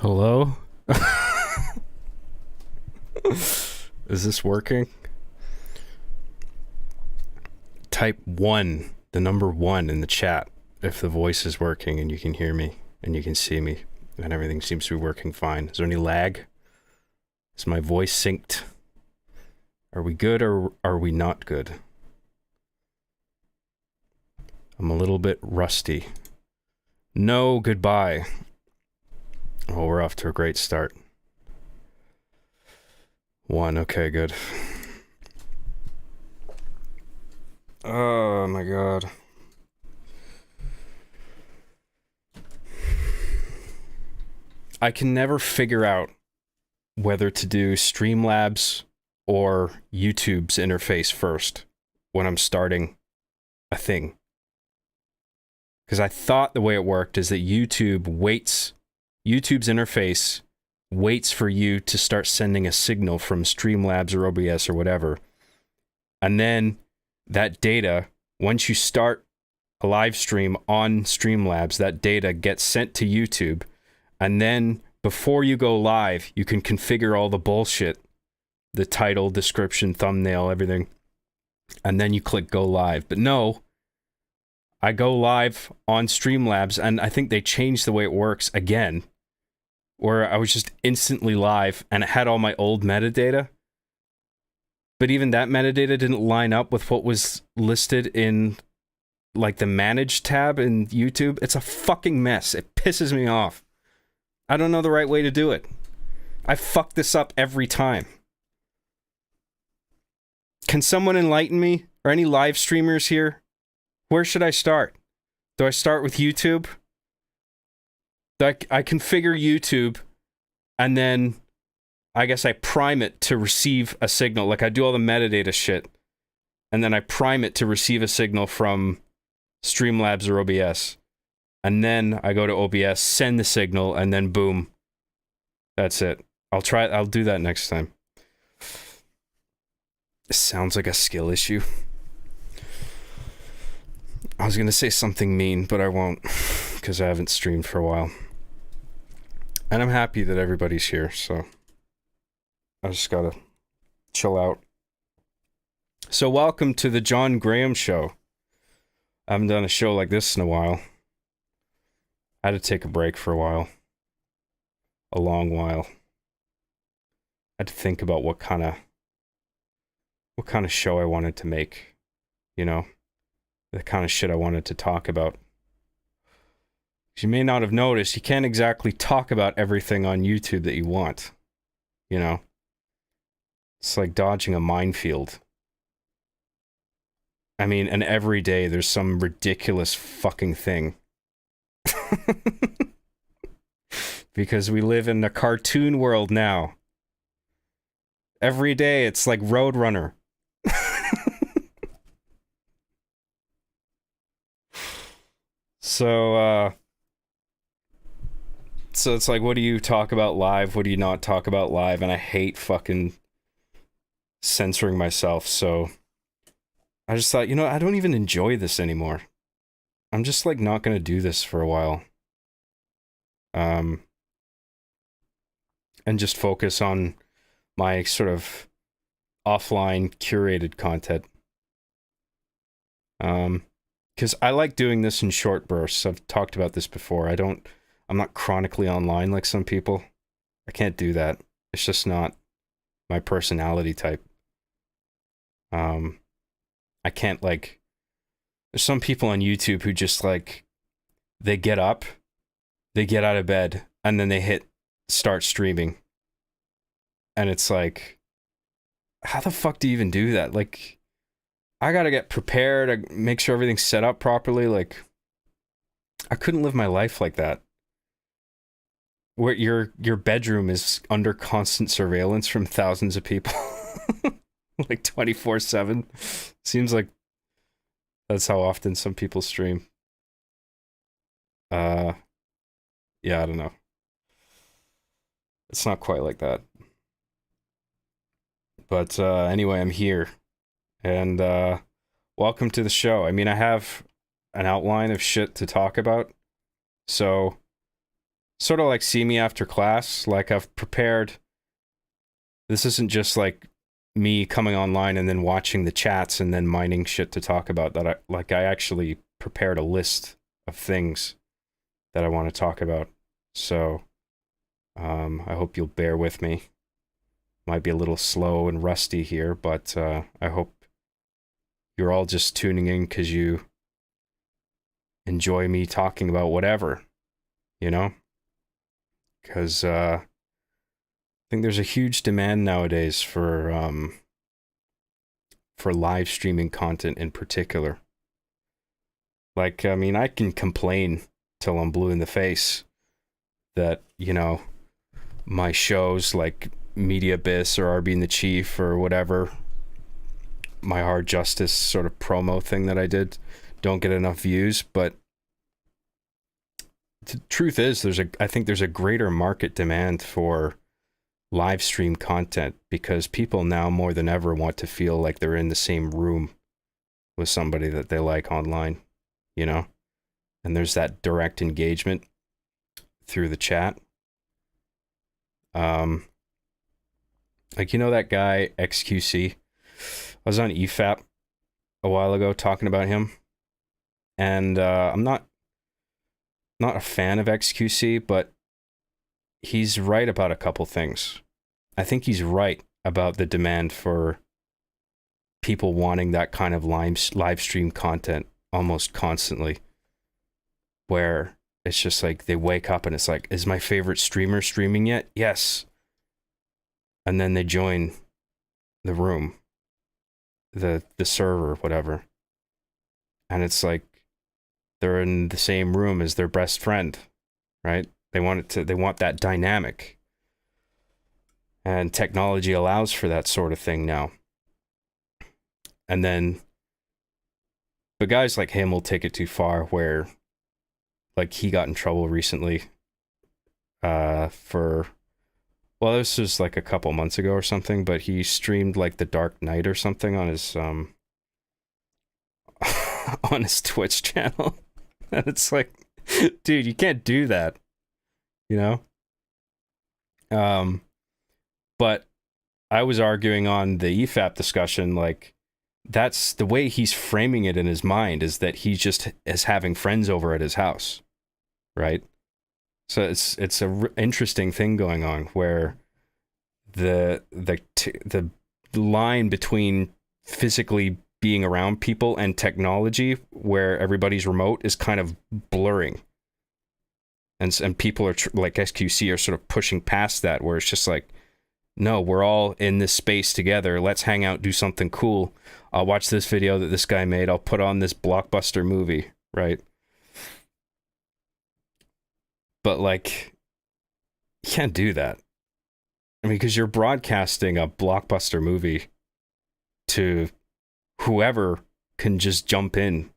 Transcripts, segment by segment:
Hello? Is this working? Type 1, the number 1 in the chat if the voice is working and you can hear me and you can see me and everything seems to be working fine. Is there any lag? Is my voice synced? Are we good or are we not good? I'm a little bit rusty. No, goodbye. Oh, we're off to a great start. 1, okay, good. Oh my god. I can never figure out whether to do Streamlabs or YouTube's interface first when I'm starting a thing. Because I thought the way it worked is that YouTube's interface waits for you to start sending a signal from Streamlabs or OBS or whatever. And then that data, once you start a live stream on Streamlabs, that data gets sent to YouTube. And then before you go live, you can configure all the bullshit, the title, description, thumbnail, everything. And then you click go live. But no, I go live on Streamlabs and I think they changed the way it works again, where I was just instantly live and it had all my old metadata. But even that metadata didn't line up with what was listed in like the manage tab in YouTube. It's a fucking mess. It pisses me off. I don't know the right way to do it. I fuck this up every time. Can someone enlighten me? Or any live streamers here? Where should I start? Do I start with YouTube? I configure YouTube, and then I guess I prime it to receive a signal. Like I do all the metadata shit, and then I prime it to receive a signal from Streamlabs or OBS. And then I go to OBS, send the signal, and then boom. That's it. I'll do that next time. This sounds like a skill issue. I was gonna say something mean, but I won't, because I haven't streamed for a while. And I'm happy that everybody's here, so I just gotta chill out. So welcome to the John Graham Show. I haven't done a show like this in a while. I had to take a break for a while. A long while. I had to think about what kind of show I wanted to make, you know? The kind of shit I wanted to talk about. As you may not have noticed, you can't exactly talk about everything on YouTube that you want. You know? It's like dodging a minefield. I mean, and every day there's some ridiculous fucking thing. Because we live in a cartoon world now. Every day it's like Roadrunner. So it's like, what do you talk about live? What do you not talk about live? And I hate fucking censoring myself. So I just thought, you know, I don't even enjoy this anymore. I'm just like not going to do this for a while. And just focus on my sort of offline curated content. Because I like doing this in short bursts. I've talked about this before. I'm not chronically online like some people. I can't do that. It's just not my personality type. I can't like... There's some people on YouTube who just like... They get up, they get out of bed, and then they hit start streaming. And it's like... How the fuck do you even do that? Like... I gotta get prepared, make sure everything's set up properly, like... I couldn't live my life like that. Where your bedroom is under constant surveillance from thousands of people. Like 24/7. Seems like that's how often some people stream. Yeah, I don't know. It's not quite like that. But anyway, I'm here. And welcome to the show. I mean, I have an outline of shit to talk about. So sort of like see me after class. Like I've prepared. This isn't just like me coming online and then watching the chats and then mining shit to talk about. That I actually prepared a list of things that I want to talk about. So I hope you'll bear with me. Might be a little slow and rusty here, but I hope you're all just tuning in because you enjoy me talking about whatever, you know? Because I think there's a huge demand nowadays for live streaming content in particular. Like, I mean, I can complain till I'm blue in the face that, you know, my shows like Media Abyss or RB and the Chief or whatever, my Hard Justice sort of promo thing that I did, don't get enough views. But the truth is, I think there's a greater market demand for live stream content because people now more than ever want to feel like they're in the same room with somebody that they like online, you know? And there's that direct engagement through the chat. Like, you know that guy XQC? I was on EFAP a while ago talking about him, and I'm not a fan of XQC, but he's right about a couple things. I think he's right about the demand for people wanting that kind of live stream content almost constantly, where it's just like they wake up and it's like, is my favorite streamer streaming yet? Yes. And then they join the room, the server, whatever. And it's like they're in the same room as their best friend, right? They want that dynamic. And technology allows for that sort of thing now. And then but guys like him will take it too far, where like he got in trouble recently for, well, this was like a couple months ago or something, but he streamed like The Dark Knight or something on his on his Twitch channel. And it's like, dude, you can't do that, you know? But I was arguing on the EFAP discussion, like, that's the way he's framing it in his mind, is that he just is having friends over at his house, right? So it's a interesting thing going on where the line between physically being around people and technology, where everybody's remote, is kind of blurring, and people are like SQC are sort of pushing past that, where it's just like, no, we're all in this space together. Let's hang out, do something cool. I'll watch this video that this guy made. I'll put on this blockbuster movie, right? But like, you can't do that. I mean, because you're broadcasting a blockbuster movie to whoever can just jump in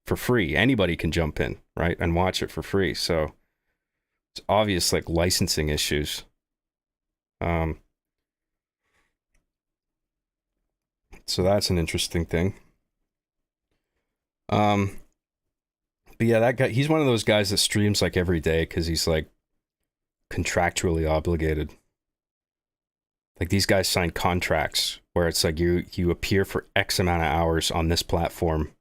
for free. Anybody can jump in, right, and watch it for free. So it's obvious, like, licensing issues. So that's an interesting thing. But yeah, that guy, he's one of those guys that streams like every day because he's like contractually obligated. Like, these guys sign contracts where it's like you appear for X amount of hours on this platform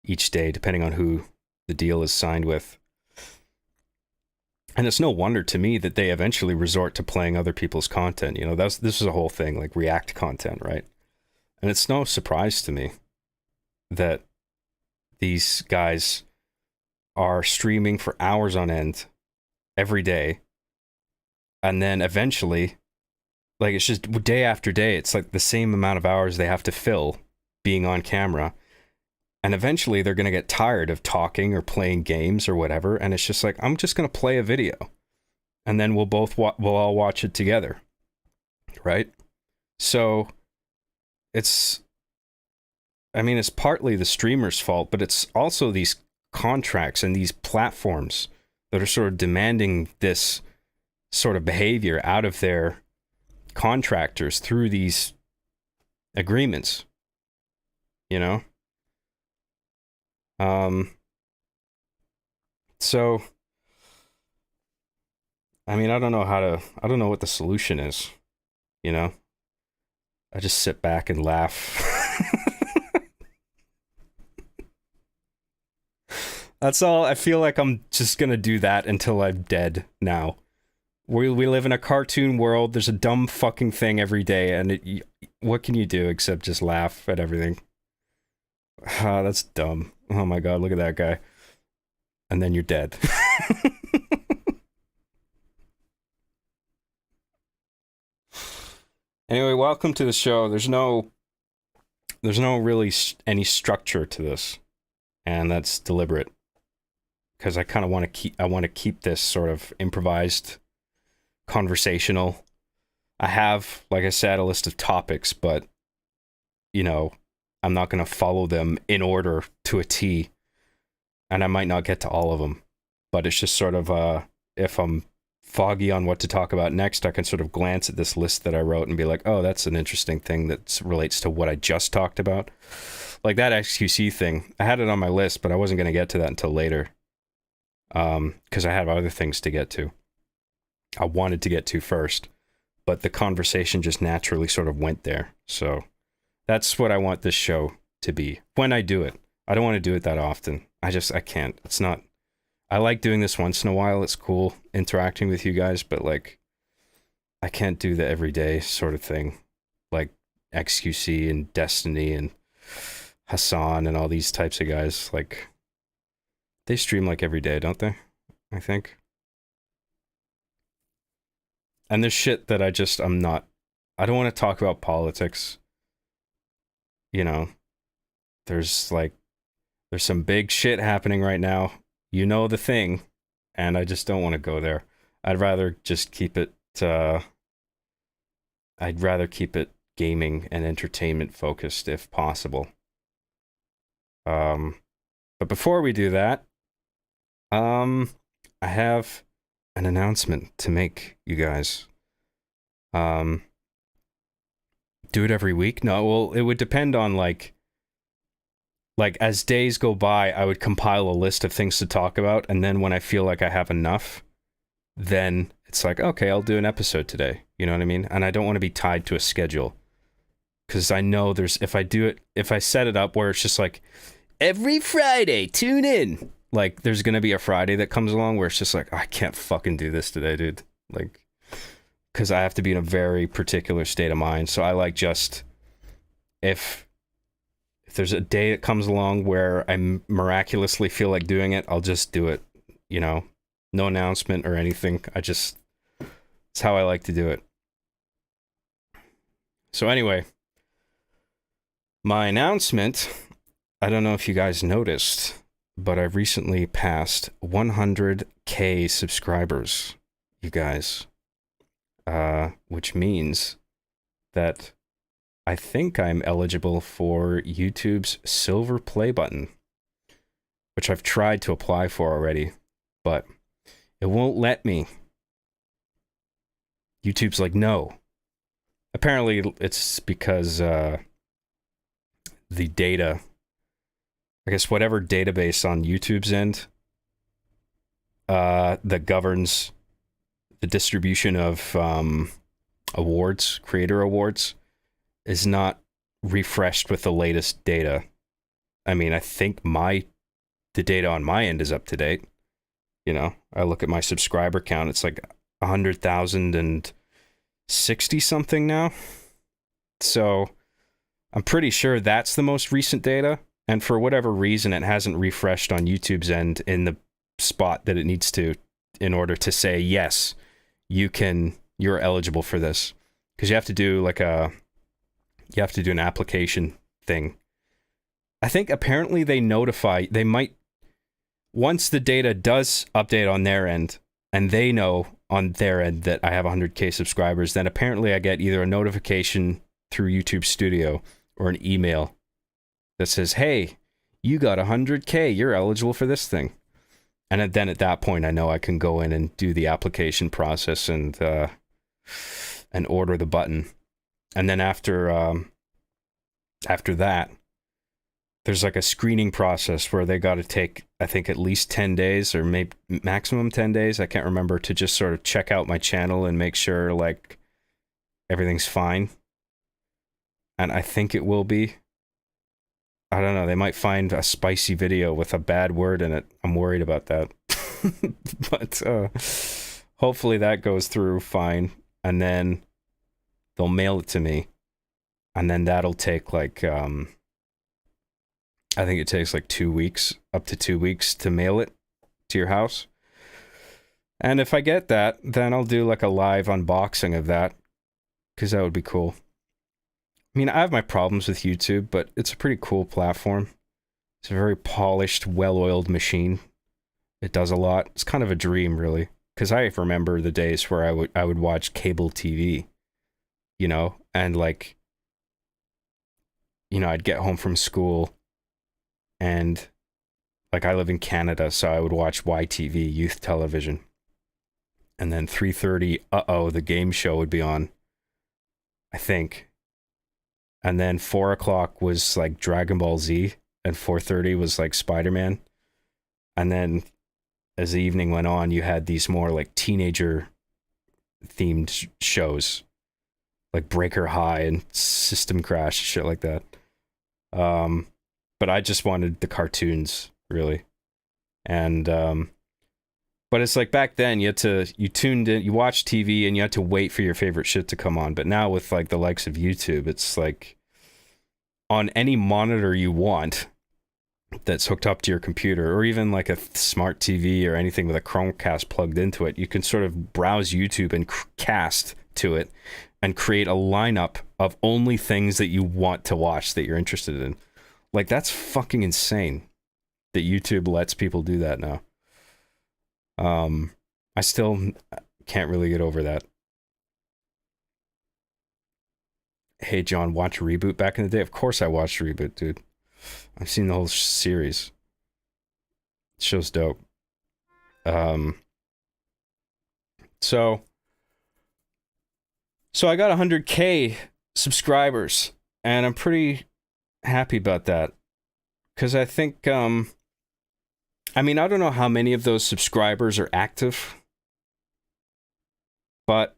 each day, depending on who the deal is signed with. And it's no wonder to me that they eventually resort to playing other people's content. You know, this is a whole thing, like React content, right? And it's no surprise to me that these guys are streaming for hours on end every day. And then eventually, like, it's just day after day, it's like the same amount of hours they have to fill being on camera. And eventually they're going to get tired of talking or playing games or whatever. And it's just like, I'm just going to play a video. And then we'll all watch it together. Right? So it's partly the streamer's fault, but it's also these contracts and these platforms that are sort of demanding this sort of behavior out of their contractors through these agreements, you know? So I mean, I don't know what the solution is, you know? I just sit back and laugh. That's all. I feel like I'm just gonna do that until I'm dead now. We live in a cartoon world. There's a dumb fucking thing every day, and what can you do except just laugh at everything? Ah, that's dumb. Oh my god, look at that guy. And then you're dead. Anyway, welcome to the show. There's no really any structure to this, and that's deliberate because I kind of want to keep this sort of improvised, conversational. I have, like I said, a list of topics, but you know, I'm not going to follow them in order to a T, and I might not get to all of them. But it's just sort of if I'm foggy on what to talk about next, I can sort of glance at this list that I wrote and be like, oh, that's an interesting thing that relates to what I just talked about. Like that XQC thing, I had it on my list, but I wasn't going to get to that until later. Because I have other things to get to. I wanted to get to first, but the conversation just naturally sort of went there. So that's what I want this show to be when I do it. I don't want to do it that often. I can't. It's not. I like doing this once in a while. It's cool interacting with you guys, but like, I can't do the everyday sort of thing, like XQC and Destiny and Hassan and all these types of guys. Like, they stream like every day, don't they? I think. And there's shit that I don't want to talk about politics. You know, there's some big shit happening right now. You know the thing, and I just don't want to go there. I'd rather just keep it gaming and entertainment focused if possible. But before we do that, I have an announcement to make, you guys. Do it every week? No, well, it would depend on like as days go by, I would compile a list of things to talk about, and then when I feel like I have enough, then it's like, okay, I'll do an episode today. You know what I mean? And I don't want to be tied to a schedule. Because I know if I set it up where it's just like, every Friday, tune in. Like, there's going to be a Friday that comes along where it's just like, I can't fucking do this today, dude. Like, because I have to be in a very particular state of mind. So I like just, if there's a day that comes along where I miraculously feel like doing it, I'll just do it. You know, no announcement or anything. It's how I like to do it. So anyway, my announcement, I don't know if you guys noticed, but I've recently passed 100K subscribers, you guys. Which means that I think I'm eligible for YouTube's silver play button, which I've tried to apply for already, but it won't let me. YouTube's like, no. Apparently, it's because the data, I guess whatever database on YouTube's end that governs the distribution of awards, creator awards, is not refreshed with the latest data. I mean, I think the data on my end is up to date. You know, I look at my subscriber count, it's like 100,060 something now. So I'm pretty sure that's the most recent data. And for whatever reason, it hasn't refreshed on YouTube's end in the spot that it needs to in order to say, yes, you're eligible for this. Because you have to do an application thing. I think apparently they might, once the data does update on their end, and they know on their end that I have 100K subscribers, then apparently I get either a notification through YouTube Studio or an email that says, hey, you got 100K, you're eligible for this thing. And then at that point, I know I can go in and do the application process and order the button. And then after that, there's like a screening process where they got to take, I think, at least 10 days or maybe maximum 10 days. I can't remember, to just sort of check out my channel and make sure like everything's fine. And I think it will be. I don't know. They might find a spicy video with a bad word in it. I'm worried about that. But hopefully that goes through fine. And then they'll mail it to me. And then that'll take like, I think it takes like 2 weeks, up to 2 weeks to mail it to your house. And if I get that, then I'll do like a live unboxing of that, because that would be cool. I mean, I have my problems with YouTube, but it's a pretty cool platform. It's a very polished, well-oiled machine. It does a lot. It's kind of a dream, really, because I remember the days where I would watch cable TV, you know, and like, you know, I'd get home from school, and like I live in Canada, so I would watch YTV, youth television, and then 3:30, the game show would be on, I think. And then 4 o'clock was like Dragon Ball Z, and 4:30 was like Spider-Man. And then as the evening went on, you had these more like teenager themed shows, like Breaker High and System Crash, shit like that. But I just wanted the cartoons, really. And but it's like back then you tuned in, you watched TV, and you had to wait for your favorite shit to come on. But now with like the likes of YouTube, it's like on any monitor you want that's hooked up to your computer, or even like a smart TV or anything with a Chromecast plugged into it, you can sort of browse YouTube and cast to it and create a lineup of only things that you want to watch that you're interested in. Like, that's fucking insane that YouTube lets people do that now. I still can't really get over that. Hey, John, watch Reboot back in the day? Of course I watched Reboot, dude. I've seen the whole series. The show's dope. So I got 100K subscribers, and I'm pretty happy about that. Because I think, I mean, I don't know how many of those subscribers are active, but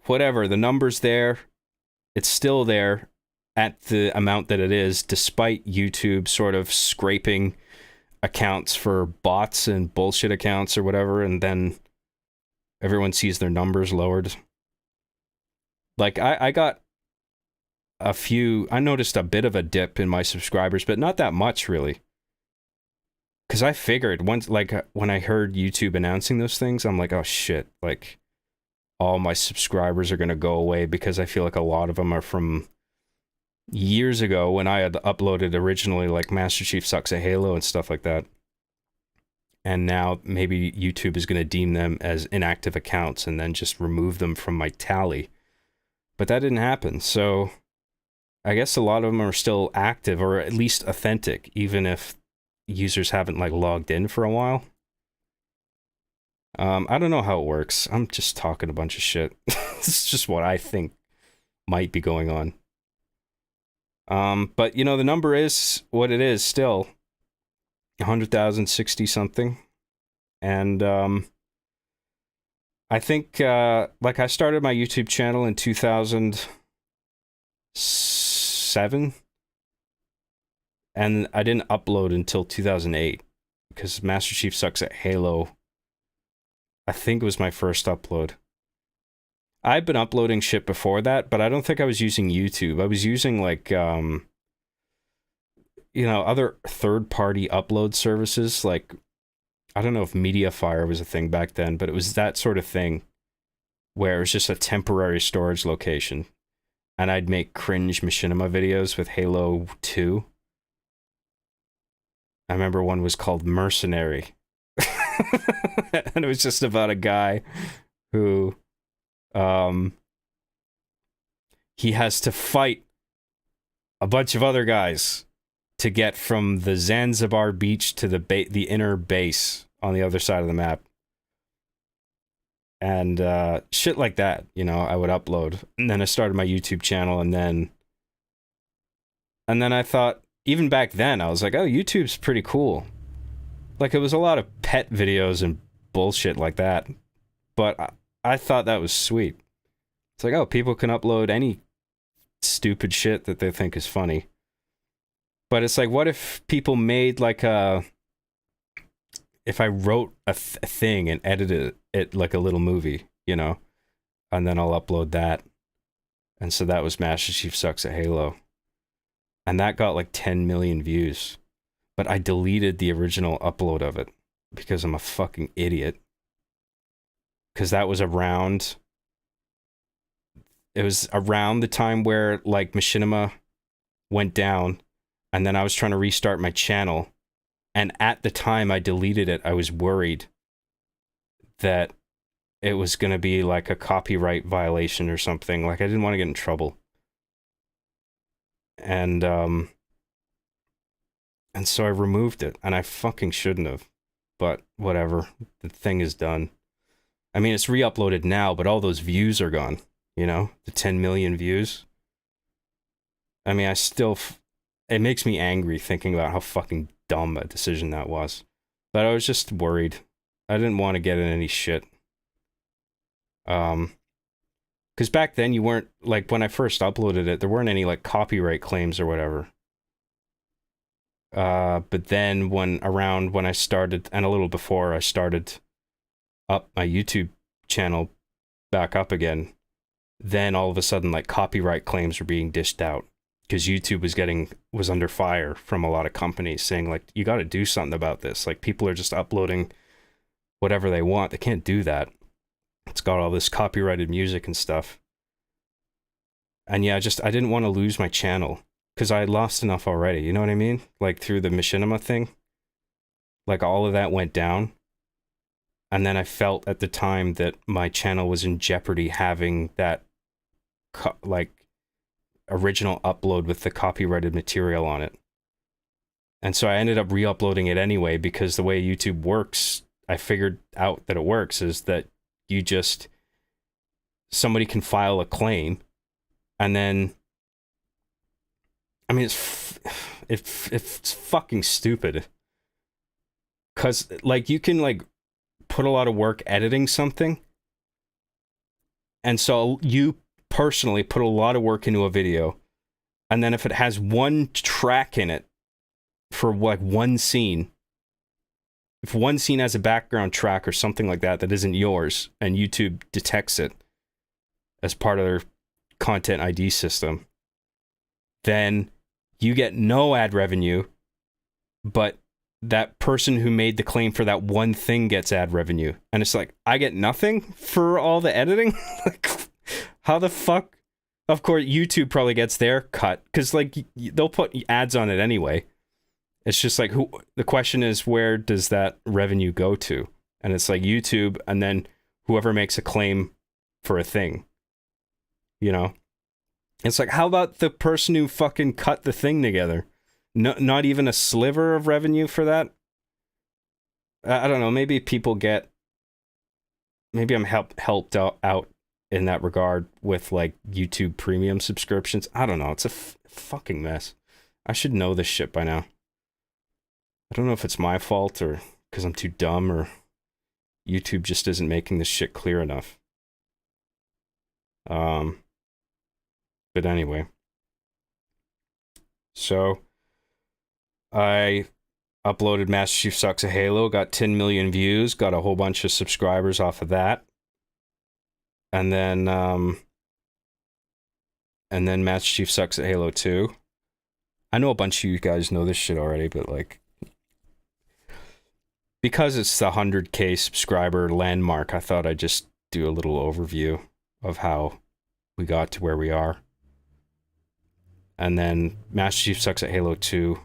whatever, the number's there. It's still there at the amount that it is, despite YouTube sort of scraping accounts for bots and bullshit accounts or whatever, and then everyone sees their numbers lowered. Like, I got a few, I noticed a bit of a dip in my subscribers, but not that much, really. Because I figured, once, like, when I heard YouTube announcing those things, I'm like, oh shit, like, all my subscribers are going to go away, because I feel like a lot of them are from years ago when I had uploaded originally, like Master Chief Sucks at Halo and stuff like that. And now maybe YouTube is going to deem them as inactive accounts and then just remove them from my tally. But that didn't happen, so I guess a lot of them are still active, or at least authentic, even if users haven't like logged in for a while. I don't know how it works. I'm just talking a bunch of shit. This is just what I think might be going on. But you know, the number is what it is still. 100,060 something. And I think like I started my YouTube channel in 2007, and I didn't upload until 2008, because Master Chief Sucks at Halo, I think, was my first upload. I'd been uploading shit before that, but I don't think I was using YouTube. I was using like you know, other third-party upload services. Like, I don't know if Mediafire was a thing back then, but it was that sort of thing where it was just a temporary storage location, and I'd make cringe Machinima videos with Halo 2. I remember one was called Mercenary. And it was just about a guy who he has to fight a bunch of other guys to get from the Zanzibar beach to the inner base on the other side of the map. And shit like that, you know, I would upload. And then I started my YouTube channel, and then I thought, even back then, I was like, oh, YouTube's pretty cool. Like, it was a lot of pet videos and bullshit like that. But I thought that was sweet. It's like, oh, people can upload any stupid shit that they think is funny. But it's like, what if people made like if I wrote a thing and edited it like a little movie, you know, and then I'll upload that. And so that was Master Chief Sucks at Halo. And that got like 10 million views. But I deleted the original upload of it because I'm a fucking idiot. Because that was around... It was around the time where like Machinima went down, and then I was trying to restart my channel. And at the time I deleted it, I was worried that it was going to be like a copyright violation or something. Like, I didn't want to get in trouble. And so I removed it, and I fucking shouldn't have. But whatever, the thing is done. I mean, it's re-uploaded now, but all those views are gone, you know? The 10 million views. I mean, I still... It makes me angry thinking about how fucking dumb a decision that was. But I was just worried. I didn't want to get in any shit. Because back then you weren't, like, when I first uploaded it, there weren't any, like, copyright claims or whatever. But then when I started, and a little before I started up my YouTube channel back up again, then all of a sudden, like, copyright claims were being dished out. Because YouTube was under fire from a lot of companies saying, like, you got to do something about this. Like, people are just uploading whatever they want. They can't do that. It's got all this copyrighted music and stuff. And yeah, I didn't want to lose my channel because I had lost enough already. You know what I mean? Like, through the Machinima thing. Like, all of that went down. And then I felt at the time that my channel was in jeopardy having that, like, original upload with the copyrighted material on it. And so I ended up re-uploading it anyway, because the way YouTube works, I figured out that it works is that somebody can file a claim, and then, I mean, it's fucking stupid. Cause like, you can like put a lot of work editing something, and so you personally put a lot of work into a video, and then if it has one track in it for like one scene, if one scene has a background track or something like that that isn't yours, and YouTube detects it as part of their content ID system, then you get no ad revenue, but that person who made the claim for that one thing gets ad revenue. And it's like, I get nothing for all the editing? Like, how the fuck? Of course, YouTube probably gets their cut, because like they'll put ads on it anyway. It's just like, the question is, where does that revenue go to? And it's like YouTube, and then whoever makes a claim for a thing, you know? It's like, how about the person who fucking cut the thing together? No, not even a sliver of revenue for that? I don't know, maybe I'm helped out in that regard with like YouTube premium subscriptions. I don't know, it's a fucking mess. I should know this shit by now. I don't know if it's my fault, or because I'm too dumb, or YouTube just isn't making this shit clear enough. But anyway. So, I uploaded Master Chief Sucks at Halo, got 10 million views, got a whole bunch of subscribers off of that. And then Master Chief Sucks at Halo 2. I know a bunch of you guys know this shit already, but like, because it's the 100K subscriber landmark, I thought I'd just do a little overview of how we got to where we are. And then Master Chief Sucks at Halo 2.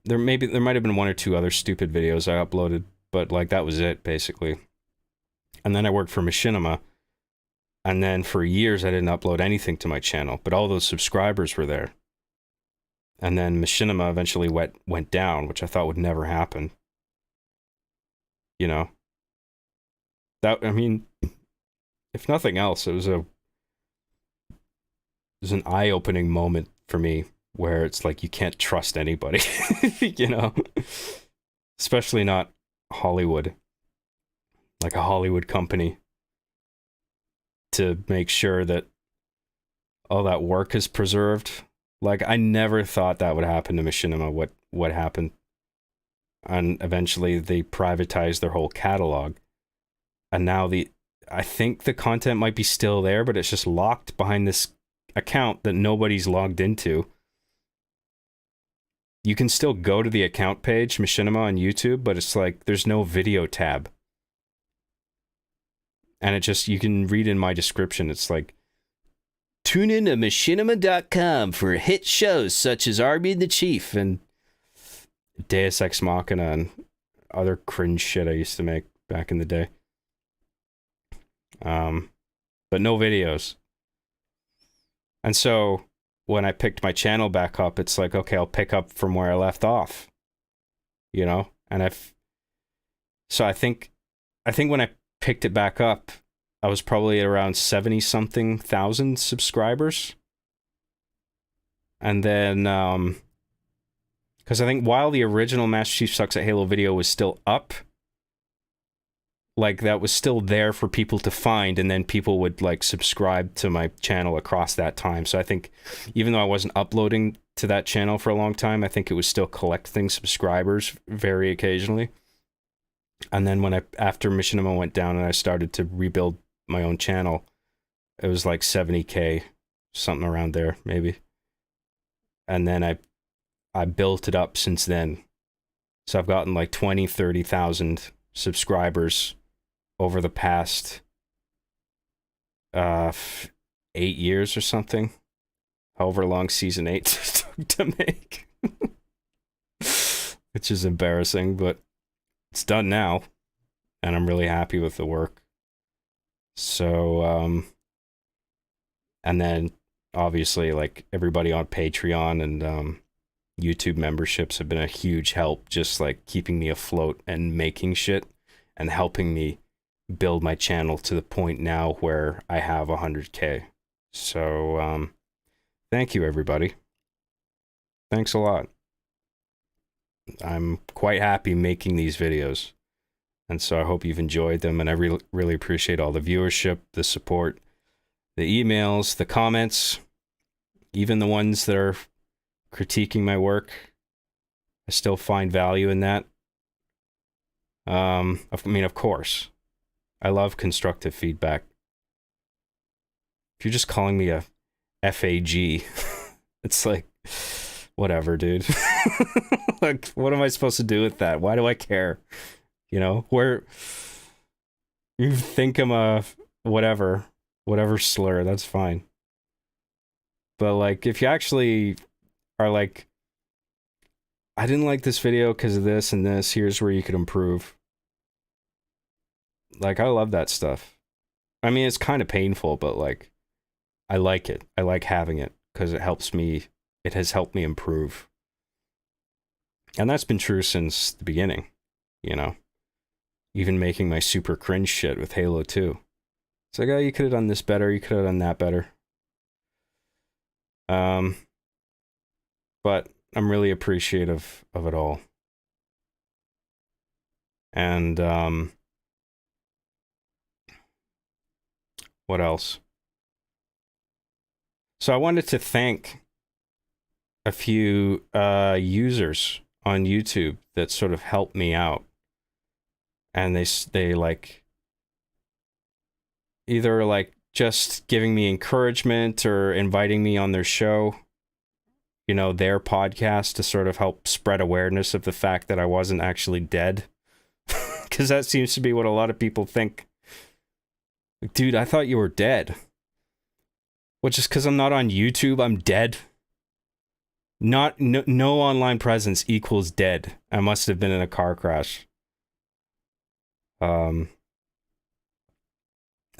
There might have been one or two other stupid videos I uploaded, but like, that was it basically. And then I worked for Machinima, and then for years I didn't upload anything to my channel, but all those subscribers were there. And then Machinima eventually went down, which I thought would never happen. You know, that, I mean, if nothing else, it was an eye-opening moment for me where it's like you can't trust anybody, you know, especially not Hollywood, like a Hollywood company, to make sure that all that work is preserved. Like, I never thought that would happen to Machinima. What happened? And eventually they privatized their whole catalog. And now I think the content might be still there, but it's just locked behind this account that nobody's logged into. You can still go to the account page, Machinima on YouTube, but it's like there's no video tab. And it just, you can read in my description, it's like, tune in to machinima.com for hit shows such as Army and the Chief and Deus Ex Machina and other cringe shit I used to make back in the day. But no videos. And so when I picked my channel back up, it's like, okay, I'll pick up from where I left off, you know? And so I think when I picked it back up, I was probably at around 70-something thousand subscribers. And then, because I think while the original Master Chief Sucks at Halo video was still up, like, that was still there for people to find, and then people would, like, subscribe to my channel across that time. So I think, even though I wasn't uploading to that channel for a long time, I think it was still collecting subscribers very occasionally. And then after Machinima went down and I started to rebuild my own channel, it was like 70K, something around there, maybe. And then I built it up since then. So I've gotten like 20, 30,000 subscribers over the past 8 years or something. However long season 8 took to make. Which is embarrassing, but it's done now. And I'm really happy with the work. So, and then obviously, like, everybody on Patreon and YouTube memberships have been a huge help, just like keeping me afloat and making shit and helping me build my channel to the point now where I have 100K. So, thank you, everybody. Thanks a lot. I'm quite happy making these videos. And so I hope you've enjoyed them, and I really appreciate all the viewership, the support, the emails, the comments, even the ones that are critiquing my work. I still find value in that. I mean, of course, I love constructive feedback. If you're just calling me a FAG, it's like, whatever, dude. Like, what am I supposed to do with that? Why do I care? You know, where you think I'm a whatever slur, that's fine. But like, if you actually are like, I didn't like this video because of this and this, here's where you could improve. Like, I love that stuff. I mean, it's kind of painful, but like, I like it. I like having it because it helps me. It has helped me improve. And that's been true since the beginning, you know. Even making my super cringe shit with Halo 2. It's like, oh, you could have done this better, you could have done that better. But I'm really appreciative of it all. And, what else? So I wanted to thank a few users on YouTube that sort of helped me out. And they like either like just giving me encouragement or inviting me on their show, you know, their podcast, to sort of help spread awareness of the fact that I wasn't actually dead. Because that seems to be what a lot of people think. Like, dude, I thought you were dead. Well, just because I'm not on YouTube, I'm dead. No online presence equals dead. I must have been in a car crash. It's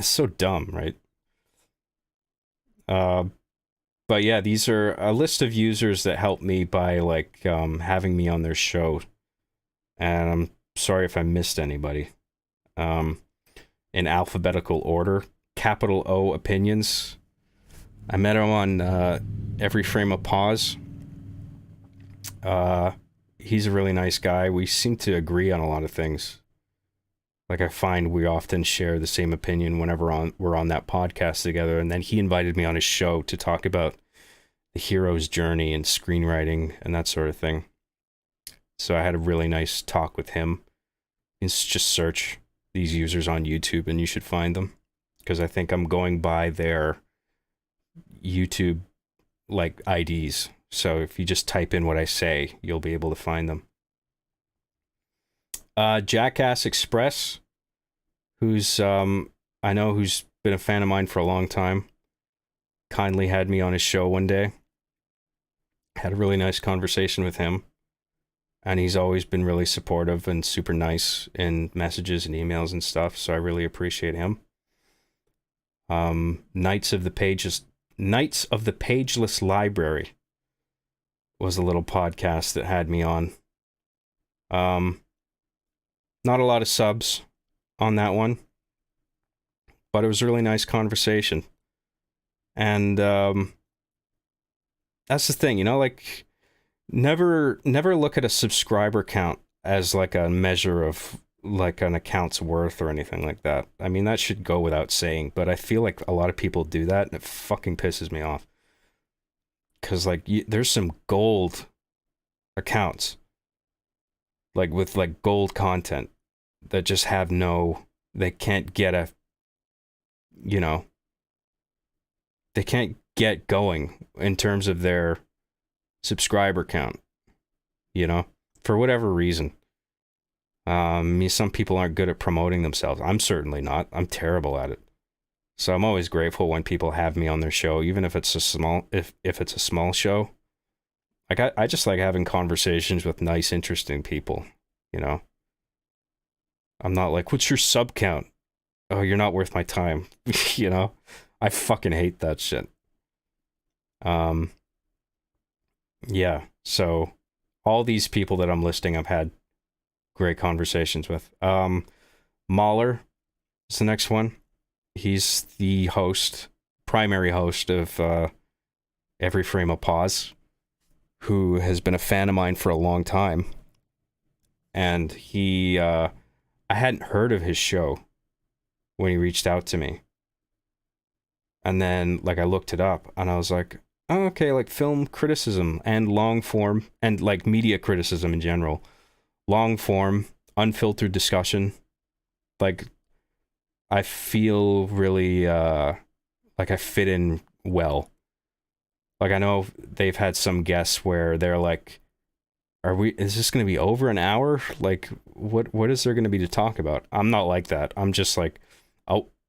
so dumb, right? But yeah, these are a list of users that helped me by like having me on their show, and I'm sorry if I missed anybody. In alphabetical order, capital O Opinions. I met him on Every Frame of Pause. He's a really nice guy. We seem to agree on a lot of things. Like, I find we often share the same opinion whenever we're on that podcast together. And then he invited me on his show to talk about the hero's journey and screenwriting and that sort of thing. So I had a really nice talk with him. You can just search these users on YouTube and you should find them, because I think I'm going by their YouTube like IDs. So if you just type in what I say, you'll be able to find them. Jackass Express, who's I know who's been a fan of mine for a long time, kindly had me on his show one day. Had a really nice conversation with him, and he's always been really supportive and super nice in messages and emails and stuff, so I really appreciate him. Knights of the Pageless Library was a little podcast that had me on. Not a lot of subs on that one, but it was a really nice conversation. And that's the thing, you know, like, never look at a subscriber count as like a measure of like an account's worth or anything like that. I mean, that should go without saying, but I feel like a lot of people do that, and it fucking pisses me off. Because, like, there's some gold accounts, like, with, like, gold content that just have they can't get they can't get going in terms of their subscriber count, for whatever reason. Some people aren't good at promoting themselves. I'm certainly not. I'm terrible at it. So I'm always grateful when people have me on their show, even if it's a small show. Like, I just like having conversations with nice, interesting people, I'm not like, what's your sub count? Oh, you're not worth my time. I fucking hate that shit. Yeah, so all these people that I'm listing, I've had great conversations with. Mahler is the next one. He's the primary host of Every Frame of Pause, who has been a fan of mine for a long time. And I hadn't heard of his show when he reached out to me. And then, like, I looked it up, and I was like, oh, okay, like, film criticism and long form, and, like, media criticism in general. Long form, unfiltered discussion. Like, I feel really, like I fit in well. Like, I know they've had some guests where they're like, is this going to be over an hour? Like, what is there going to be to talk about? I'm not like that. I'm just like,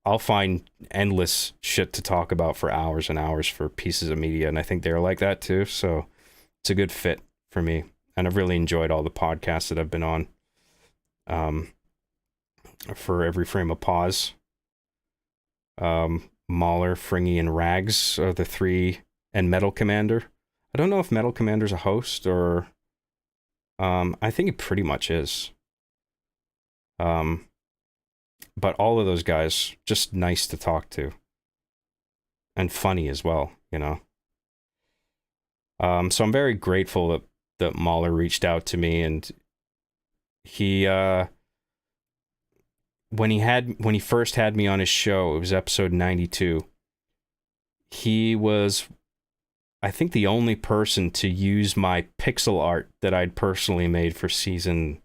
I'll find endless shit to talk about for hours and hours for pieces of media, and I think they're like that too, so it's a good fit for me, and I've really enjoyed all the podcasts that I've been on. For Every Frame of Pause, Mahler, Fringy, and Rags are the three, and Metal Commander. I don't know if Metal Commander's a host, or I think it pretty much is. But all of those guys, just nice to talk to. And funny as well, So I'm very grateful that Mahler reached out to me, and he when he first had me on his show, it was episode 92. He was, I think, the only person to use my pixel art that I'd personally made for season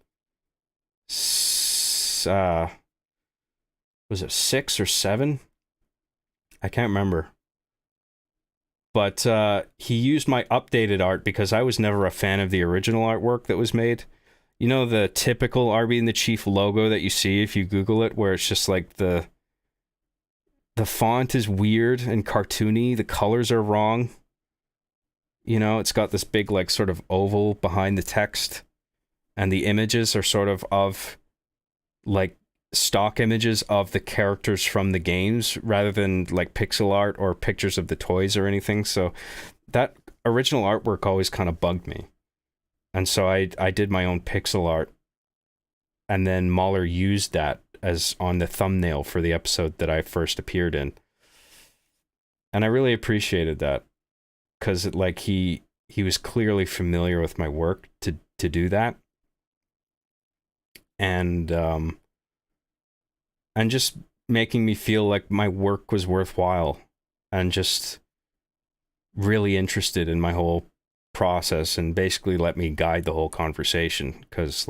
was it 6 or 7? I can't remember. But he used my updated art because I was never a fan of the original artwork that was made. The typical Arby and the Chief logo that you see if you Google it, where it's just like the font is weird and cartoony, the colors are wrong. It's got this big, like, sort of oval behind the text, and the images are sort of like stock images of the characters from the games rather than like pixel art or pictures of the toys or anything. So that original artwork always kind of bugged me. And so I did my own pixel art, and then Mahler used that as on the thumbnail for the episode that I first appeared in. And I really appreciated that, because he he was clearly familiar with my work to do that. And just making me feel like my work was worthwhile, and just really interested in my whole process, and basically let me guide the whole conversation, because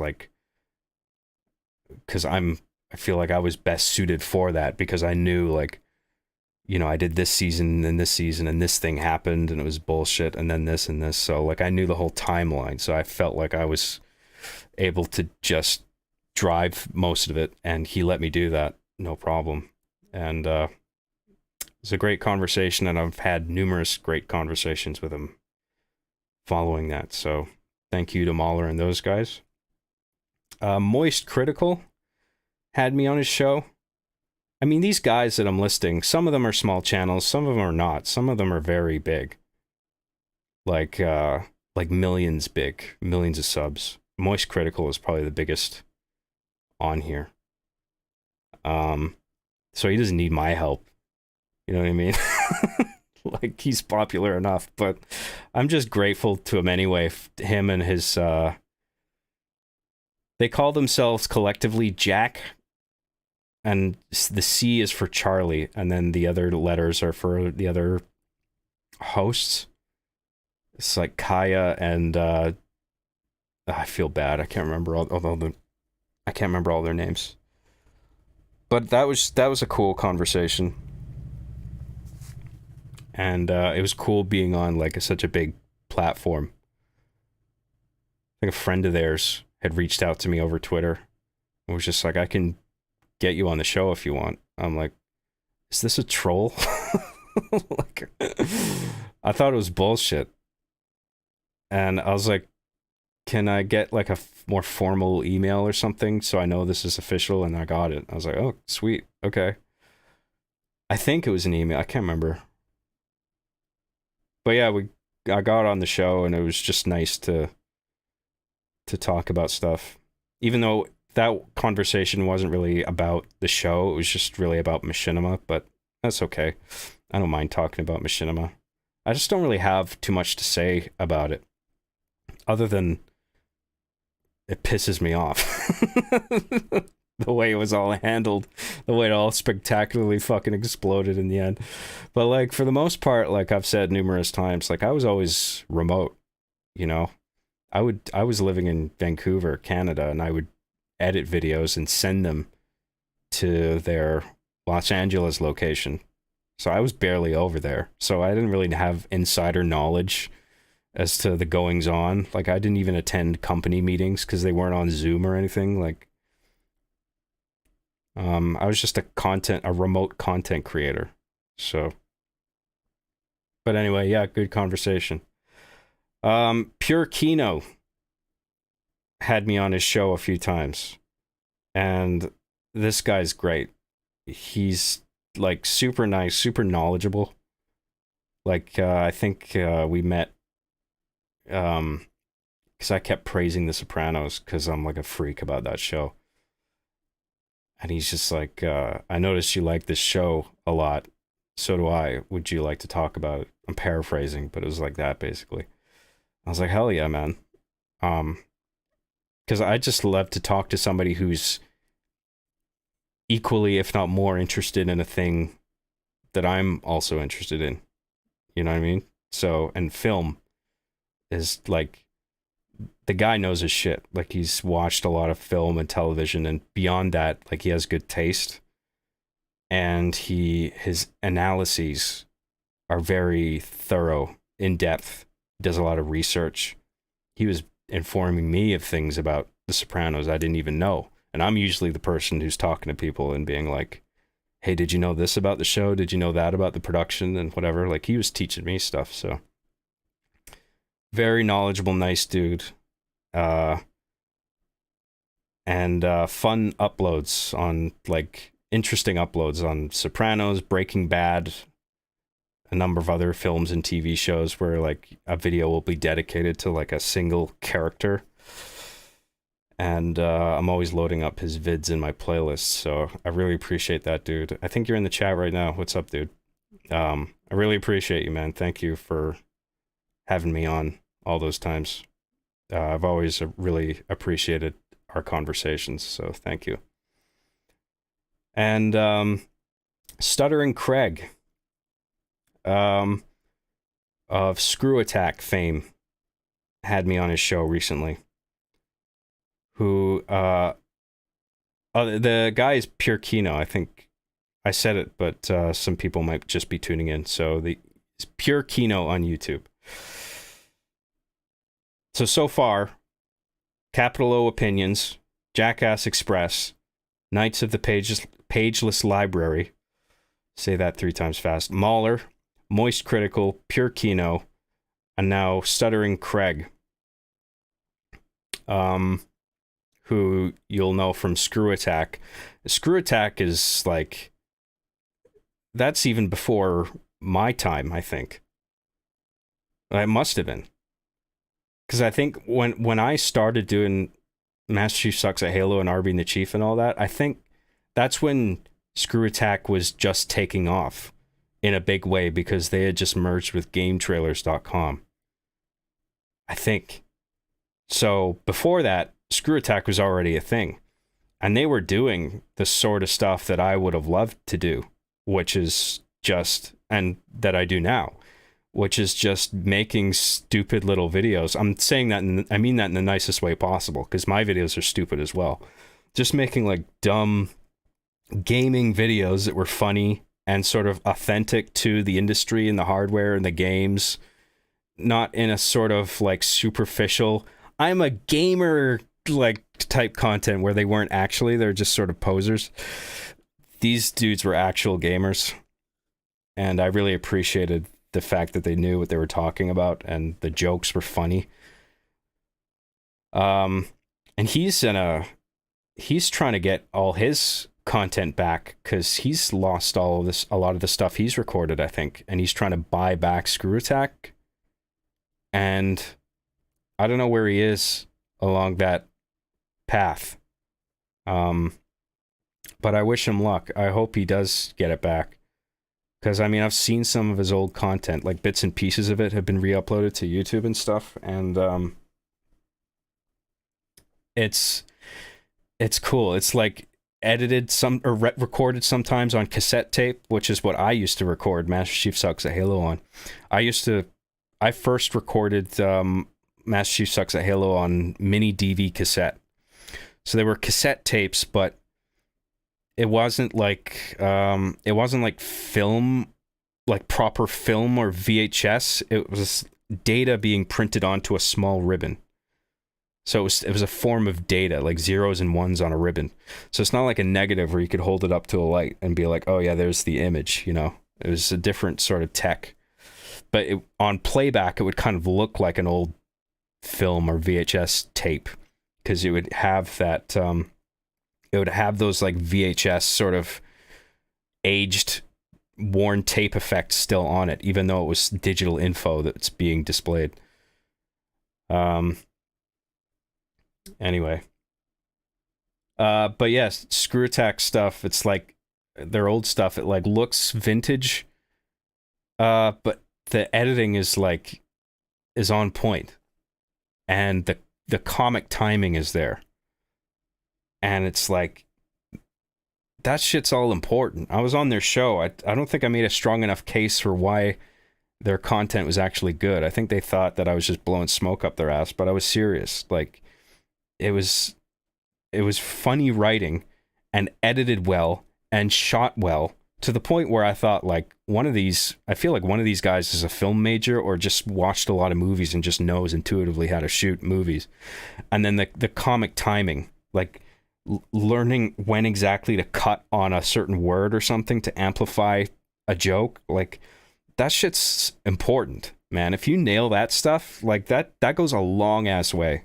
I feel like I was best suited for that, because I knew, like, I did this season and this season and this thing happened and it was bullshit, and then this and this. So like I knew the whole timeline. So I felt like I was able to just drive most of it, and he let me do that, no problem. And it was a great conversation, and I've had numerous great conversations with him following that. So thank you to Mahler and those guys. Moist Critical had me on his show. I mean, these guys that I'm listing, some of them are small channels, some of them are not. Some of them are very big. Like millions big, millions of subs. Moist Critical is probably the biggest on here. So he doesn't need my help. You know what I mean? Like, he's popular enough, but I'm just grateful to him anyway. Him and his, they call themselves collectively Jack, and the C is for Charlie, and then the other letters are for the other hosts. It's like Kaya and I feel bad. I can't remember I can't remember all their names. But that was a cool conversation. And it was cool being on like such a big platform. I think a friend of theirs had reached out to me over Twitter. It was just like, I can get you on the show if you want. I'm like, is this a troll? Like, I thought it was bullshit. And I was like, can I get like a more formal email or something so I know this is official? And I got it. I was like, oh, sweet. Okay. I think it was an email. I can't remember. But yeah, I got on the show, and it was just nice to talk about stuff. Even though that conversation wasn't really about the show, it was just really about Machinima, but that's okay. I don't mind talking about Machinima. I just don't really have too much to say about it, other than it pisses me off. The way it was all handled, the way it all spectacularly fucking exploded in the end. But like, for the most part, like I've said numerous times, like I was always remote, you know? I was living in Vancouver, Canada, and I would edit videos and send them to their Los Angeles location. So I was barely over there. So I didn't really have insider knowledge as to the goings on. Like, I didn't even attend company meetings because they weren't on Zoom or anything. Like, I was just a remote content creator. So, but anyway, yeah, good conversation. Pure Kino had me on his show a few times, and this guy's great. He's like super nice, super knowledgeable. Like, I think we met because I kept praising The Sopranos because I'm like a freak about that show. And he's just like, I noticed you like this show a lot. So do I. Would you like to talk about it? I'm paraphrasing, but it was like that basically. I was like, hell yeah, man. Because I just love to talk to somebody who's equally, if not more, interested in a thing that I'm also interested in. You know what I mean? So, and film is like, the guy knows his shit. Like, he's watched a lot of film and television, and beyond that, like, he has good taste. And his analyses are very thorough, in depth, does a lot of research. He was informing me of things about The Sopranos I didn't even know. And I'm usually the person who's talking to people and being like, hey, did you know this about the show? Did you know that about the production and whatever? Like, he was teaching me stuff. So very knowledgeable, nice dude. And fun uploads on, like, interesting uploads on Sopranos, Breaking Bad, a number of other films and TV shows where, like, a video will be dedicated to, like, a single character. And I'm always loading up his vids in my playlist, so I really appreciate that, dude. I think you're in the chat right now. What's up, dude? I really appreciate you, man. Thank you for having me on. all those times. I've always really appreciated our conversations, so thank you. And Stuttering Craig of Screwattack fame had me on his show recently. Who the guy is Pure Kino. I think I said it, but some people might just be tuning in. So it's Pure Kino on YouTube. So far, Capital O Opinions, Jackass Express, Knights of the Pageless Library, say that 3 times fast, Mauler, Moist Critical, Pure Kino, and now Stuttering Craig, who you'll know from Screwattack. Screwattack is like, that's even before my time, I think. It must have been. Because I think when I started doing Master Chief Sucks at Halo and RB and the Chief and all that, I think that's when Screwattack was just taking off in a big way, because they had just merged with GameTrailers.com. I think. So before that, Screwattack was already a thing. And they were doing the sort of stuff that I would have loved to do, which is just, and that I do now, which is just making stupid little videos. I'm saying that, I mean that in the nicest way possible, because my videos are stupid as well. Just making like dumb gaming videos that were funny and sort of authentic to the industry and the hardware and the games, not in a sort of like superficial, I'm a gamer like type content where they weren't actually, they're just sort of posers. These dudes were actual gamers, and I really appreciated the fact that they knew what they were talking about and the jokes were funny. And he's trying to get all his content back, because he's lost a lot of the stuff he's recorded, I think, and he's trying to buy back Screwattack. And I don't know where he is along that path. But I wish him luck. I hope he does get it back. Because, I mean, I've seen some of his old content, like bits and pieces of it have been re-uploaded to YouTube and stuff, and it's cool. It's like edited recorded sometimes on cassette tape, which is what I used to record Master Chief Sucks at Halo on. I first recorded Master Chief Sucks at Halo on mini DV cassette. So they were cassette tapes, but it wasn't like film, like proper film or VHS. It was data being printed onto a small ribbon. So it was a form of data, like zeros and ones on a ribbon. So it's not like a negative where you could hold it up to a light and be like, oh yeah, there's the image, you know. It was a different sort of tech. But on playback, it would kind of look like an old film or VHS tape, because it would have that... it would have those like VHS sort of aged, worn tape effect still on it, even though it was digital info that's being displayed. Anyway. But yes, Screwattack stuff, it's like their old stuff, it like looks vintage, but the editing is on point, and the comic timing is there. And it's like, that shit's all important. I was on their show. I don't think I made a strong enough case for why their content was actually good. I think they thought that I was just blowing smoke up their ass, but I was serious. Like, it was funny writing and edited well and shot well, to the point where I thought, like, I feel like one of these guys is a film major or just watched a lot of movies and just knows intuitively how to shoot movies. And then the comic timing, like, learning when exactly to cut on a certain word or something to amplify a joke, like, that shit's important, man. If you nail that stuff, like, that goes a long ass way.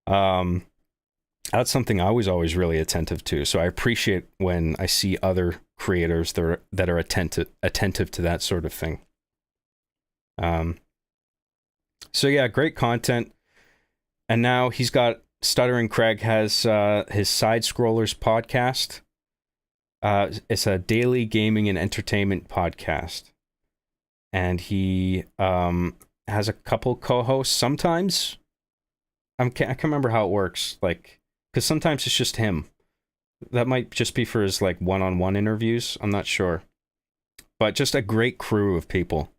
That's something I was always really attentive to, so I appreciate when I see other creators that are attentive to that sort of thing. So yeah, great content. And now he's got Stuttering Craig has his Side Scrollers podcast. It's a daily gaming and entertainment podcast, and he has a couple co-hosts sometimes. I can't remember how it works, like, because sometimes it's just him. That might just be for his like one-on-one interviews. I'm not sure, but just a great crew of people.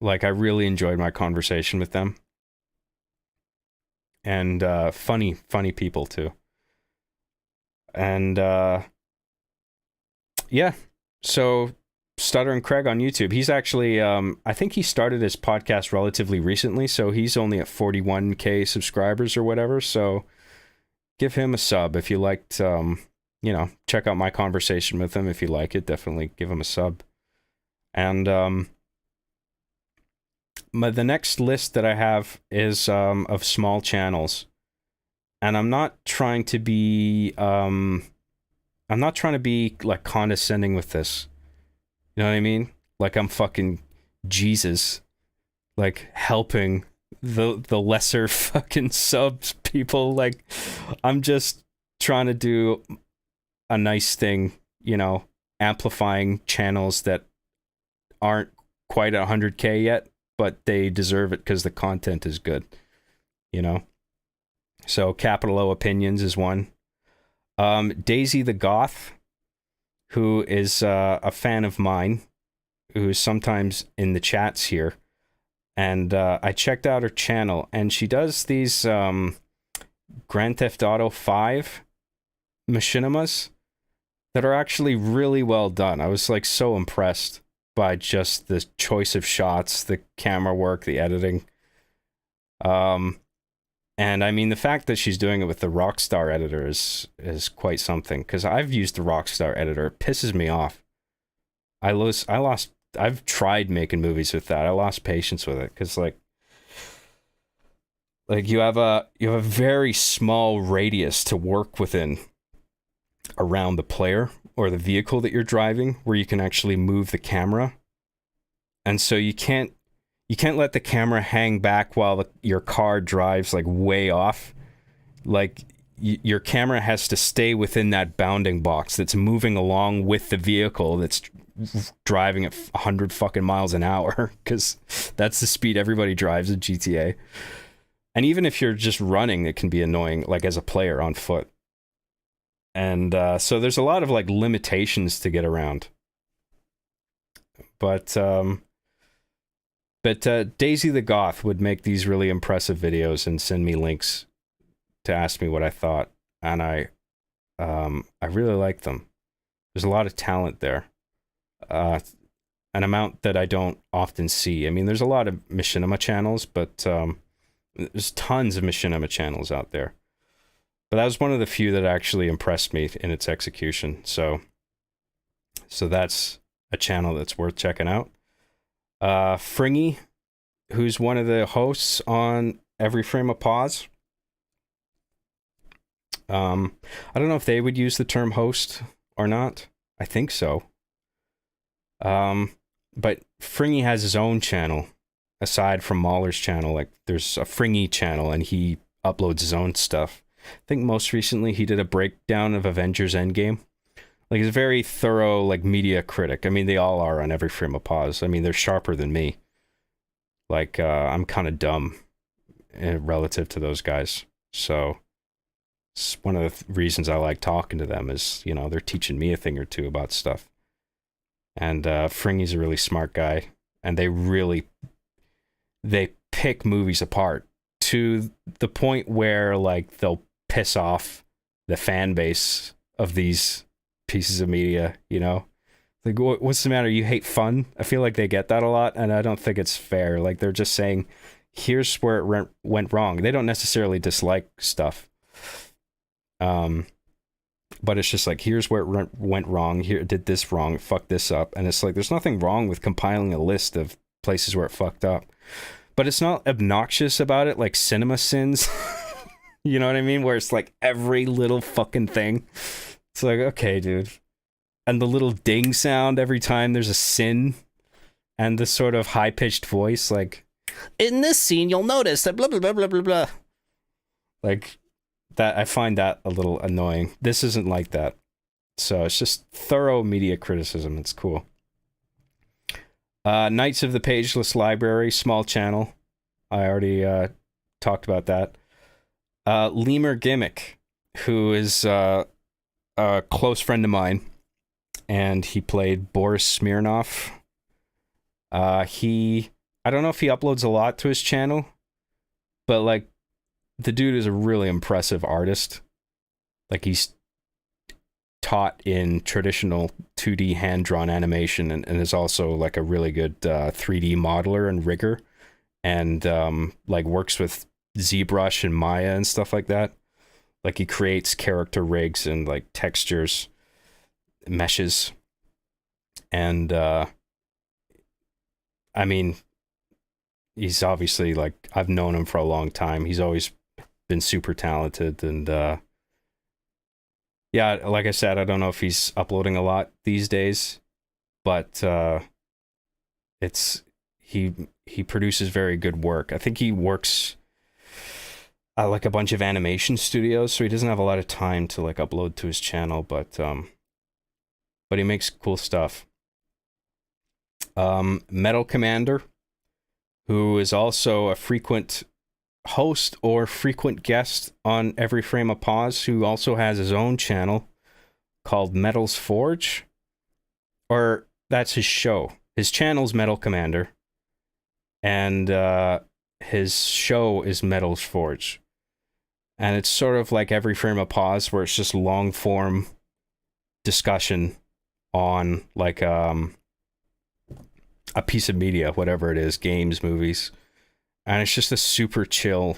Like, I really enjoyed my conversation with them, and funny people too. And yeah, so Stutter and Craig on YouTube. He's actually, I think he started his podcast relatively recently, so he's only at 41K subscribers or whatever. So give him a sub if you liked, check out my conversation with him. If you like it, definitely give him a sub. And the next list that I have is of small channels. And I'm not trying to be like condescending with this. You know what I mean? Like I'm fucking Jesus, like helping the lesser fucking subs people. Like I'm just trying to do a nice thing, amplifying channels that aren't quite 100K yet, but they deserve it because the content is good, So Capital O Opinions is one. Daisy the Goth, who is a fan of mine, who's sometimes in the chats here. And I checked out her channel, and she does these Grand Theft Auto 5 machinimas that are actually really well done. I was like so impressed by just the choice of shots, the camera work, the editing. And I mean, the fact that she's doing it with the Rockstar editor is quite something, because I've used the Rockstar editor. It pisses me off. I've tried making movies with that. I lost patience with it, because like you have a very small radius to work within around the player or the vehicle that you're driving, where you can actually move the camera. And so you can't let the camera hang back while your car drives like way off. Like your camera has to stay within that bounding box that's moving along with the vehicle that's driving at 100 fucking miles an hour, because that's the speed everybody drives in GTA. And even if you're just running, it can be annoying, like as a player on foot. And so there's a lot of like limitations to get around. But Daisy the Goth would make these really impressive videos and send me links to ask me what I thought, and I really like them. There's a lot of talent there, an amount that I don't often see. I mean, there's a lot of Machinima channels, but there's tons of Machinima channels out there. But that was one of the few that actually impressed me in its execution. So that's a channel that's worth checking out. Fringy, who's one of the hosts on Every Frame of Pause. I don't know if they would use the term host or not. I think so. But Fringy has his own channel aside from Mahler's channel. Like there's a Fringy channel and he uploads his own stuff. I think most recently he did a breakdown of Avengers Endgame. Like, he's a very thorough, like, media critic. I mean, they all are on Every Frame of Pause. I mean, they're sharper than me. Like, I'm kind of dumb relative to those guys. So, it's one of the reasons I like talking to them is, they're teaching me a thing or two about stuff. And Fringy's a really smart guy. And they pick movies apart to the point where, like, they'll piss off the fan base of these pieces of media, like, what's the matter, you hate fun? I feel like they get that a lot, and I don't think it's fair. Like, they're just saying, here's where it went wrong. They don't necessarily dislike stuff, but it's just like, here's where it went wrong, here, did this wrong, fucked this up. And it's like, there's nothing wrong with compiling a list of places where it fucked up, but it's not obnoxious about it like Cinema Sins. You know what I mean? Where it's like every little fucking thing. It's like, okay, dude. And the little ding sound every time there's a sin, and the sort of high-pitched voice, like, in this scene, you'll notice that blah, blah, blah, blah, blah, blah. Like, that, I find that a little annoying. This isn't like that. So it's just thorough media criticism. It's cool. Knights of the Pageless Library, small channel. I already talked about that. Lemur Gimmick, who is a close friend of mine, and he played Boris Smirnov. I don't know if he uploads a lot to his channel, but like the dude is a really impressive artist. Like he's taught in traditional 2D hand-drawn animation and is also like a really good 3D modeler and rigger, and like works with ZBrush and Maya and stuff like that. Like he creates character rigs and like textures, meshes, and I mean, he's obviously like, I've known him for a long time. He's always been super talented, and yeah, like I said, I don't know if he's uploading a lot these days, but he produces very good work. I think he works like a bunch of animation studios, so he doesn't have a lot of time to like upload to his channel, but he makes cool stuff. Metal Commander, who is also a frequent host or frequent guest on Every Frame a Pause, who also has his own channel called Metal's Forge, or that's his show. His channel's Metal Commander, and his show is Metal's Forge. And it's sort of like Every Frame a Pause, where it's just long form discussion on like a piece of media, whatever it is, games, movies. And it's just a super chill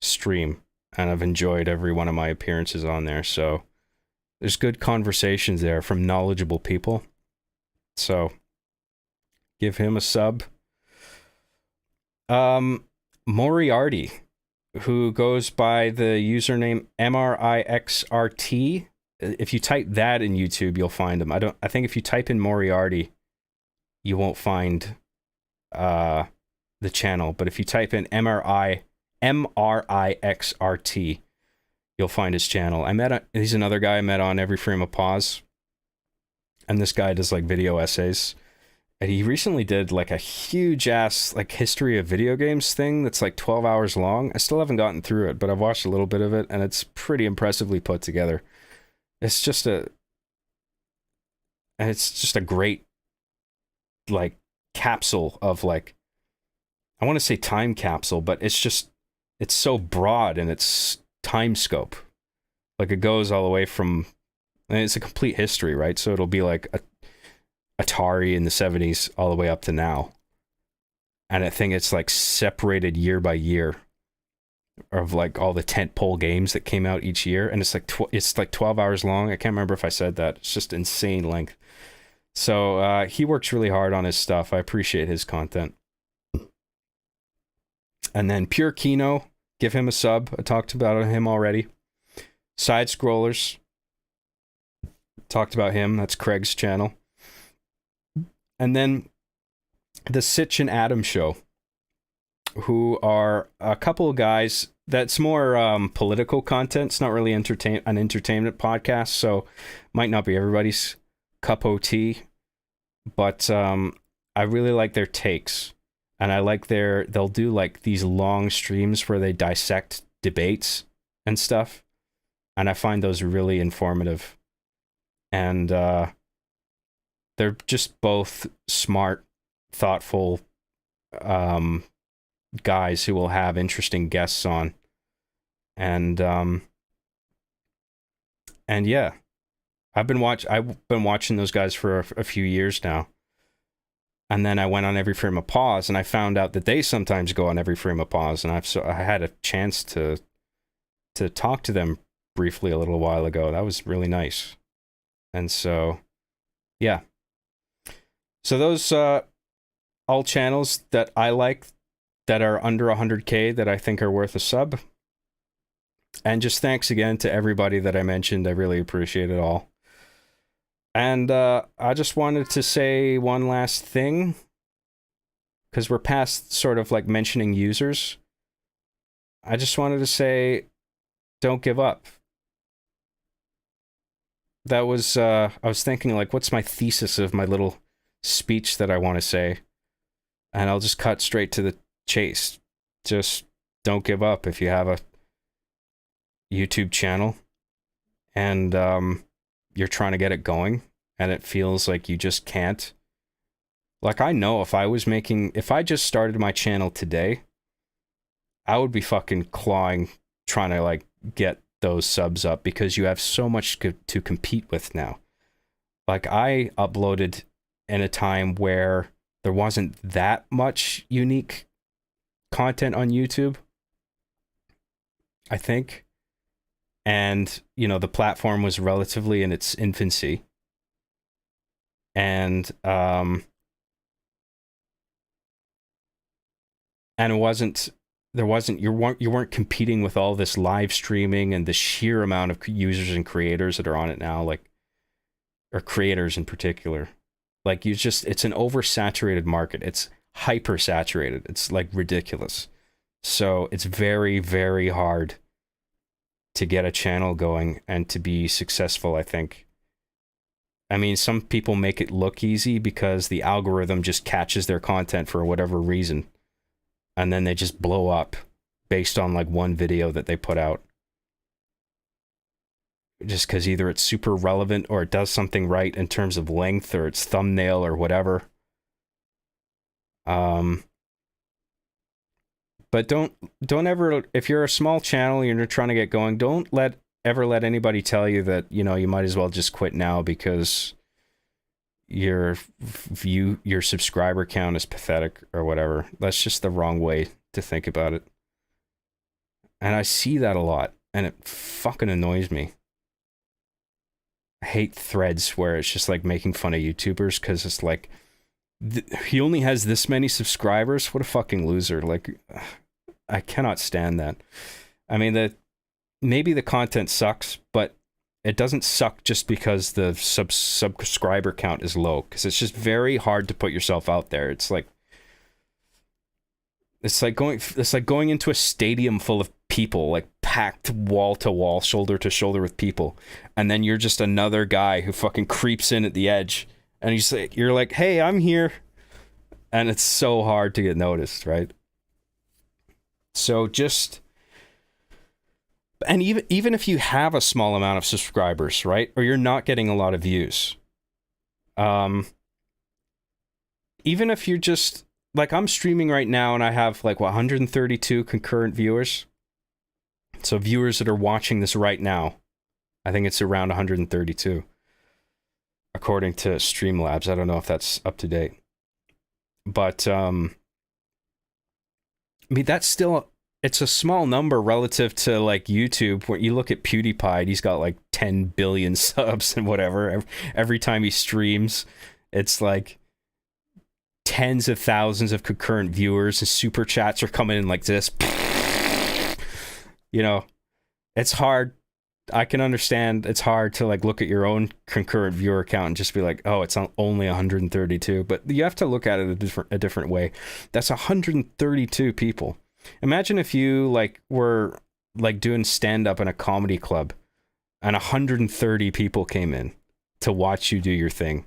stream, and I've enjoyed every one of my appearances on there. So there's good conversations there from knowledgeable people. So give him a sub. Moriarty, who goes by the username MRIXRT. If you type that in YouTube, you'll find him. I think if you type in Moriarty, you won't find the channel, but if you type in MRIXRT, you'll find his channel. He's another guy I met on Every Frame a Pause, and this guy does like video essays, and he recently did like a huge ass like history of video games thing that's like 12 hours long. I still haven't gotten through it, but I've watched a little bit of it, and it's pretty impressively put together. It's just a great like capsule of like, I want to say time capsule, but it's so broad in its time scope. Like it goes all the way from, and it's a complete history, right? So it'll be like Atari in the 70s all the way up to now. And I think it's like separated year by year of like all the tentpole games that came out each year. And it's like 12 hours long. I can't remember if I said that. It's just insane length. So he works really hard on his stuff. I appreciate his content. And then Pure Kino, give him a sub. I talked about him already. Side Scrollers, talked about him. That's Craig's channel. And then the Sitch and Adam Show, who are a couple of guys that's more political content. It's not really an entertainment podcast, so might not be everybody's cup of tea. But I really like their takes. And I like they'll do like these long streams where they dissect debates and stuff. And I find those really informative. And they're just both smart, thoughtful guys who will have interesting guests on. And yeah, I've been watching those guys for a few years now. And then I went on Every Frame a Pause, and I found out that they sometimes go on Every Frame a Pause, and I had a chance to talk to them briefly a little while ago. That was really nice. And so, yeah. So those all channels that I like that are under 100K that I think are worth a sub. And just thanks again to everybody that I mentioned. I really appreciate it all. And I just wanted to say one last thing, because we're past sort of like mentioning users. I just wanted to say, don't give up. That was, I was thinking like, what's my thesis of my little speech that I want to say? And I'll just cut straight to the chase. just don't give up if you have a YouTube channel and you're trying to get it going and it feels like you just can't. Like, I know if I just started my channel today, I would be fucking clawing, trying to like get those subs up because you have so much to compete with now. Like, I uploaded in a time where there wasn't that much unique content on YouTube, I think. And, you know, the platform was relatively in its infancy. And it wasn't, you weren't competing with all this live streaming and the sheer amount of users and creators that are on it now, like, or creators in particular. Like, it's an oversaturated market. It's hyper saturated. It's like ridiculous. So it's very, very hard to get a channel going and to be successful, I think. I mean, some people make it look easy because the algorithm just catches their content for whatever reason. And then they just blow up based on like one video that they put out. Just because either it's super relevant or it does something right in terms of length or its thumbnail or whatever. But don't ever, if you're a small channel and you're trying to get going, don't ever let anybody tell you that, you know, you might as well just quit now because your subscriber count is pathetic or whatever. That's just the wrong way to think about it. And I see that a lot and it fucking annoys me. I hate threads where it's just like making fun of YouTubers because it's like, he only has this many subscribers. What a fucking loser. Like, I cannot stand that. I mean, maybe the content sucks, but it doesn't suck just because the subscriber count is low, because it's just very hard to put yourself out there. It's like going into a stadium full of people, like packed wall to wall, shoulder to shoulder with people, and then you're just another guy who fucking creeps in at the edge, and you're like, hey, I'm here, and it's so hard to get noticed, right? So just, and even if you have a small amount of subscribers, right, or you're not getting a lot of views, even if you're just, like, I'm streaming right now and I have like 132 concurrent viewers. So viewers that are watching this right now, I think it's around 132, according to Streamlabs. I don't know if that's up to date, but I mean, that's still, it's a small number relative to like YouTube. When you look at PewDiePie, he's got like 10 billion subs and whatever. Every time he streams, it's like tens of thousands of concurrent viewers, and super chats are coming in like this. You know, it's hard. I can understand it's hard to like look at your own concurrent viewer count and just be like, oh, it's only 132. But you have to look at it a different way. That's 132 people. Imagine if you like were like doing stand up in a comedy club and 130 people came in to watch you do your thing.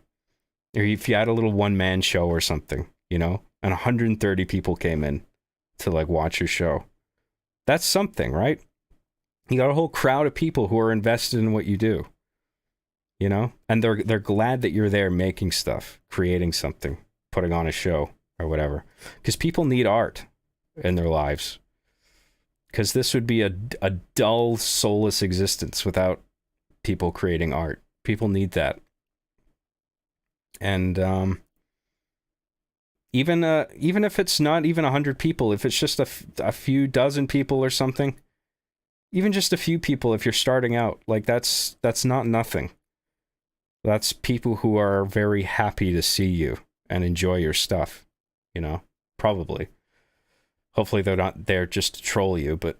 Or if you had a little one-man show or something, you know, and 130 people came in to like watch your show. That's something, right? You got a whole crowd of people who are invested in what you do, you know, and they're glad that you're there making stuff, creating something, putting on a show or whatever, because people need art in their lives. Because this would be a dull, soulless existence without people creating art. People need that. And even if it's not even 100 people, if it's just a few dozen people or something, even just a few people, if you're starting out, like that's not nothing. That's people who are very happy to see you and enjoy your stuff, you know, probably. Hopefully they're not there just to troll you, but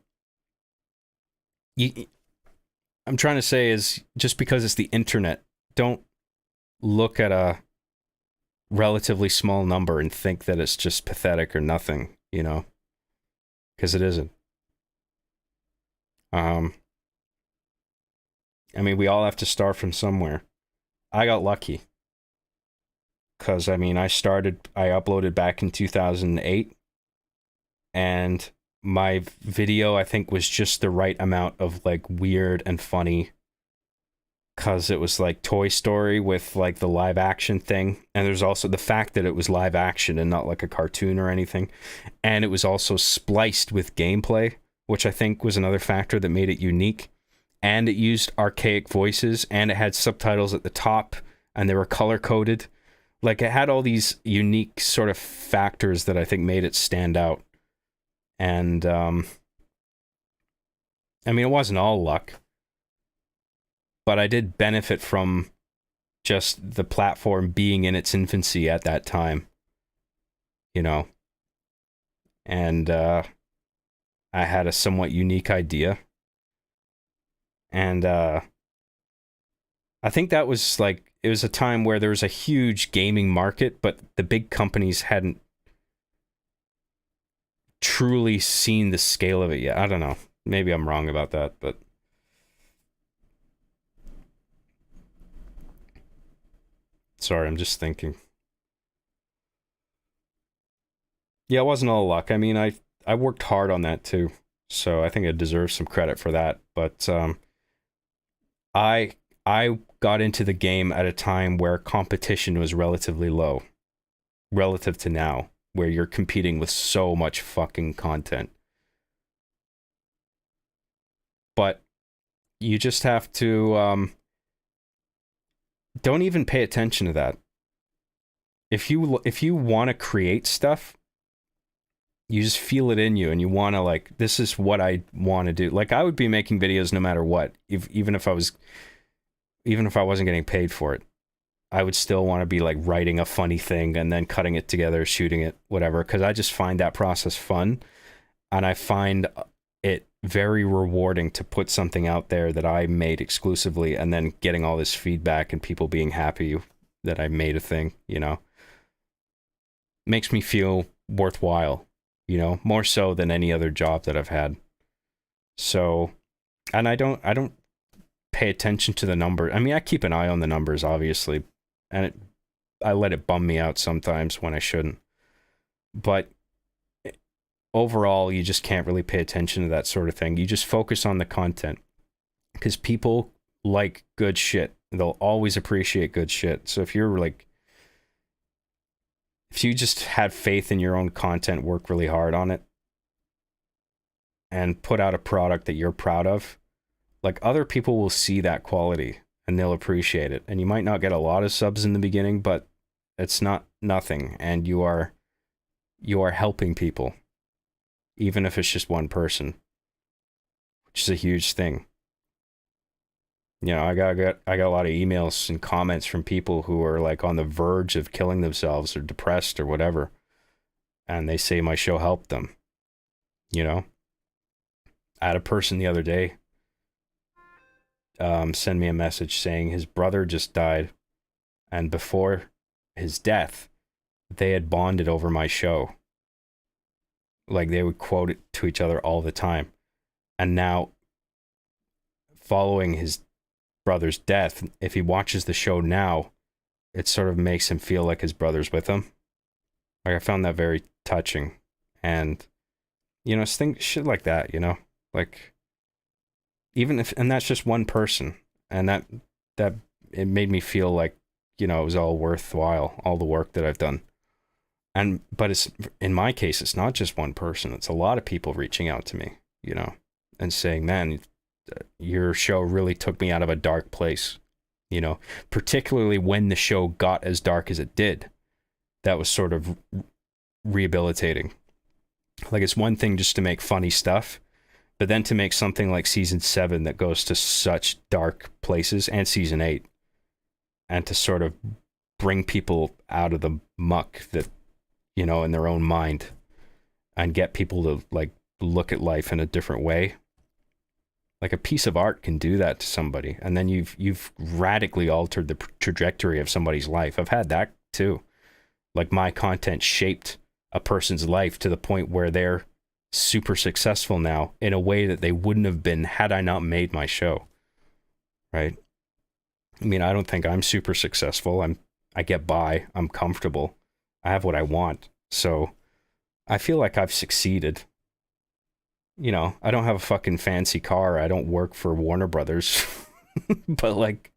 I'm trying to say is, just because it's the internet, don't look at a relatively small number and think that it's just pathetic or nothing, you know, because it isn't. I mean, we all have to start from somewhere. I got lucky because, I mean, I uploaded back in 2008, and my video, I think, was just the right amount of like weird and funny, because it was like Toy Story with like the live action thing, and there's also the fact that it was live action and not like a cartoon or anything, and it was also spliced with gameplay, which I think was another factor that made it unique. And it used archaic voices, and it had subtitles at the top, and they were color coded. Like, it had all these unique sort of factors that I think made it stand out. And I mean, it wasn't all luck, but I did benefit from just the platform being in its infancy at that time, you know. And I had a somewhat unique idea. And I think that was like, it was a time where there was a huge gaming market, but the big companies hadn't truly seen the scale of it yet. I don't know. Maybe I'm wrong about that, but sorry, I'm just thinking. Yeah, it wasn't all luck. I mean, I worked hard on that too, so I think I deserve some credit for that. But I got into the game at a time where competition was relatively low, relative to now, where you're competing with so much fucking content. But you just have to don't even pay attention to that. If you want to create stuff, you just feel it in you, and you want to, like, this is what I want to do. Like, I would be making videos no matter what, even if I wasn't getting paid for it. I would still want to be like writing a funny thing and then cutting it together, shooting it, whatever, because I just find that process fun, and I find it very rewarding to put something out there that I made exclusively, and then getting all this feedback and people being happy that I made a thing, you know. Makes me feel worthwhile, you know, more so than any other job that I've had. So, and I don't pay attention to the number. I mean, I keep an eye on the numbers, obviously, and I let it bum me out sometimes when I shouldn't. But overall, you just can't really pay attention to that sort of thing. You just focus on the content, because people like good shit. They'll always appreciate good shit. So if you're like, if you just had faith in your own content, work really hard on it, and put out a product that you're proud of, like, other people will see that quality and they'll appreciate it. And you might not get a lot of subs in the beginning, but it's not nothing, and you are helping people, even if it's just one person, which is a huge thing. You know, I got a lot of emails and comments from people who are like on the verge of killing themselves or depressed or whatever, and they say my show helped them. You know, I had a person the other day send me a message saying his brother just died, and before his death, they had bonded over my show. Like, they would quote it to each other all the time. And now, following his brother's death, if he watches the show now, it sort of makes him feel like his brother's with him. Like, I found that very touching. And, you know, shit like that, you know? Like, even if, and that's just one person, and that it made me feel like, you know, it was all worthwhile, all the work that I've done. But it's, in my case, it's not just one person. It's a lot of people reaching out to me, you know, and saying, man, your show really took me out of a dark place, you know, particularly when the show got as dark as it did. That was sort of rehabilitating. Like, it's one thing just to make funny stuff, but then to make something like season 7 that goes to such dark places, and season 8, and to sort of bring people out of the muck that, you know, in their own mind, and get people to like look at life in a different way. Like, a piece of art can do that to somebody, and then you've radically altered the trajectory of somebody's life. I've had that too. Like, my content shaped a person's life to the point where they're super successful now in a way that they wouldn't have been had I not made my show. Right? I mean, I don't think I'm super successful. I get by. I'm comfortable. I have what I want. So I feel like I've succeeded. you know, I don't have a fucking fancy car. I don't work for Warner Brothers. But like,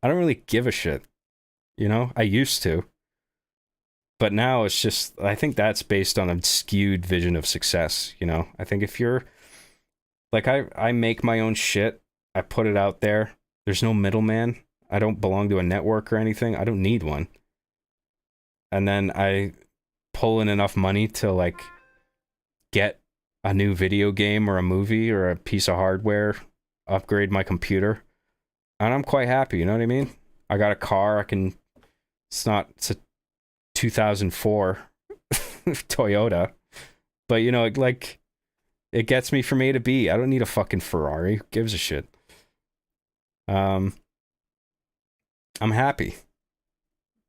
I don't really give a shit. You know, I used to. But now it's just, I think that's based on a skewed vision of success. You know, I think if you're like, I make my own shit, I put it out there. There's no middleman. I don't belong to a network or anything. I don't need one. And then I pull in enough money to like get a new video game or a movie or a piece of hardware, upgrade my computer, and I'm quite happy. You know what I mean? I got a car. It's a 2004 Toyota, but you know, like, it gets me from A to B. I don't need a fucking Ferrari. Who gives a shit? I'm happy.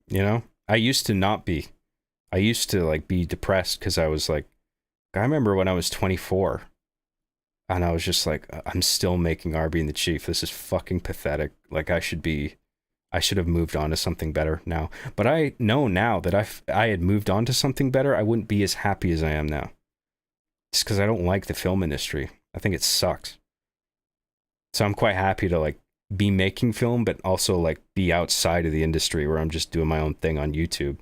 You know, I used to not be. I used to like be depressed because I was like, I remember when I was 24 and I was just like, I'm still making Arby and the Chief. This is fucking pathetic. Like, I should have moved on to something better now. But I know now that I had moved on to something better, I wouldn't be as happy as I am now. Just because I don't like the film industry. I think it sucks. So I'm quite happy to like be making film, but also like be outside of the industry where I'm just doing my own thing on YouTube.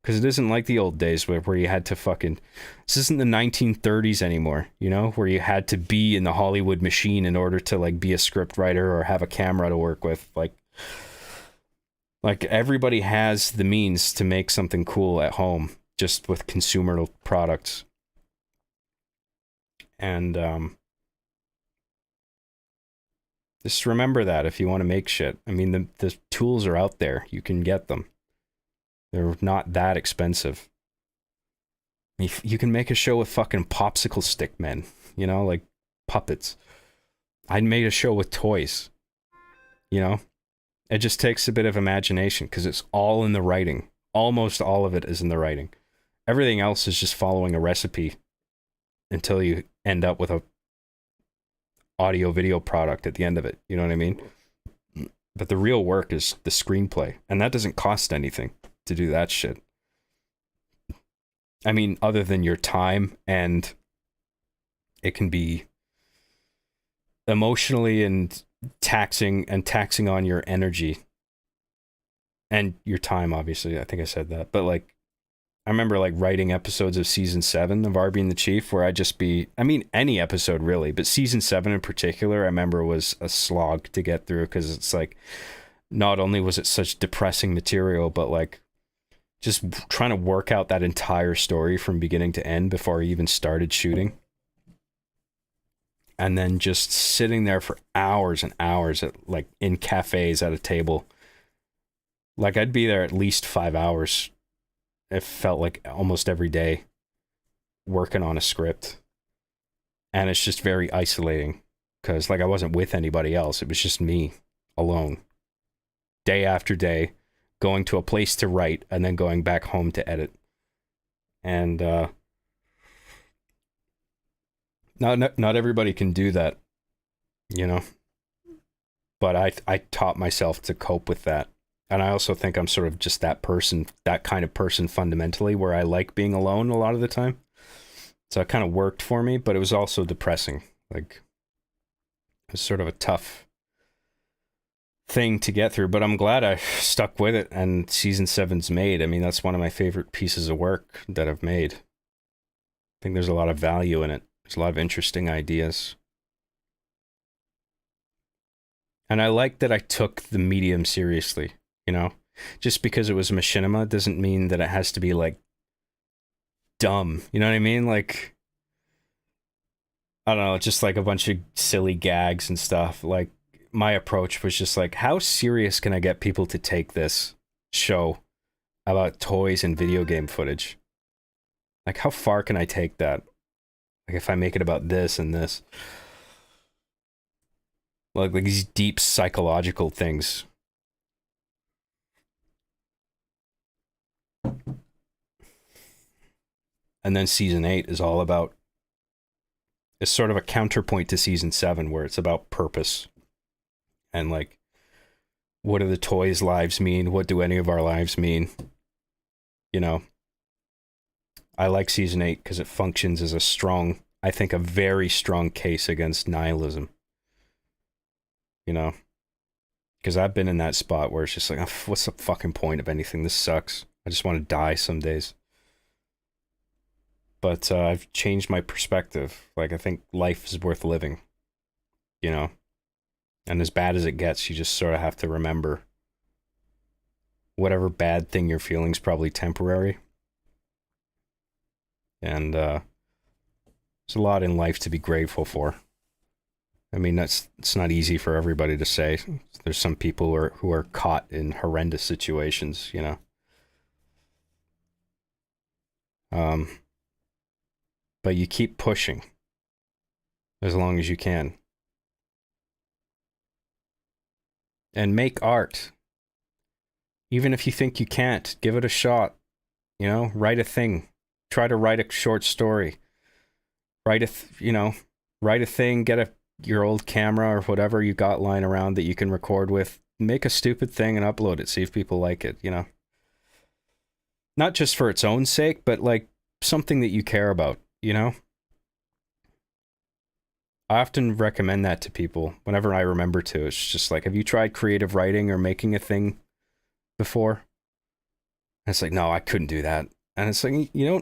Because it isn't like the old days where you had to fucking... This isn't the 1930s anymore, you know? Where you had to be in the Hollywood machine in order to like be a script writer or have a camera to work with. Like everybody has the means to make something cool at home, just with consumer products. And just remember that if you want to make shit. I mean, the tools are out there. You can get them. They're not that expensive. You can make a show with fucking popsicle stick men, you know, like puppets. I made a show with toys, you know? It just takes a bit of imagination because it's all in the writing. Almost all of it is in the writing. Everything else is just following a recipe until you end up with a audio video product at the end of it. You know what I mean? But the real work is the screenplay, and that doesn't cost anything to do that shit. I mean, other than your time, and it can be emotionally and taxing on your energy and your time, obviously. I think I said that. But like, I remember like writing episodes of season 7 of Arby and the Chief where I'd just be, I mean, any episode really, but season 7 in particular, I remember was a slog to get through because it's like, not only was it such depressing material, but like just trying to work out that entire story from beginning to end before I even started shooting. And then just sitting there for hours and hours at like in cafes at a table. Like I'd be there at least 5 hours. It felt like almost every day working on a script. And it's just very isolating because like I wasn't with anybody else. It was just me alone. Day after day, going to a place to write and then going back home to edit. And not everybody can do that, you know. But I taught myself to cope with that. And I also think I'm sort of just that kind of person fundamentally, where I like being alone a lot of the time. So it kind of worked for me, but it was also depressing. Like, it was sort of a tough thing to get through, but I'm glad I stuck with it and season 7's made. I mean, that's one of my favorite pieces of work that I've made. I think there's a lot of value in it. There's a lot of interesting ideas. And I like that I took the medium seriously, you know? Just because it was Machinima doesn't mean that it has to be, like, dumb. You know what I mean? Like, I don't know, just like a bunch of silly gags and stuff. Like, my approach was just like, how serious can I get people to take this show about toys and video game footage? Like, how far can I take that? Like, if I make it about this and this. Like these deep psychological things. And then season 8 is all about... It's sort of a counterpoint to season 7, where it's about purpose. And like, what do the toys' lives mean? What do any of our lives mean? You know? I like season 8 because it functions as a strong I think, a very strong case against nihilism. You know? Because I've been in that spot where it's just like, what's the fucking point of anything? This sucks. I just want to die some days. But I've changed my perspective. Like, I think life is worth living. You know? And as bad as it gets, you just sort of have to remember whatever bad thing you're feeling is probably temporary. And there's a lot in life to be grateful for. I mean, it's not easy for everybody to say. There's some people who are caught in horrendous situations, you know. But you keep pushing as long as you can. And make art. Even if you think you can't, give it a shot. You know, write a thing. Try to write a short story. Write a thing, get your old camera or whatever you got lying around that you can record with. Make a stupid thing and upload it. See if people like it, you know. Not just for its own sake, but like something that you care about, you know. I often recommend that to people whenever I remember to. It's just like, have you tried creative writing or making a thing before? And it's like, no, I couldn't do that. And it's like, you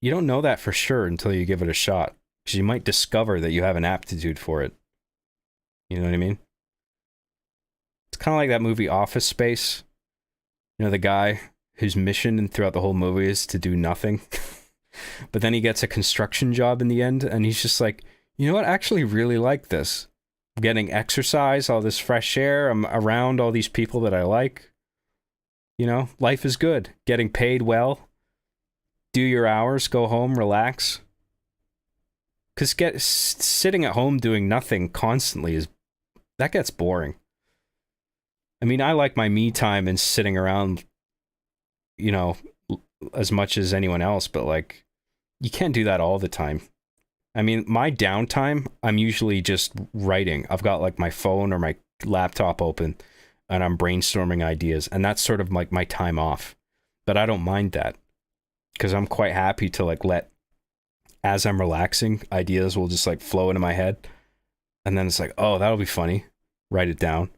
don't know that for sure until you give it a shot. Because you might discover that you have an aptitude for it. You know what I mean? It's kind of like that movie Office Space. You know, the guy whose mission throughout the whole movie is to do nothing. But then he gets a construction job in the end, and he's just like, you know what? I actually really like this. I'm getting exercise, all this fresh air. I'm around all these people that I like. You know, life is good. Getting paid well. Do your hours, go home, relax. Because sitting at home doing nothing constantly that gets boring. I mean, I like my me time and sitting around, you know, as much as anyone else, but like, you can't do that all the time. I mean, my downtime, I'm usually just writing. I've got like my phone or my laptop open and I'm brainstorming ideas, and that's sort of like my time off. But I don't mind that because I'm quite happy to like as I'm relaxing, ideas will just like flow into my head. And then it's like, oh, that'll be funny. Write it down.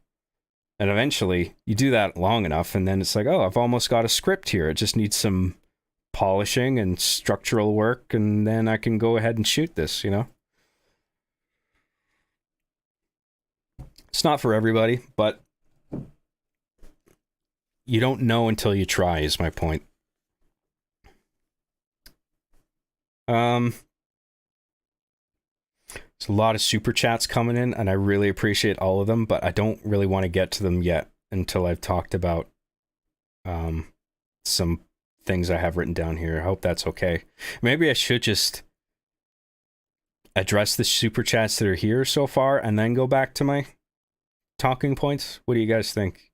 And eventually you do that long enough, and then it's like, oh, I've almost got a script here. It just needs some polishing and structural work, and then I can go ahead and shoot this, you know? It's not for everybody, but you don't know until you try, is my point. There's a lot of super chats coming in, and I really appreciate all of them, but I don't really want to get to them yet until I've talked about some things I have written down here. I hope that's okay. Maybe I should just address the super chats that are here so far and then go back to my talking points. What do you guys think?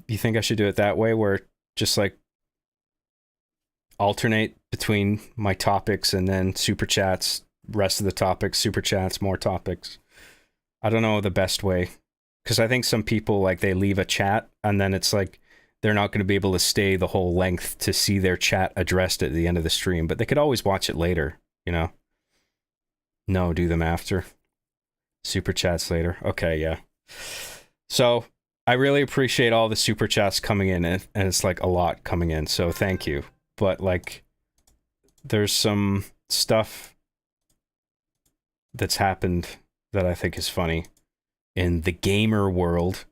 Do you think I should do it that way, where just like alternate between my topics and then super chats, rest of the topics, super chats, more topics? I don't know the best way, because I think some people, like, they leave a chat and then it's like they're not going to be able to stay the whole length to see their chat addressed at the end of the stream, but they could always watch it later, you know? No, do them after. Super chats later. Okay, yeah. So I really appreciate all the super chats coming in, and it's like a lot coming in, so thank you. But like, there's some stuff that's happened that I think is funny in the gamer world.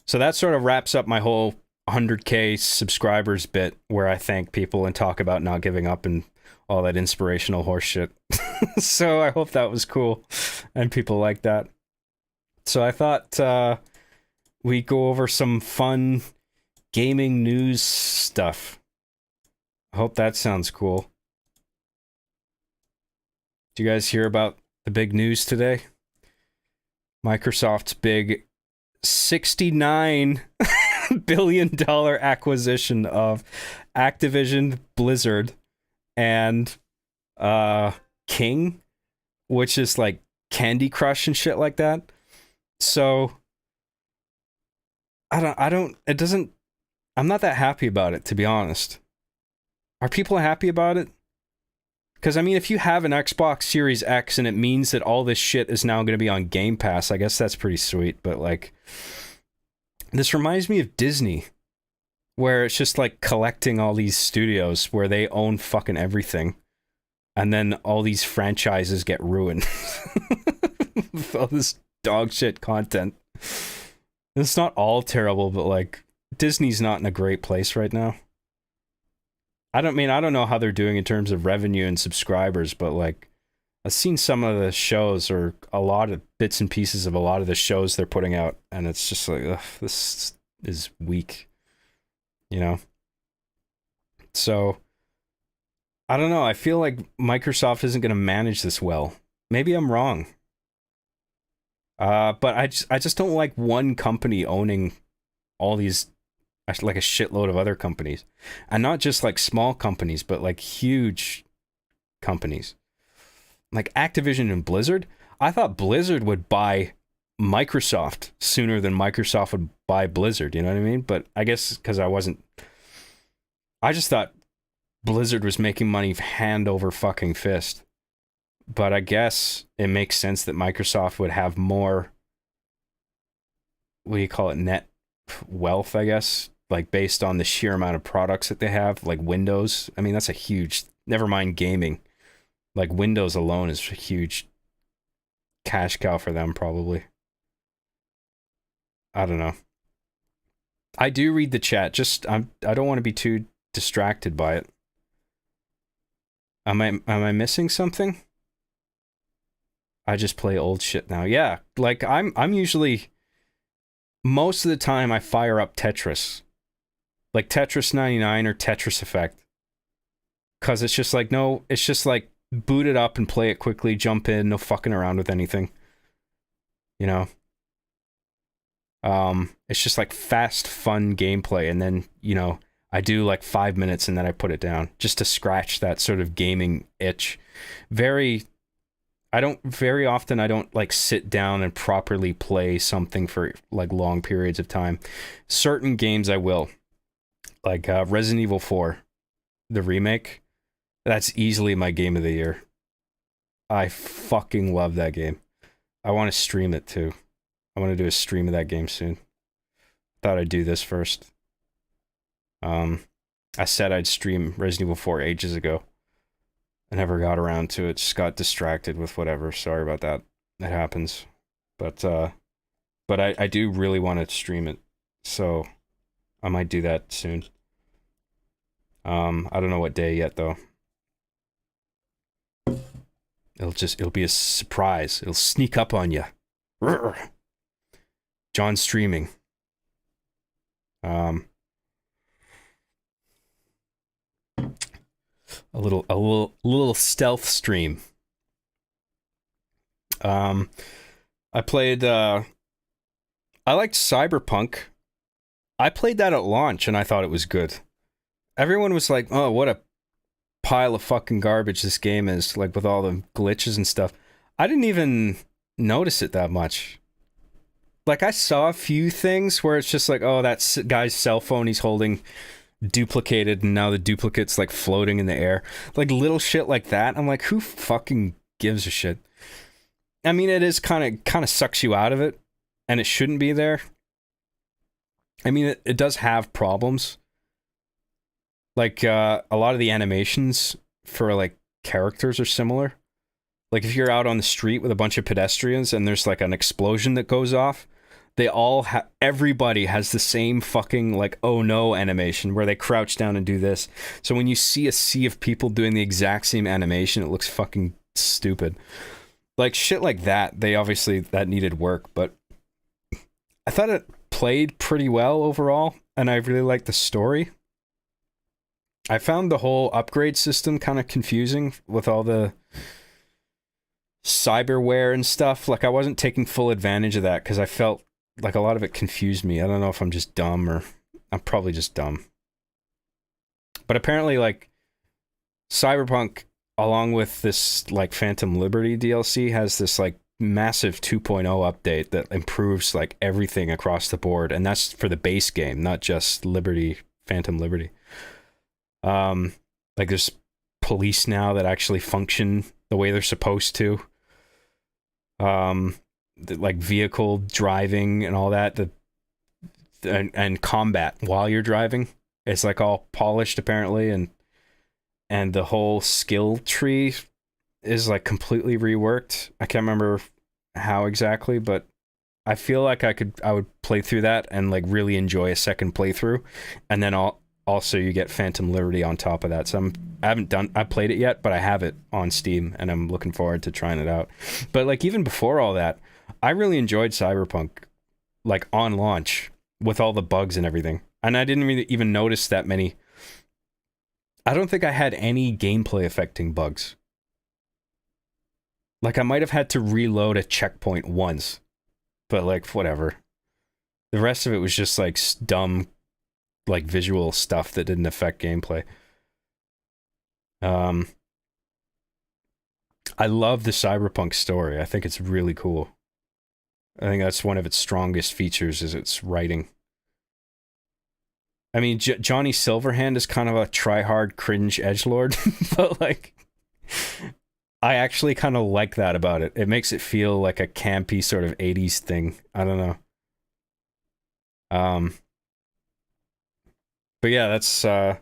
So that sort of wraps up my whole 100K subscribers bit, where I thank people and talk about not giving up and all that inspirational horse shit. So I hope that was cool and people like that. So I thought we go over some fun gaming news stuff. I hope that sounds cool. Did you guys hear about the big news today? Microsoft's big $69 billion acquisition of Activision, Blizzard, and King, which is like Candy Crush and shit like that. So I'm not that happy about it, to be honest. Are people happy about it? Because, I mean, if you have an Xbox Series X and it means that all this shit is now going to be on Game Pass, I guess that's pretty sweet. But, like, this reminds me of Disney, where it's just, like, collecting all these studios where they own fucking everything. And then all these franchises get ruined with all this dog shit content. It's not all terrible, but, like, Disney's not in a great place right now. I don't know how they're doing in terms of revenue and subscribers, but like I've seen some of the shows or a lot of bits and pieces of a lot of the shows they're putting out, and it's just like, ugh, this is weak, you know? So I don't know. I feel like Microsoft isn't going to manage this well. Maybe I'm wrong. But I just don't like one company owning all these, like a shitload of other companies, and not just like small companies, but like huge companies like Activision and Blizzard. I thought Blizzard would buy Microsoft sooner than Microsoft would buy Blizzard, you know what I mean? But I guess because I just thought Blizzard was making money hand over fucking fist. But I guess it makes sense that Microsoft would have more, what do you call it, net wealth, I guess, like based on the sheer amount of products that they have, like Windows. I mean, that's a huge, never mind gaming, like Windows alone is a huge cash cow for them, probably. I don't know. I do read the chat, just I don't want to be too distracted by it. Am I missing something? I just play old shit now. Yeah, like I'm usually, most of the time I fire up Tetris. Like Tetris 99 or Tetris Effect. Cause it's just like, no, it's just like boot it up and play it quickly, jump in, no fucking around with anything. You know? It's just like fast, fun gameplay, and then, you know, I do like 5 minutes and then I put it down just to scratch that sort of gaming itch. Very often I don't like sit down and properly play something for like long periods of time. Certain games I will. Like Resident Evil 4, the remake. That's easily my game of the year. I fucking love that game. I want to stream it too. I want to do a stream of that game soon. Thought I'd do this first. I said I'd stream Resident Evil 4 ages ago. I never got around to it. Just got distracted with whatever. Sorry about that. It happens. But I do really want to stream it. So I might do that soon. I don't know what day yet though. It'll be a surprise. It'll sneak up on you. John streaming. A little stealth stream. I played I liked Cyberpunk. I played that at launch and I thought it was good. Everyone was like, "Oh, what a pile of fucking garbage this game is," like with all the glitches and stuff. I didn't even notice it that much. Like I saw a few things where it's just like, "Oh, that guy's cell phone he's holding duplicated and now the duplicate's like floating in the air." Like little shit like that. I'm like, who fucking gives a shit? I mean, it is kind of sucks you out of it, and it shouldn't be there. I mean, it does have problems. Like a lot of the animations for like characters are similar. Like if you're out on the street with a bunch of pedestrians and there's like an explosion that goes off, they all everybody has the same fucking like oh no animation where they crouch down and do this. So when you see a sea of people doing the exact same animation, it looks fucking stupid. Like shit like that, that needed work, but I thought it played pretty well overall, and I really liked the story. I found the whole upgrade system kind of confusing with all the cyberware and stuff. Like I wasn't taking full advantage of that because I felt like a lot of it confused me. I don't know if I'm just dumb or I'm probably just dumb. But apparently like Cyberpunk, along with this like Phantom Liberty DLC, has this like massive 2.0 update that improves like everything across the board, and that's for the base game, not just Phantom Liberty. Like there's police now that actually function the way they're supposed to. Like vehicle driving and all that, and combat while you're driving. It's like all polished apparently, and the whole skill tree is like completely reworked. I can't remember how exactly, but I feel like I would play through that and like really enjoy a second playthrough, and then also you get Phantom Liberty on top of that. So I played it yet, but I have it on Steam and I'm looking forward to trying it out. But like even before all that, I really enjoyed Cyberpunk, like on launch with all the bugs and everything. And I didn't really even notice that many. I don't think I had any gameplay affecting bugs. Like I might have had to reload a checkpoint once, but like whatever. The rest of it was just like dumb, like visual stuff that didn't affect gameplay. I love the Cyberpunk story. I think it's really cool. I think that's one of its strongest features is its writing. I mean, Johnny Silverhand is kind of a try-hard cringe edgelord, but like, I actually kind of like that about it. It makes it feel like a campy sort of 80s thing. I don't know. But yeah, that's, I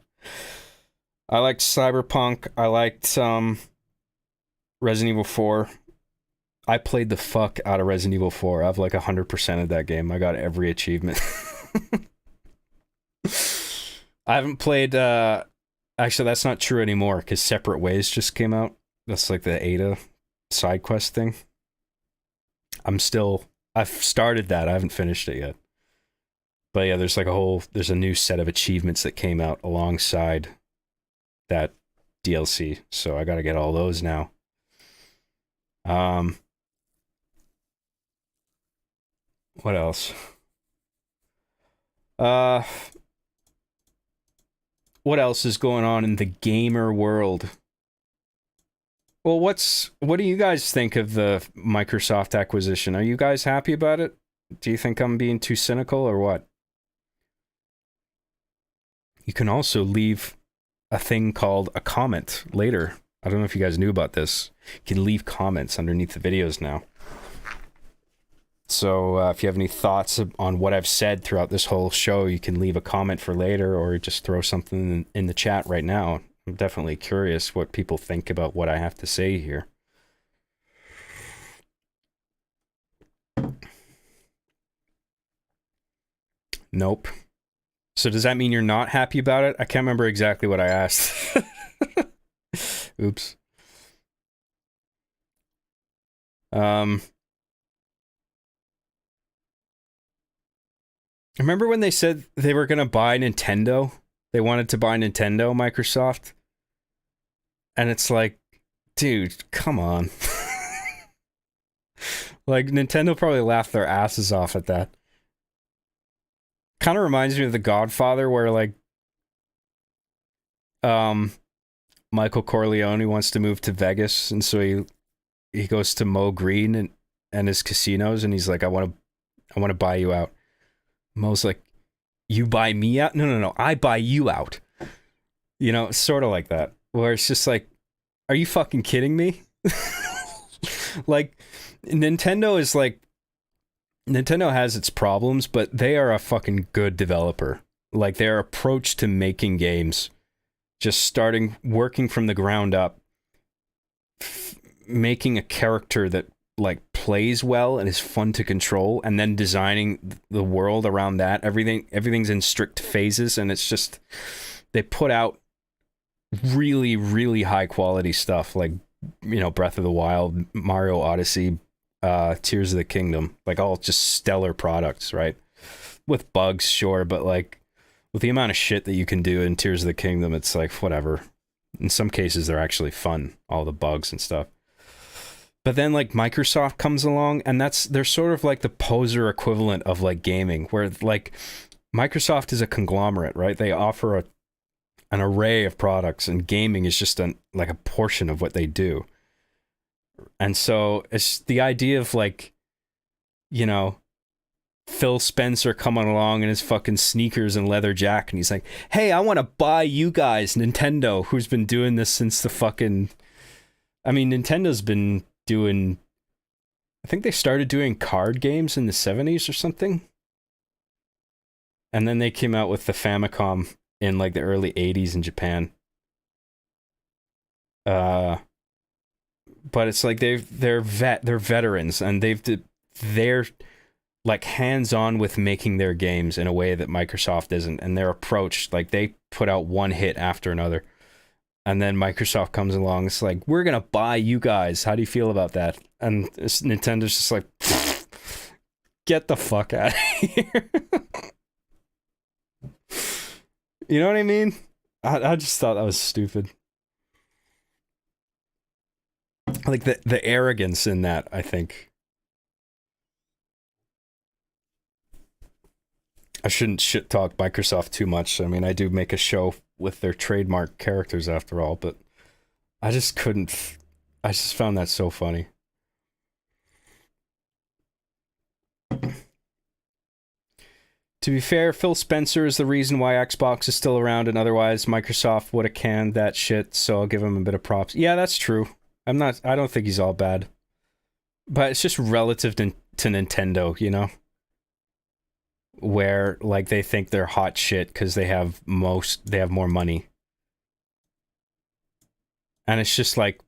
liked Cyberpunk. I liked, Resident Evil 4. I played the fuck out of Resident Evil 4. I've like 100% of that game. I got every achievement. I haven't played, actually that's not true anymore because Separate Ways just came out. That's like the Ada side quest thing. I've started that. I haven't finished it yet. But yeah, there's a new set of achievements that came out alongside that DLC. So I gotta get all those now. What else? What else is going on in the gamer world? Well, what do you guys think of the Microsoft acquisition? Are you guys happy about it? Do you think I'm being too cynical or what? You can also leave a thing called a comment later. I don't know if you guys knew about this. You can leave comments underneath the videos now. So if you have any thoughts on what I've said throughout this whole show, you can leave a comment for later or just throw something in the chat right now. I'm definitely curious what people think about what I have to say here. Nope. So does that mean you're not happy about it? I can't remember exactly what I asked. Oops. Remember when they said they were going to buy Nintendo? They wanted to buy Nintendo, Microsoft? And it's like, dude, come on. Like, Nintendo probably laughed their asses off at that. Kind of reminds me of The Godfather, where, like, Michael Corleone wants to move to Vegas, and so he goes to Mo Green and his casinos, and he's like, I want to buy you out. Mo's like, you buy me out? No, I buy you out. You know, sort of like that. Where it's just like, are you fucking kidding me? Like, Nintendo has its problems, but they are a fucking good developer. Like, their approach to making games, just working from the ground up, making a character that like plays well and is fun to control, and then designing the world around that. Everything's in strict phases, and it's just, they put out really, really high quality stuff, like, you know, Breath of the Wild, Mario Odyssey, Tears of the Kingdom, like all just stellar products, right? With bugs, sure, but like with the amount of shit that you can do in Tears of the Kingdom, it's like whatever. In some cases, they're actually fun, all the bugs and stuff. But then like Microsoft comes along, and they're sort of like the poser equivalent of like gaming, where like Microsoft is a conglomerate, right? They offer an array of products, and gaming is just like a portion of what they do. And so it's the idea of like, you know, Phil Spencer coming along in his fucking sneakers and leather jacket, and he's like, hey, I want to buy you guys, Nintendo, who's been doing this since the fucking... I mean, Nintendo's been doing... I think they started doing card games in the 70s or something. And then they came out with the Famicom in like the early 80s in Japan. But it's like they're veterans, and they're like hands-on with making their games in a way that Microsoft isn't, and their approach, like they put out one hit after another, and then Microsoft comes along, it's like, we're gonna buy you guys, how do you feel about that? And Nintendo's just like, get the fuck out of here. You know what I mean? I just thought that was stupid. Like the arrogance in that, I think. I shouldn't shit talk Microsoft too much. I mean, I do make a show with their trademark characters after all, but I just couldn't. I just found that so funny. To be fair, Phil Spencer is the reason why Xbox is still around, and otherwise Microsoft would have canned that shit, so I'll give him a bit of props. Yeah, that's true. I don't think he's all bad. But it's just relative to Nintendo, you know? Where, like, they think they're hot shit because they have more money. And it's just like,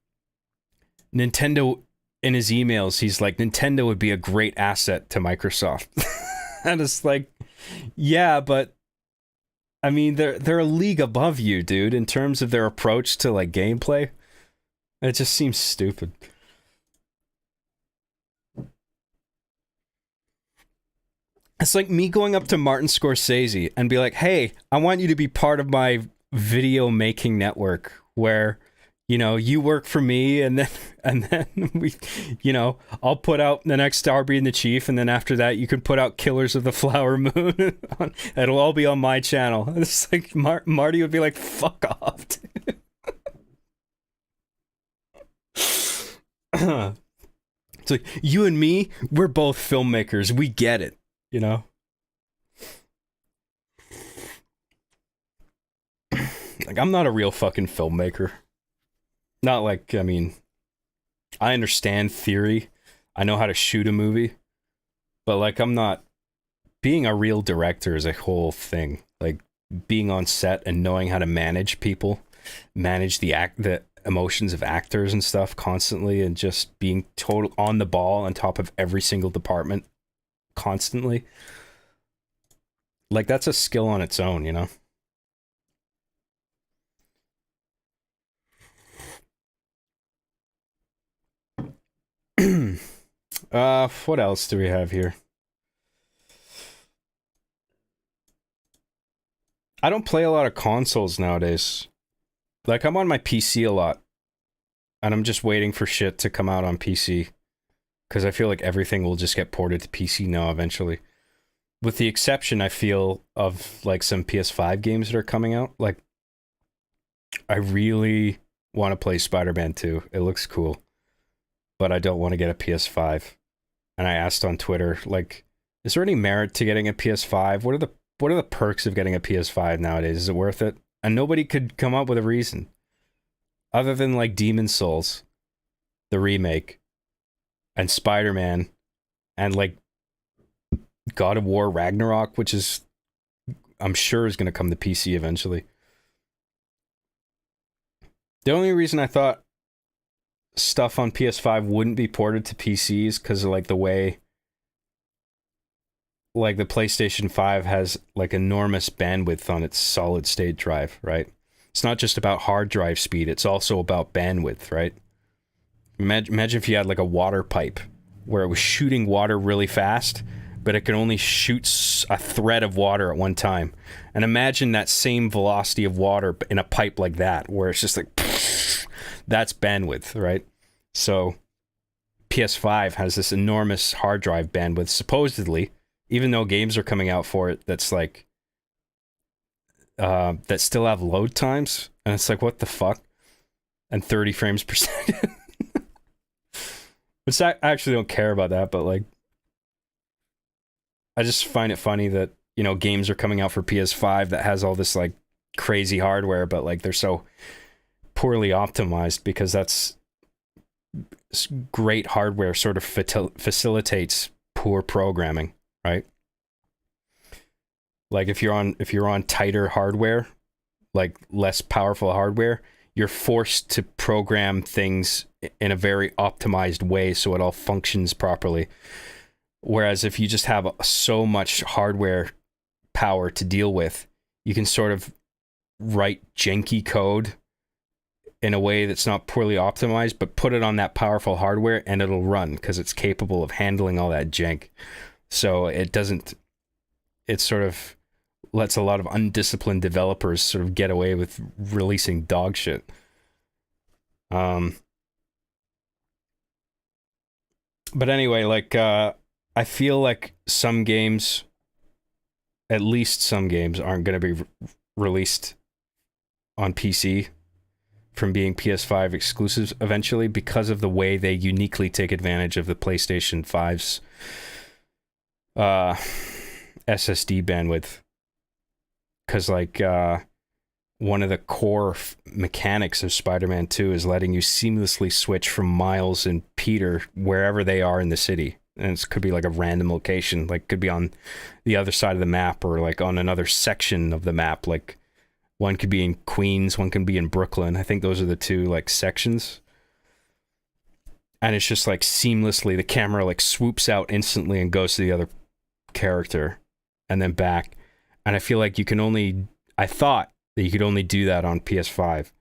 Nintendo, in his emails, he's like, Nintendo would be a great asset to Microsoft. And it's like, yeah, but I mean, they're a league above you, dude, in terms of their approach to like gameplay. It just seems stupid. It's like me going up to Martin Scorsese and be like, hey, I want you to be part of my video making network where, you know, you work for me, and then we, you know, I'll put out the next Darby and the Chief, and then after that you can put out Killers of the Flower Moon. It'll all be on my channel. It's like Marty would be like, fuck off, dude. It's like, you and me, we're both filmmakers. We get it, you know? Like, I'm not a real fucking filmmaker. Not like, I mean, I understand theory. I know how to shoot a movie. But, like, I'm not... Being a real director is a whole thing. Like, being on set and knowing how to manage people, manage the emotions of actors and stuff constantly, and just being total on the ball on top of every single department constantly. Like, that's a skill on its own, you know? What else do we have here? I don't play a lot of consoles nowadays. Like, I'm on my PC a lot. And I'm just waiting for shit to come out on PC. Because I feel like everything will just get ported to PC now eventually. With the exception, I feel, of, like, some PS5 games that are coming out. Like, I really want to play Spider-Man 2. It looks cool. But I don't want to get a PS5. And I asked on Twitter, like, is there any merit to getting a PS5? What are the perks of getting a PS5 nowadays? Is it worth it? And nobody could come up with a reason. Other than, like, Demon's Souls, the remake, and Spider-Man, and, like, God of War Ragnarok, which is, I'm sure is going to come to PC eventually. The only reason I thought stuff on PS5 wouldn't be ported to PCs because of, like, the way, like, the PlayStation 5 has, like, enormous bandwidth on its solid state drive, right? It's not just about hard drive speed, it's also about bandwidth, right? Imagine if you had, like, a water pipe where it was shooting water really fast, but it could only shoot a thread of water at one time. And imagine that same velocity of water in a pipe like that, where it's just like, that's bandwidth, right? So PS5 has this enormous hard drive bandwidth, supposedly, even though games are coming out for it that's like, that still have load times, and it's like, what the fuck? And 30 frames per second. Which I actually don't care about that, but like, I just find it funny that, you know, games are coming out for PS5 that has all this like crazy hardware, but like they're so poorly optimized because that's great hardware sort of facilitates poor programming, right? Like if you're on tighter hardware, like less powerful hardware, you're forced to program things in a very optimized way so it all functions properly. Whereas if you just have so much hardware power to deal with, you can sort of write janky code in a way that's not poorly optimized, but put it on that powerful hardware and it'll run because it's capable of handling all that jank. So it sort of lets a lot of undisciplined developers sort of get away with releasing dog shit. But anyway, like, I feel like some games, at least some games, aren't going to be released on PC from being PS5 exclusives eventually because of the way they uniquely take advantage of the PlayStation 5's SSD bandwidth. Because, like, one of the core mechanics of Spider-Man 2 is letting you seamlessly switch from Miles and Peter wherever they are in the city. And it could be like a random location, like could be on the other side of the map or like on another section of the map. Like one could be in Queens, one can be in Brooklyn. I think those are the two like sections. And it's just like seamlessly, the camera like swoops out instantly and goes to the other character and then back. And I feel like I thought that you could only do that on PS5.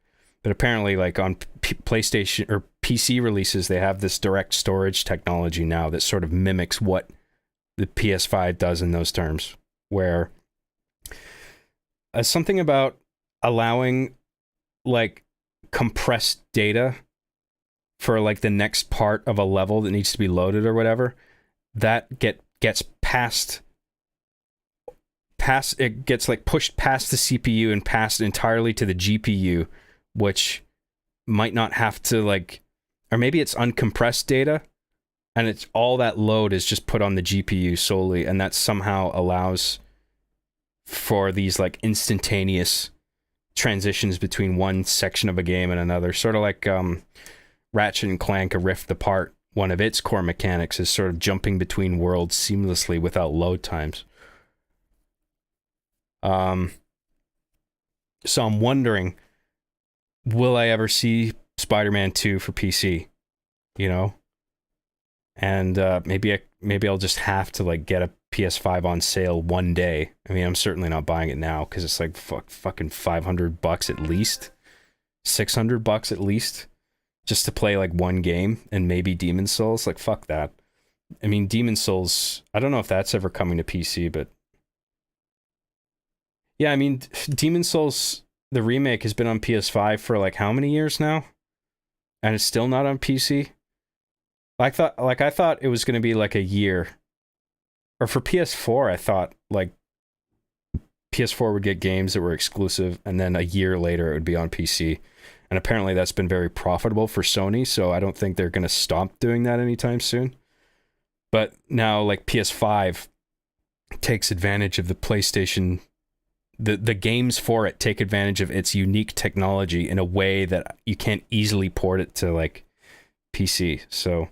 But apparently, like on PlayStation or PC releases, they have this direct storage technology now that sort of mimics what the PS5 does in those terms. Where something about allowing like compressed data for like the next part of a level that needs to be loaded or whatever, that gets it gets like pushed past the CPU and passed entirely to the GPU, which might not have to like, or maybe it's uncompressed data and it's all that load is just put on the GPU solely, and that somehow allows for these like instantaneous transitions between one section of a game and another, sort of like Ratchet and Clank: A Rift Apart. One of its core mechanics is sort of jumping between worlds seamlessly without load times. So I'm wondering, will I ever see Spider-Man 2 for PC? You know? And maybe I'll just have to like get a PS5 on sale one day. I mean, I'm certainly not buying it now because it's like fucking $500 at least, $600 at least, just to play like one game and maybe Demon's Souls. Like fuck that. I mean, Demon's Souls, I don't know if that's ever coming to PC, but yeah, I mean, Demon's Souls, the remake, has been on PS5 for like how many years now? And it's still not on PC? I thought it was going to be like a year. Or for PS4, I thought like PS4 would get games that were exclusive and then a year later it would be on PC. And apparently that's been very profitable for Sony, so I don't think they're going to stop doing that anytime soon. But now like PS5 takes advantage of the PlayStation, the games for it take advantage of its unique technology in a way that you can't easily port it to like PC. So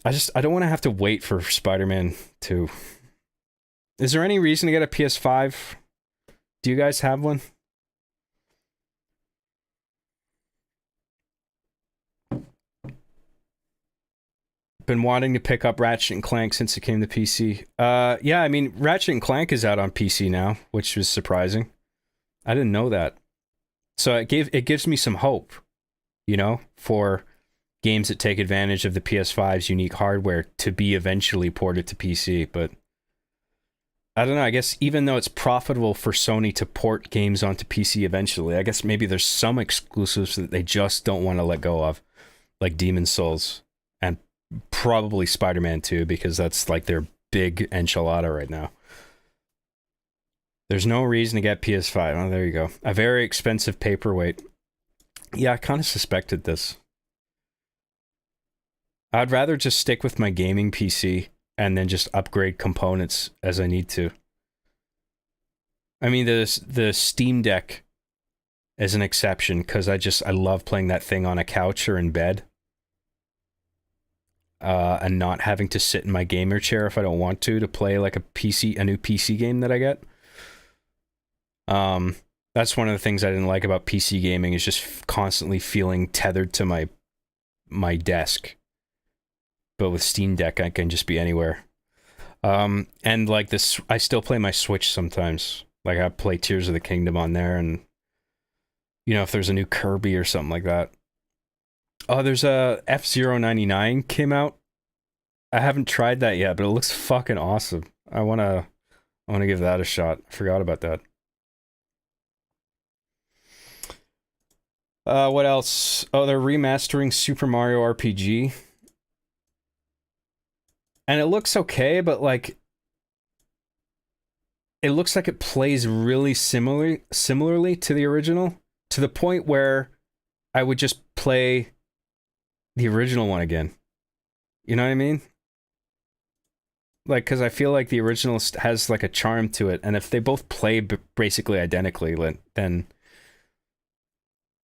I don't want to have to wait for Spider-Man 2. Is there any reason to get a PS5? Do you guys have one? Been wanting to pick up Ratchet and Clank since it came to PC. Yeah, I mean, Ratchet and Clank is out on PC now, which was surprising. I didn't know that. So it gives me some hope, you know, for games that take advantage of the PS5's unique hardware to be eventually ported to PC. But I don't know, I guess even though it's profitable for Sony to port games onto PC eventually, I guess maybe there's some exclusives that they just don't want to let go of, like Demon's Souls and probably Spider-Man 2, because that's like their big enchilada right now. There's no reason to get PS5. Oh, there you go. A very expensive paperweight. Yeah, I kind of suspected this. I'd rather just stick with my gaming PC and then just upgrade components as I need to. I mean, the Steam Deck is an exception because I love playing that thing on a couch or in bed, and not having to sit in my gamer chair if I don't want to play like a new PC game that I get. That's one of the things I didn't like about PC gaming, is just constantly feeling tethered to my desk. But with Steam Deck, I can just be anywhere. And like this, I still play my Switch sometimes. Like I play Tears of the Kingdom on there, and you know, if there's a new Kirby or something like that. Oh, there's a F-Zero99 came out. I haven't tried that yet, but it looks fucking awesome. I wanna give that a shot. I forgot about that. What else? Oh, they're remastering Super Mario RPG. And it looks okay, but like it looks like it plays really similarly to the original, to the point where I would just play the original one again. You know what I mean? Like, because I feel like the original has like a charm to it, and if they both play basically identically, then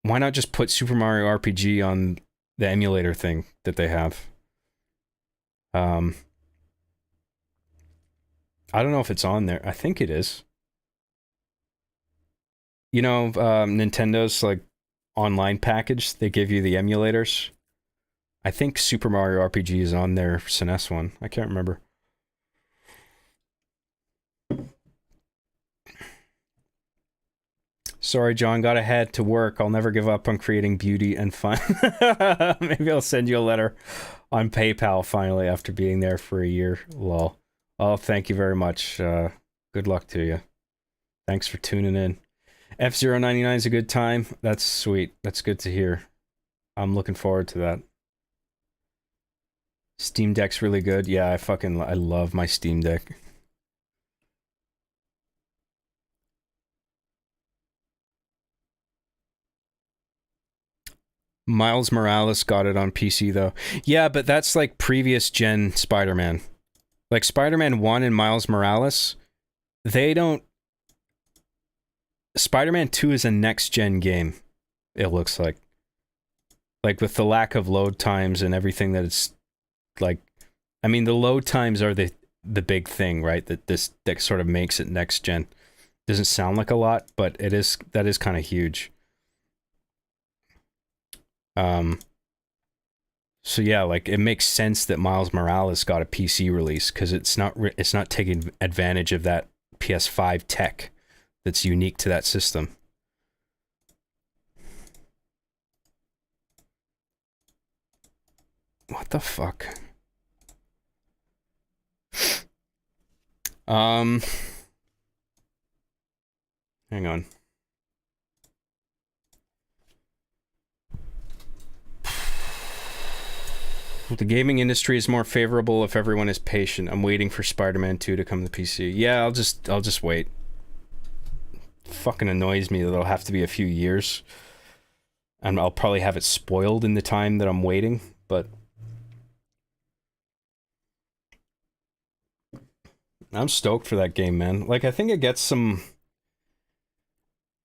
why not just put Super Mario RPG on the emulator thing that they have? I don't know if it's on there. I think it is. You know, Nintendo's like online package, they give you the emulators. I think Super Mario RPG is on their SNES one. I can't remember. Sorry, John, gotta head to work. I'll never give up on creating beauty and fun. Maybe I'll send you a letter on PayPal finally after being there for a year. Lol. Oh, thank you very much. Good luck to you. Thanks for tuning in. F-Zero99 is a good time. That's sweet. That's good to hear. I'm looking forward to that. Steam Deck's really good. Yeah, I love my Steam Deck. Miles Morales got it on PC though. Yeah, but that's like previous gen Spider-Man. Like Spider-Man 1 and Miles Morales, they don't... Spider-Man 2 is a next gen game, it looks like. Like with the lack of load times and everything that it's like, I mean, the load times are the big thing, right? That sort of makes it next gen. Doesn't sound like a lot, but that is kind of huge. So yeah, like it makes sense that Miles Morales got a PC release because it's not taking advantage of that PS5 tech that's unique to that system. What the fuck? Hang on. The gaming industry is more favorable if everyone is patient. I'm waiting for Spider-Man 2 to come to PC. Yeah, I'll just wait. Fucking annoys me that it'll have to be a few years. And I'll probably have it spoiled in the time that I'm waiting, but I'm stoked for that game, man. Like, I think it gets some...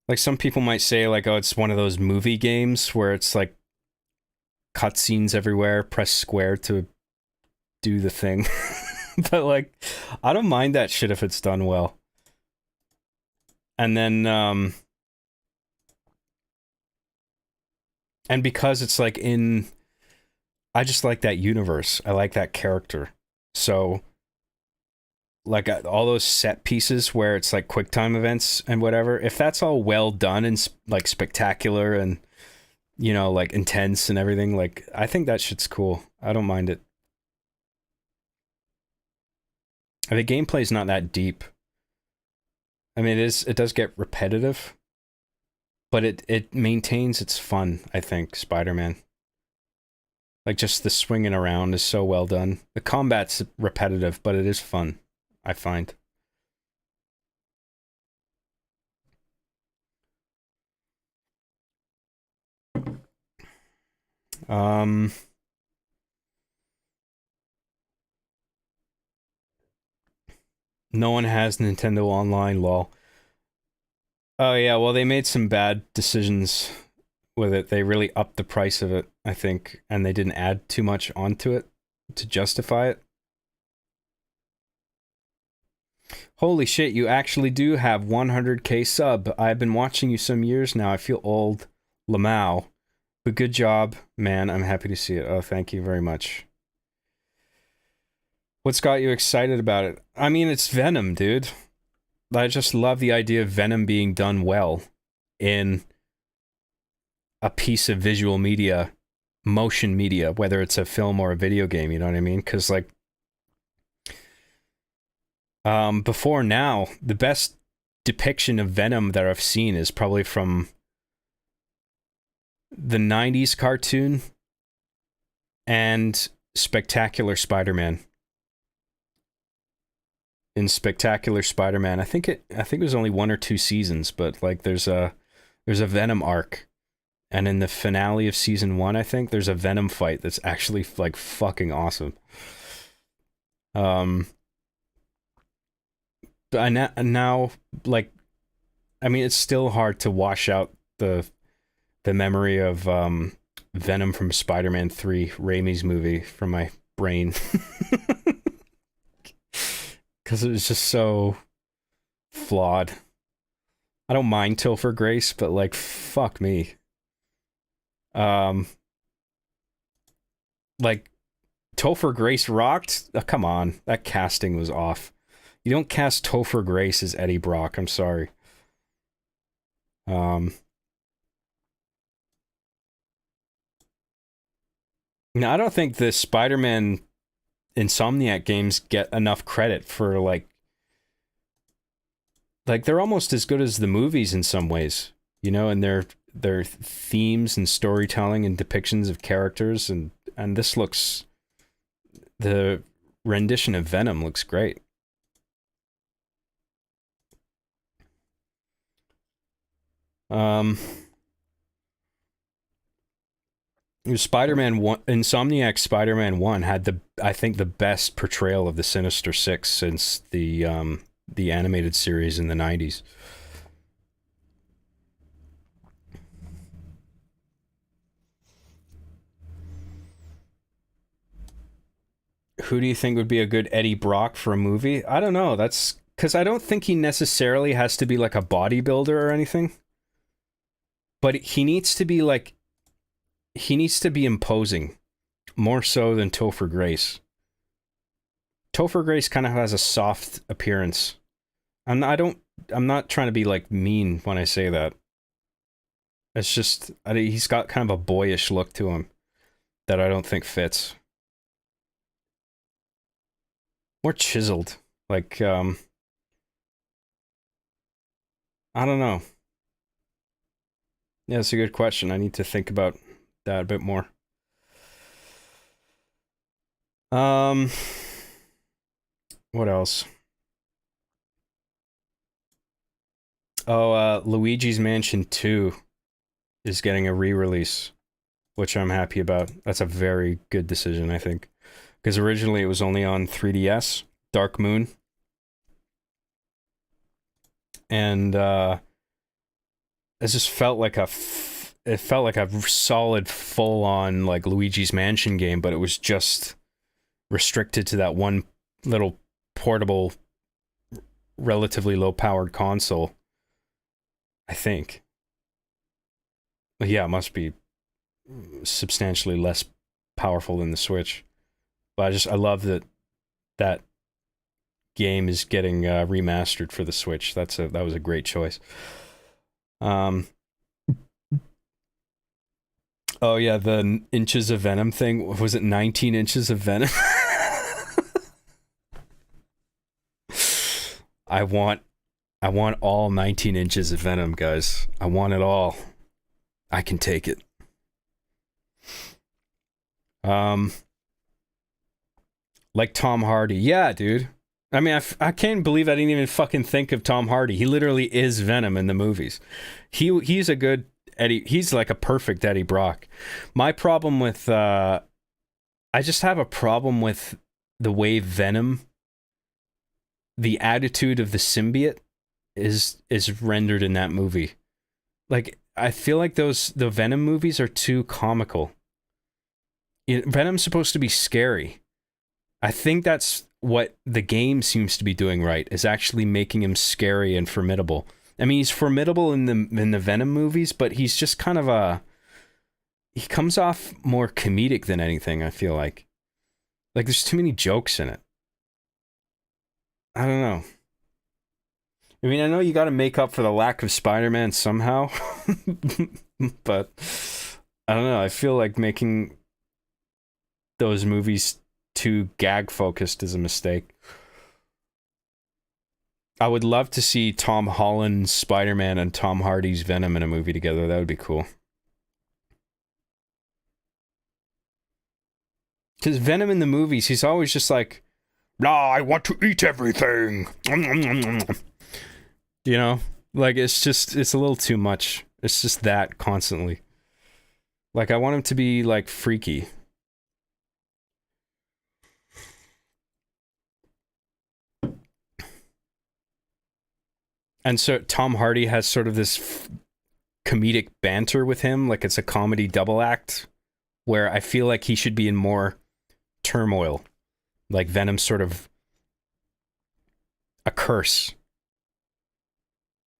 Like, some people might say, like, oh, it's one of those movie games where it's, like, cutscenes everywhere, press square to do the thing. But, like, I don't mind that shit if it's done well. And then, and because it's, like, I just like that universe. I like that character. So... like all those set pieces where it's like quick time events and whatever, if that's all well done and like spectacular and, you know, like intense and everything, like I think that shit's cool. I don't mind it. The gameplay's not that deep. I mean, it does get repetitive, but it maintains its fun, I think, Spider-Man. Like just the swinging around is so well done. The combat's repetitive, but it is fun, I find. Um No one has Nintendo Online, lol. Oh yeah, well they made some bad decisions with it. They really upped the price of it, I think, and they didn't add too much onto it to justify it. Holy shit, you actually do have 100k sub. I've been watching you some years now. I feel old. Lamau. But good job, man. I'm happy to see it. Oh, thank you very much. What's got you excited about it? I mean, it's Venom, dude. I just love the idea of Venom being done well in a piece of visual media, motion media, whether it's a film or a video game, you know what I mean? Because, like, before now, the best depiction of Venom that I've seen is probably from the 90s cartoon and Spectacular Spider-Man. In Spectacular Spider-Man, I think it was only 1 or 2 seasons, but like there's a Venom arc, and in the finale of season 1, I think there's a Venom fight that's actually like fucking awesome. But now, like, I mean, it's still hard to wash out the memory of Venom from Spider-Man 3, Raimi's movie, from my brain. Because it was just so flawed. I don't mind Topher Grace, but like, fuck me. Like, Topher Grace rocked? Oh, come on, that casting was off. You don't cast Topher Grace as Eddie Brock, I'm sorry. Now, I don't think the Spider-Man Insomniac games get enough credit for like they're almost as good as the movies in some ways, you know, and their themes and storytelling and depictions of characters, and this looks, the rendition of Venom looks great. Spider-Man 1, Insomniac Spider-Man 1 had I think the best portrayal of the Sinister Six since the animated series in the 90s. Who do you think would be a good Eddie Brock for a movie? I don't know. That's because I don't think he necessarily has to be like a bodybuilder or anything. But he needs to be like, he needs to be imposing more so than Topher Grace. Topher Grace kind of has a soft appearance. I'm not trying to be like mean when I say that. It's just, he's got kind of a boyish look to him that I don't think fits. More chiseled. Like, I don't know. Yeah, it's a good question. I need to think about that a bit more. What else? Oh, Luigi's Mansion 2 is getting a re-release, which I'm happy about. That's a very good decision, I think. Because originally it was only on 3DS, Dark Moon. And it just felt like it felt like a solid, full-on like Luigi's Mansion game, but it was just restricted to that one little portable, relatively low-powered console, I think. Yeah, it must be substantially less powerful than the Switch. But I love that game is getting remastered for the Switch. That was a great choice. Oh yeah, the inches of Venom thing. Was it 19 inches of Venom? I want all 19 inches of Venom, guys. I want it all. I can take it. Like Tom Hardy. Yeah, dude. I mean, I can't believe I didn't even fucking think of Tom Hardy. He literally is Venom in the movies. He's a good Eddie. He's like a perfect Eddie Brock. My problem with I just have a problem with the way Venom the attitude of the symbiote is rendered in that movie. Like, I feel like the Venom movies are too comical. Venom's supposed to be scary. I think that's what the game seems to be doing right, is actually making him scary and formidable. I mean, he's formidable in the Venom movies, but he's just kind of he comes off more comedic than anything, I feel like. Like, there's too many jokes in it. I don't know. I mean, I know you got to make up for the lack of Spider-Man somehow, but I don't know. I feel like making those movies too gag-focused is a mistake. I would love to see Tom Holland's Spider-Man and Tom Hardy's Venom in a movie together. That would be cool. Because Venom in the movies, he's always just like, "Nah, I want to eat everything." You know? Like, it's a little too much. It's just that constantly. Like, I want him to be, like, freaky. And so Tom Hardy has sort of this comedic banter with him, like it's a comedy double act, where I feel like he should be in more turmoil. Like Venom's sort of a curse.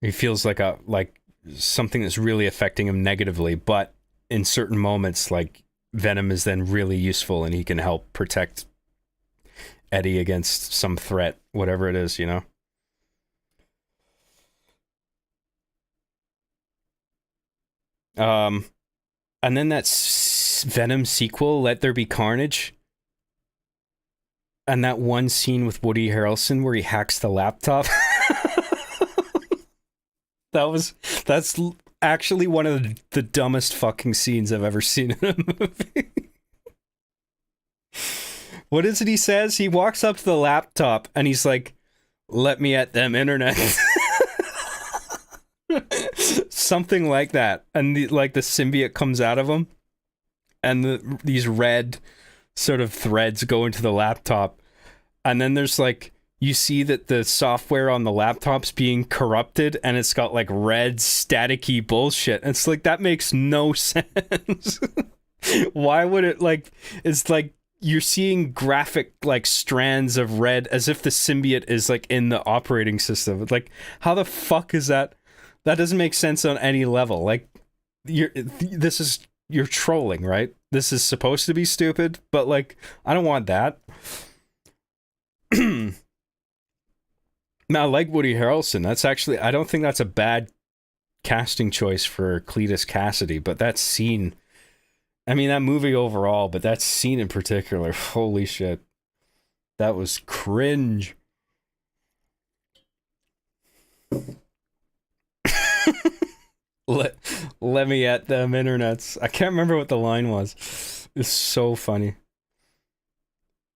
He feels like something that's really affecting him negatively, but in certain moments, like Venom is then really useful and he can help protect Eddie against some threat, whatever it is, you know? And then that Venom sequel, Let There Be Carnage, and that one scene with Woody Harrelson where he hacks the laptop. That's actually one of the dumbest fucking scenes I've ever seen in a movie. What is it he says? He walks up to the laptop and he's like, "Let me at them internet." Something like that. And the symbiote comes out of him and these red sort of threads go into the laptop. And then there's like, you see that the software on the laptop's being corrupted and it's got like red staticky bullshit. And it's like, that makes no sense. Why would it like, it's like you're seeing graphic like strands of red as if the symbiote is like in the operating system. Like, how the fuck is that? That doesn't make sense on any level. Like, you're trolling, right? This is supposed to be stupid, but like, I don't want that. Now, I like Woody Harrelson. That's actually, I don't think that's a bad casting choice for Cletus Cassidy, but that scene, I mean, that movie overall, but that scene in particular, holy shit. That was cringe. Let me at them internets. I can't remember what the line was. It's so funny.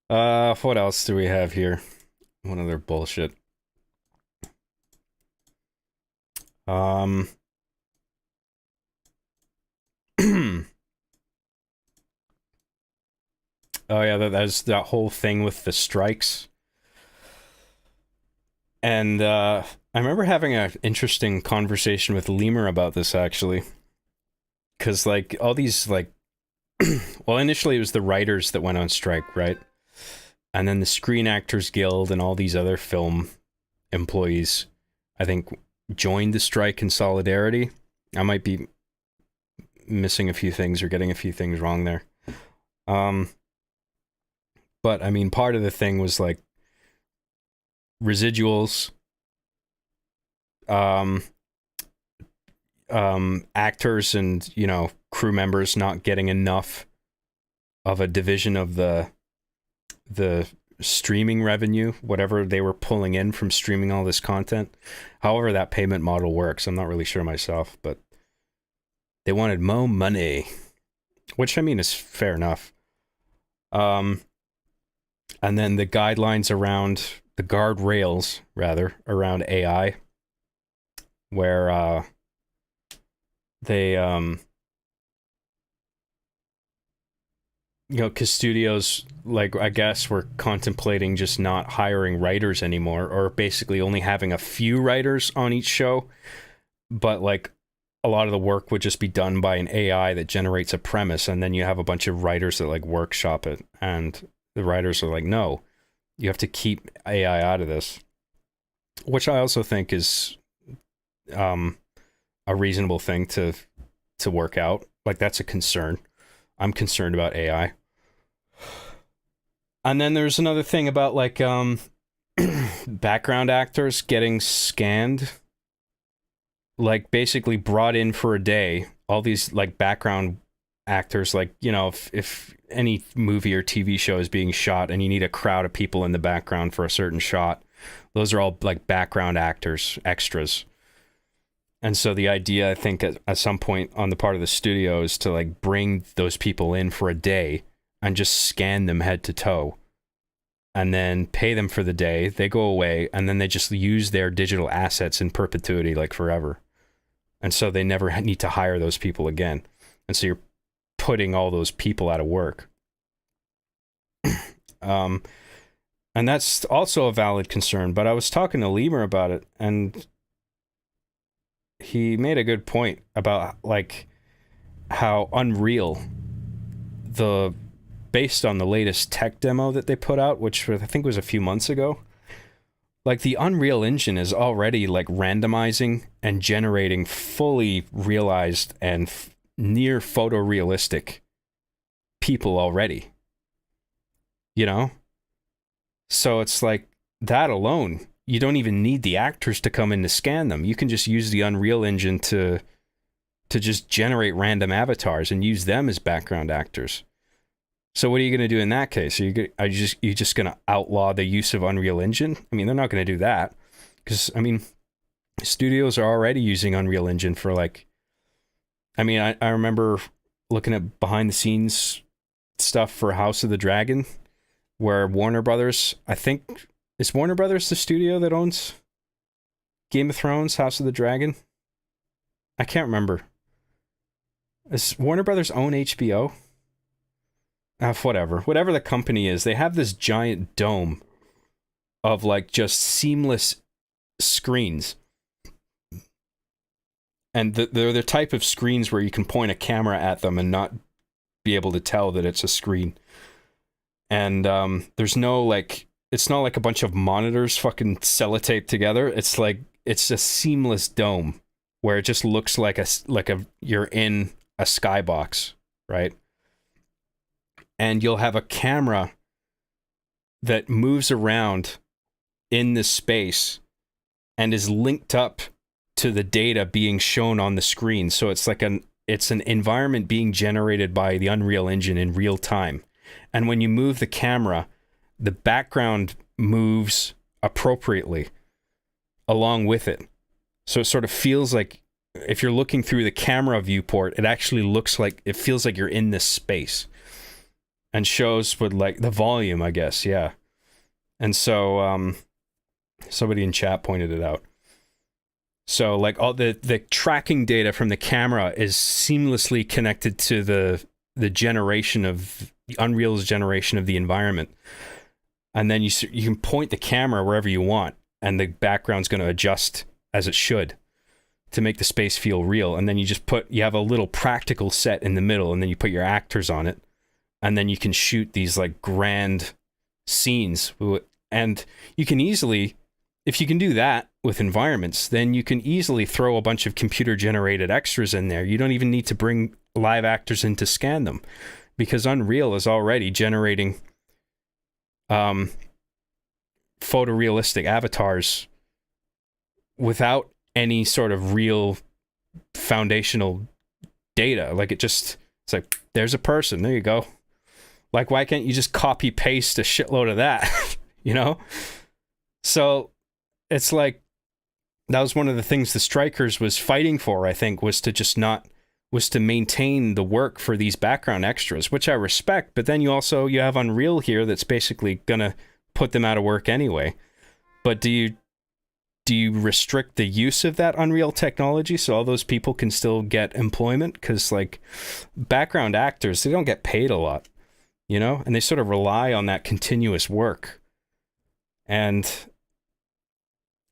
What else do we have here? One other bullshit. Oh yeah, that's that whole thing with the strikes. And I remember having an interesting conversation with Lemur about this, actually. Because, like, all these, like... well, initially it was the writers that went on strike, right? And then the Screen Actors Guild and all these other film employees, I think, joined the strike in solidarity. I might be missing a few things or getting a few things wrong there. But, I mean, part of the thing was, like, residuals, actors and, you know, crew members not getting enough of a division of the streaming revenue, whatever they were pulling in from streaming all this content. However that payment model works, I'm not really sure myself, but they wanted more money, which I mean is fair enough. And then the guidelines around the guardrails, rather, around AI, where they you know, because studios, like, I guess, were contemplating just not hiring writers anymore, or basically only having a few writers on each show. But like, a lot of the work would just be done by an AI that generates a premise, and then you have a bunch of writers that like workshop it, and the writers are like, no, you have to keep AI out of this, which I also think is a reasonable thing to work out. Like, that's a concern. I'm concerned about AI. And then there's another thing about like background actors getting scanned, like basically brought in for a day. All these like background actors, like, you know, if any movie or TV show is being shot and you need a crowd of people in the background for a certain shot, those are all like background actors, extras. And so the idea, I think, at some point on the part of the studio is to like bring those people in for a day and just scan them head to toe, and then pay them for the day. They go away, and then they just use their digital assets in perpetuity, like forever. And so they never need to hire those people again. And so you're putting all those people out of work. And that's also a valid concern. But I was talking to Lemur about it, and he made a good point about like how Unreal, based on the latest tech demo that they put out, which I think was a few months ago, like the Unreal Engine is already like randomizing and generating fully realized and near photorealistic people already, you know? So it's like that alone, you don't even need the actors to come in to scan them. You can just use the Unreal Engine to just generate random avatars and use them as background actors. So what are you going to do in that case? Are you just going to outlaw the use of Unreal Engine? I mean, they're not going to do that, because I mean, studios are already using Unreal Engine for like, I mean, I remember looking at behind the scenes stuff for House of the Dragon, where Warner Brothers, I think, is Warner Brothers the studio that owns Game of Thrones, House of the Dragon? I can't remember. Does Warner Brothers own HBO? Whatever the company is, they have this giant dome of like just seamless screens. And they're the type of screens where you can point a camera at them and not be able to tell that it's a screen. And there's no like, it's not like a bunch of monitors fucking sellotaped together. It's like, it's a seamless dome where it just looks like you're in a skybox, right? And you'll have a camera that moves around in this space and is linked up to the data being shown on the screen. So it's like it's an environment being generated by the Unreal Engine in real time. And when you move the camera, the background moves appropriately along with it. So it sort of feels like if you're looking through the camera viewport, it actually looks like, it feels like you're in this space. And shows with like the volume, I guess, yeah. And so somebody in chat pointed it out. So like all the tracking data from the camera is seamlessly connected to the generation of the Unreal's generation of the environment. And then you can point the camera wherever you want, and the background's going to adjust as it should to make the space feel real. And then you have a little practical set in the middle, and then you put your actors on it. And then you can shoot these like grand scenes. And you can easily, if you can do that with environments, then you can easily throw a bunch of computer generated extras in there. You don't even need to bring live actors in to scan them, because Unreal is already generating photorealistic avatars without any sort of real foundational data. Like it's like, there's a person, there you go. Like, why can't you just copy paste a shitload of that? You know? So it's like, that was one of the things the Strikers was fighting for, I think, was to maintain the work for these background extras, which I respect. But then you have Unreal here that's basically gonna put them out of work anyway. But do you restrict the use of that Unreal technology so all those people can still get employment? Because like background actors, they don't get paid a lot. you know, and they sort of rely on that continuous work. And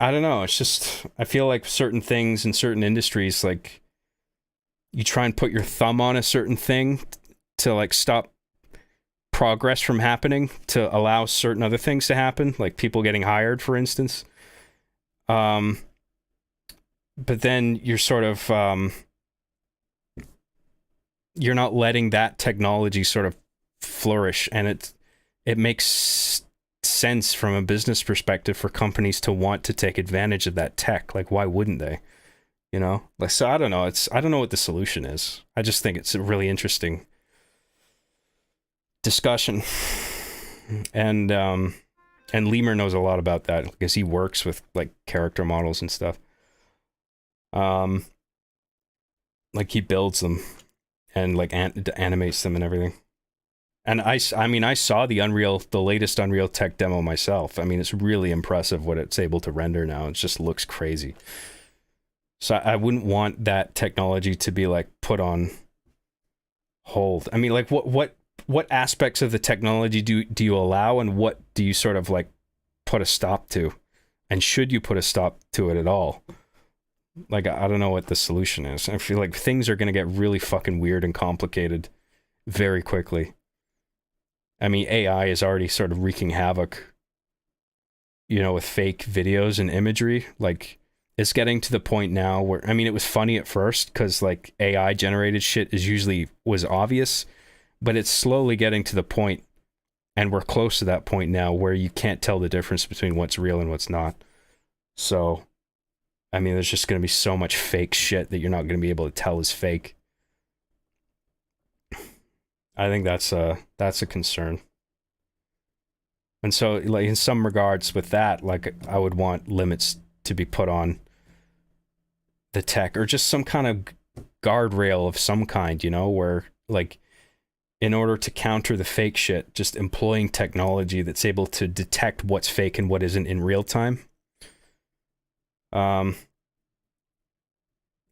I don't know, it's just, I feel like certain things in certain industries, like you try and put your thumb on a certain thing to like stop progress from happening to allow certain other things to happen, like people getting hired, for instance. But then you're sort of, you're not letting that technology sort of flourish, and it makes sense from a business perspective for companies to want to take advantage of that tech. Like, why wouldn't they? You know, like, so I don't know. I don't know what the solution is. I just think it's a really interesting discussion, and Lemur knows a lot about that because he works with like character models and stuff. Like he builds them and like animates them and everything. And I mean, I saw the latest Unreal tech demo myself. I mean, it's really impressive what it's able to render now. It just looks crazy. So I wouldn't want that technology to be like put on hold. I mean, like what aspects of the technology do you allow, and what do you sort of like put a stop to? And should you put a stop to it at all? Like, I don't know what the solution is. I feel like things are going to get really fucking weird and complicated very quickly. I mean, AI is already sort of wreaking havoc, you know, with fake videos and imagery. Like, it's getting to the point now where, I mean, it was funny at first because like AI generated shit was obvious, but it's slowly getting to the point, and we're close to that point now where you can't tell the difference between what's real and what's not. So, I mean, there's just going to be so much fake shit that you're not going to be able to tell is fake. I think that's a concern. And so, like, in some regards with that, like, I would want limits to be put on the tech, or just some kind of guardrail of some kind, you know, where, like, in order to counter the fake shit, just employing technology that's able to detect what's fake and what isn't in real time. I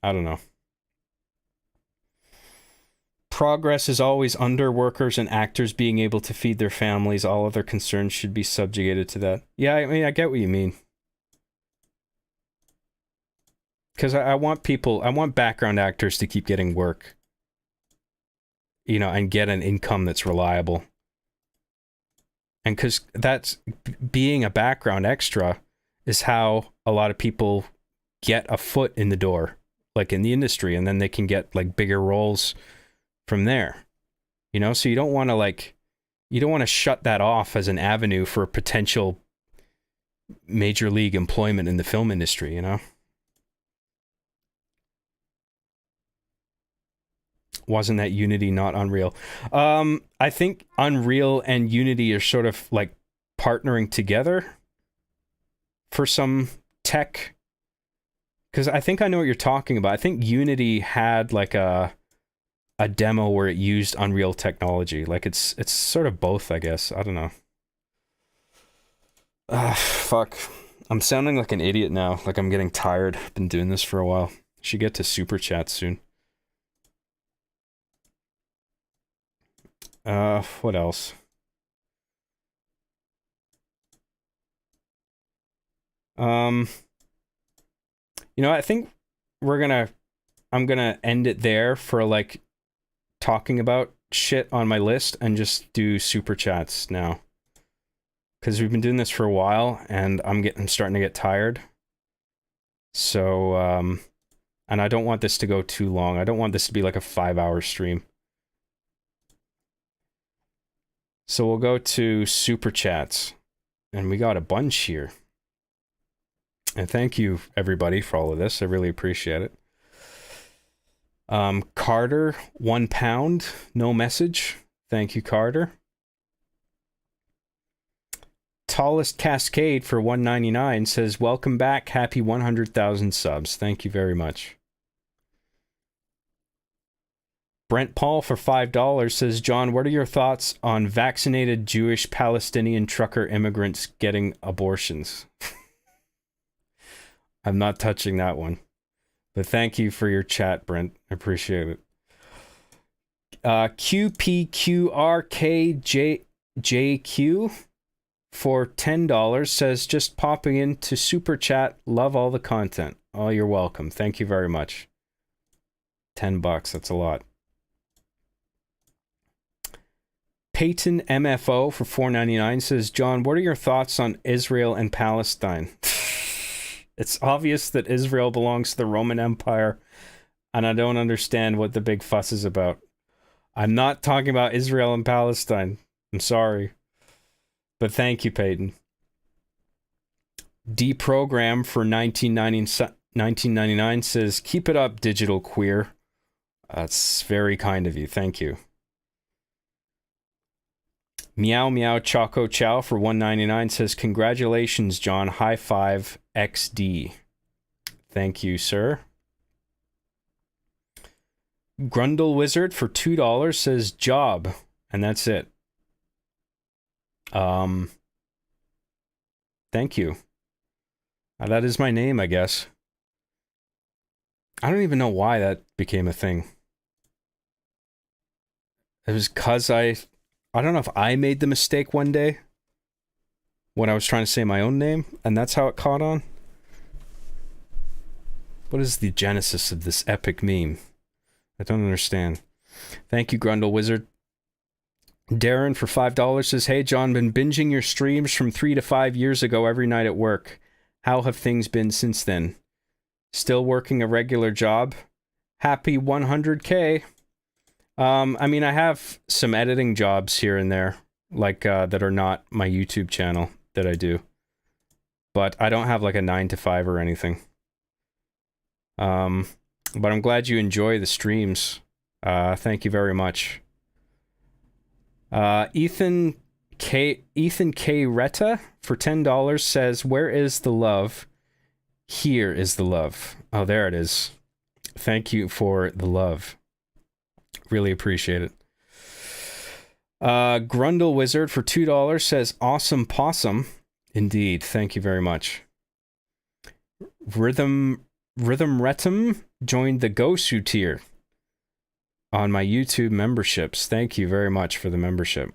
don't know. Progress is always under workers and actors being able to feed their families. All other concerns should be subjugated to that. Yeah, I mean, I get what you mean. Because I want background actors to keep getting work, you know, and get an income that's reliable. And because that's, being a background extra is how a lot of people get a foot in the door, like in the industry, and then they can get like bigger roles from there, you know. So you don't want to shut that off as an avenue for potential major league employment in the film industry, you know. Wasn't that Unity not Unreal? I think Unreal and Unity are sort of like partnering together for some tech, because I think I know what you're talking about. I think Unity had like a demo where it used Unreal technology. Like it's sort of both, I guess. I don't know. Fuck. I'm sounding like an idiot now. Like I'm getting tired. I've been doing this for a while. Should get to super chat soon. What else? You know, I think I'm gonna end it there for like talking about shit on my list, and just do super chats now, because we've been doing this for a while and I'm starting to get tired. So and I don't want this to go too long. I don't want this to be like a 5-hour stream. So we'll go to super chats, and we got a bunch here. And thank you everybody for all of this. I really appreciate it. Carter, £1, no message. Thank you, Carter. Tallest Cascade for $1.99 says, welcome back, happy 100,000 subs. Thank you very much. Brent Paul for $5 says, John, what are your thoughts on vaccinated Jewish Palestinian trucker immigrants getting abortions? I'm not touching that one. But thank you for your chat, Brent. I appreciate it. QPQRKJQ for $10 says, just popping into super chat. Love all the content. Oh, you're welcome. Thank you very much. $10, that's a lot. Peyton MFO for $4.99 says, John, what are your thoughts on Israel and Palestine? It's obvious that Israel belongs to the Roman Empire, and I don't understand what the big fuss is about. I'm not talking about Israel and Palestine. I'm sorry. But thank you, Peyton. Deprogram for $19.99 says, keep it up, digital queer. That's very kind of you. Thank you. Meow Meow Choco Chow for $1.99 says, congratulations, John. High five XD. Thank you, sir. Grundle Wizard for $2 says, job. And that's it. Thank you. That is my name, I guess. I don't even know why that became a thing. It was because I don't know if I made the mistake one day when I was trying to say my own name, and that's how it caught on. What is the genesis of this epic meme? I don't understand. Thank you, Grundle Wizard. Darren for $5 says, hey, John, been binging your streams from 3 to 5 years ago every night at work. How have things been since then? Still working a regular job? Happy 100K. I mean, I have some editing jobs here and there, like, that are not my YouTube channel that I do. But I don't have, like, a 9 to 5 or anything. But I'm glad you enjoy the streams. Thank you very much. Ethan K. Retta for $10 says, where is the love? Here is the love. Oh, there it is. Thank you for the love. Really appreciate it. Grundle Wizard for $2 says, awesome possum. Indeed. Thank you very much. Rhythm Retum joined the Gosu tier on my YouTube memberships. Thank you very much for the membership.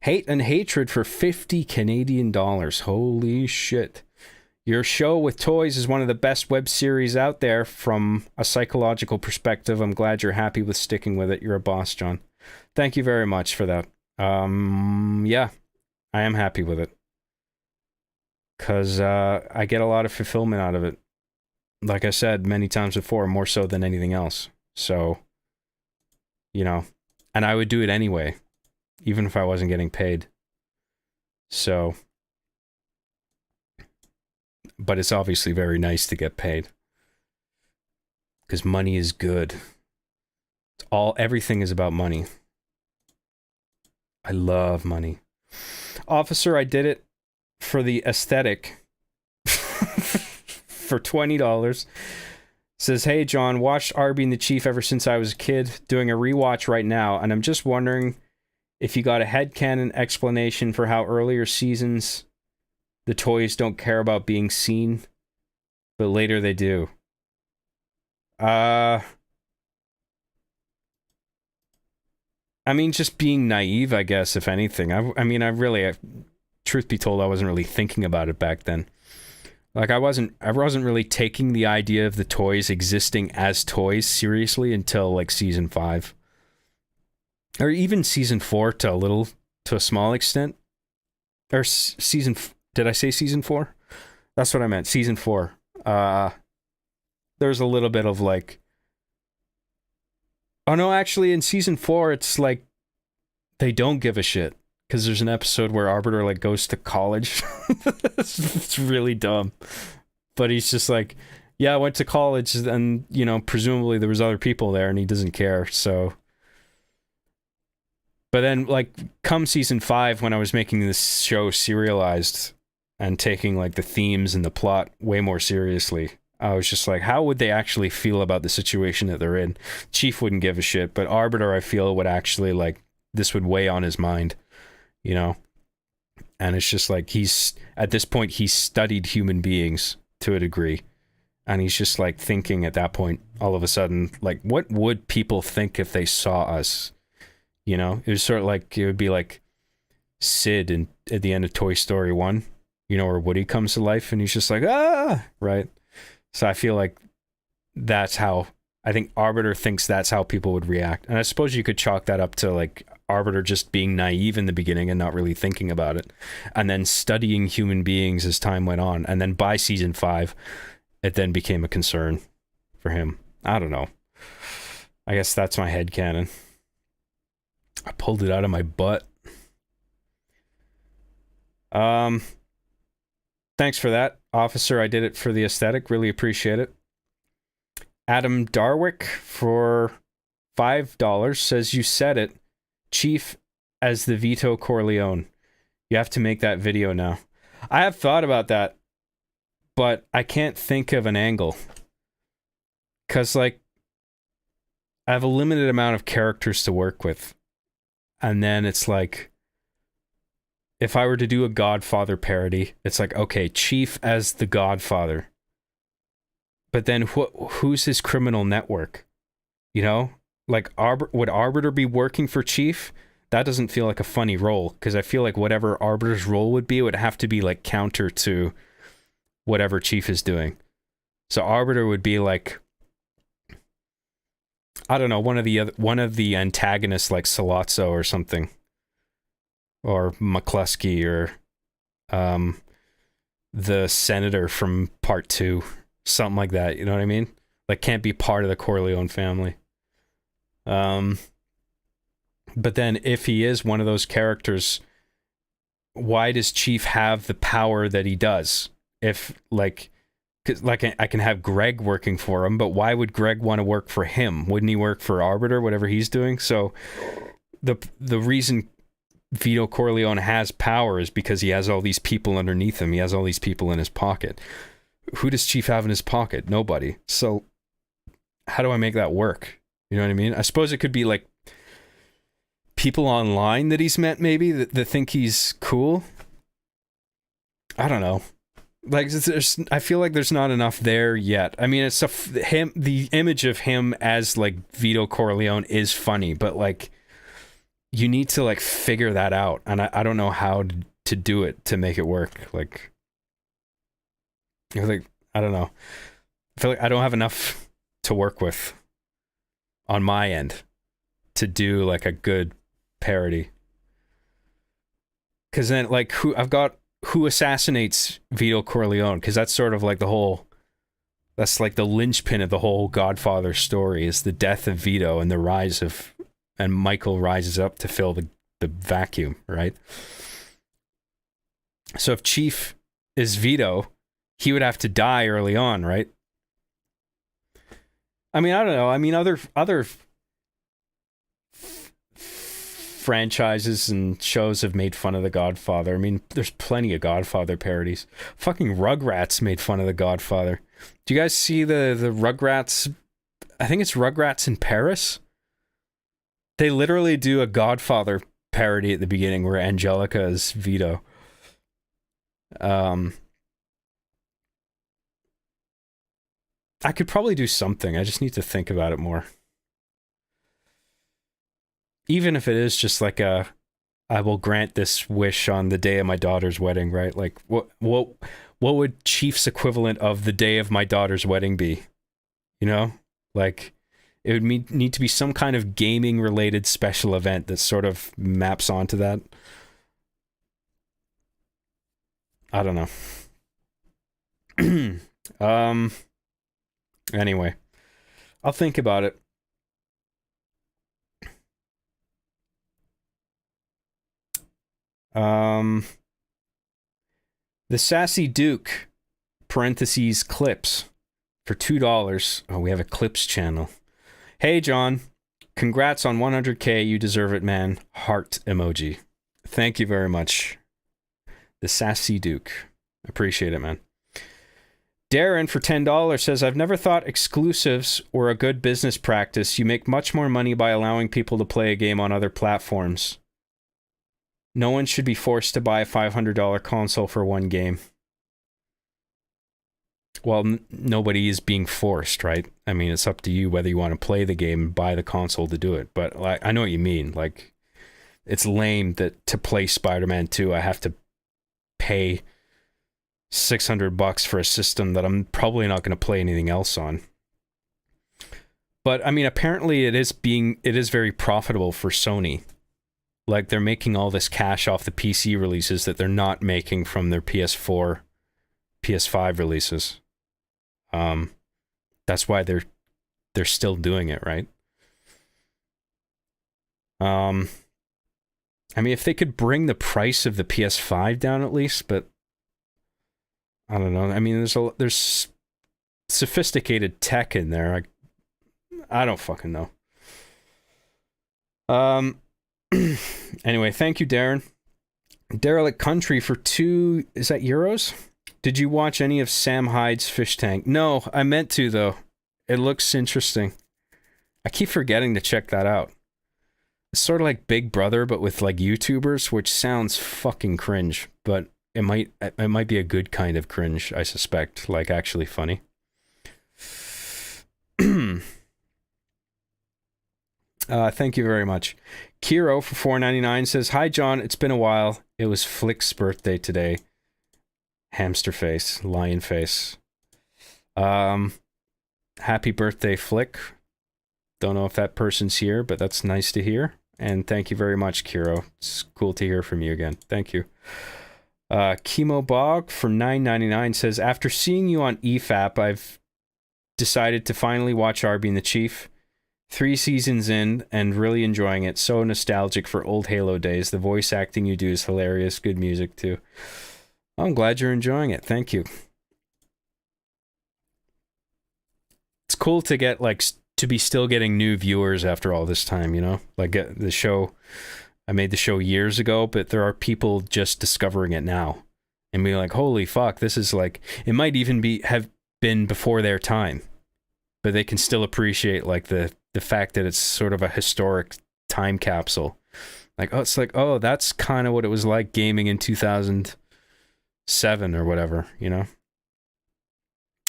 Hate and Hatred for 50 Canadian dollars. Holy shit. Your show with toys is one of the best web series out there from a psychological perspective. I'm glad you're happy with sticking with it. You're a boss, John. Thank you very much for that. Yeah, I am happy with it. Because I get a lot of fulfillment out of it. Like I said many times before, more so than anything else. So, you know, and I would do it anyway, even if I wasn't getting paid. So, but it's obviously very nice to get paid. Because money is good. Everything is about money. I love money. Officer, I did it for the aesthetic. For $20. Says, hey, John, watched Arby and the Chief ever since I was a kid. Doing a rewatch right now. And I'm just wondering if you got a headcanon explanation for how earlier seasons the toys don't care about being seen, but later they do. I mean, just being naive, I guess, if anything. I mean, truth be told, I wasn't really thinking about it back then. Like, I wasn't really taking the idea of the toys existing as toys seriously until, like, season 5. Or even season 4 to a small extent. Or did I say season 4? That's what I meant, season 4. There's a little bit of, like... Oh, no, actually, in season 4, it's, like, they don't give a shit. Because there's an episode where Arbiter, like, goes to college. It's really dumb. But he's just like, yeah, I went to college, and, you know, presumably there was other people there, and he doesn't care, so... But then, like, come season 5, when I was making this show serialized, and taking, like, the themes and the plot way more seriously, I was just like, how would they actually feel about the situation that they're in? Chief wouldn't give a shit, but Arbiter, I feel, would actually, like, this would weigh on his mind. You know, and it's just like at this point, he's studied human beings to a degree, And he's just like thinking at that point, all of a sudden, like, what would people think if they saw us? You know, it was sort of like, it would be like Sid at the end of Toy Story 1, you know, where Woody comes to life and he's just like, ah, right? So I feel like that's how, I think Arbiter thinks that's how people would react. And I suppose you could chalk that up to like Arbiter just being naive in the beginning and not really thinking about it. And then studying human beings as time went on. And then by season 5, it then became a concern for him. I don't know. I guess that's my headcanon. I pulled it out of my butt. Thanks for that, officer. I did it for the aesthetic. Really appreciate it. Adam Darwick for $5 says, you said it, Chief as the Vito Corleone. You have to make that video now. I have thought about that, but I can't think of an angle. Because, like, I have a limited amount of characters to work with. And then it's like, if I were to do a Godfather parody, it's like, okay, Chief as the Godfather. But then who's his criminal network? You know? Like, would Arbiter be working for Chief? That doesn't feel like a funny role, because I feel like whatever Arbiter's role would be, it would have to be, like, counter to whatever Chief is doing. So Arbiter would be, like, I don't know, one of the antagonists, like Sollozzo or something. Or McCluskey, or the senator from part 2. Something like that, you know what I mean? Like, can't be part of the Corleone family. But then if he is one of those characters, why does Chief have the power that he does? If, like, cause, like, I can have Greg working for him, but why would Greg want to work for him? Wouldn't he work for Arbiter, whatever he's doing? So the reason Vito Corleone has power is because he has all these people underneath him. He has all these people in his pocket. Who does Chief have in his pocket? Nobody. So how do I make that work? You know what I mean? I suppose it could be like people online that he's met, maybe, that think he's cool. I don't know. Like, I feel like there's not enough there yet. I mean, it's the image of him as like Vito Corleone is funny, but like you need to like figure that out, and I don't know how to do it to make it work. Like, I don't know. I feel like I don't have enough to work with on my end to do like a good parody. Because then, like, who assassinates Vito Corleone? Because that's sort of like that's like the linchpin of the whole Godfather story, is the death of Vito and the rise of, and Michael rises up to fill the vacuum, right? So if Chief is Vito, he would have to die early on, right? I mean, I don't know. I mean, other franchises and shows have made fun of the Godfather. I mean, there's plenty of Godfather parodies. Fucking Rugrats made fun of the Godfather. Do you guys see the Rugrats? I think it's Rugrats in Paris. They literally do a Godfather parody at the beginning where Angelica is Vito. I could probably do something. I just need to think about it more. Even if it is just like I will grant this wish on the day of my daughter's wedding, right? Like, what would Chief's equivalent of the day of my daughter's wedding be? You know? Like, it would need to be some kind of gaming-related special event that sort of maps onto that. I don't know. Anyway, I'll think about it. The Sassy Duke, parentheses, clips, for $2. Oh, we have a clips channel. Hey, John. Congrats on 100K. You deserve it, man. Heart emoji. Thank you very much. The Sassy Duke. Appreciate it, man. Darren for $10 says, I've never thought exclusives were a good business practice. You make much more money by allowing people to play a game on other platforms. No one should be forced to buy a $500 console for one game. Well, nobody is being forced, right? I mean, it's up to you whether you want to play the game and buy the console to do it. But like, I know what you mean. Like, it's lame that to play Spider-Man 2, I have to pay $600 for a system that I'm probably not going to play anything else on. But I mean, apparently it is very profitable for Sony. Like, they're making all this cash off the PC releases that they're not making from their PS4, PS5 releases. That's why they're still doing it, right? I mean, if they could bring the price of the PS5 down at least, but I don't know. I mean, there's sophisticated tech in there. I don't fucking know. Anyway, thank you, Darren. Derelict Country for 2, is that euros? Did you watch any of Sam Hyde's Fish Tank? No, I meant to, though. It looks interesting. I keep forgetting to check that out. It's sort of like Big Brother, but with like YouTubers, which sounds fucking cringe, but it might be a good kind of cringe, I suspect, like actually funny. Thank you very much. Kiro for $4.99 says, "Hi John, it's been a while. It was Flick's birthday today." Hamster face, lion face. Happy birthday, Flick. Don't know if that person's here, but that's nice to hear. And thank you very much, Kiro. It's cool to hear from you again. Thank you. Chemo Bog for $9.99 says, "After seeing you on EFAP, I've decided to finally watch Arby and the Chief. 3 seasons in and really enjoying it. So nostalgic for old Halo days. The voice acting you do is hilarious. Good music too." I'm glad you're enjoying it. Thank you. It's cool to get to be still getting new viewers after all this time, you know? Like the show, I made the show years ago, but there are people just discovering it now and being like, holy fuck, this is like, it might even have been before their time, but they can still appreciate like the fact that it's sort of a historic time capsule. Like, oh, it's like, oh, that's kind of what it was like gaming in 2007 or whatever, you know?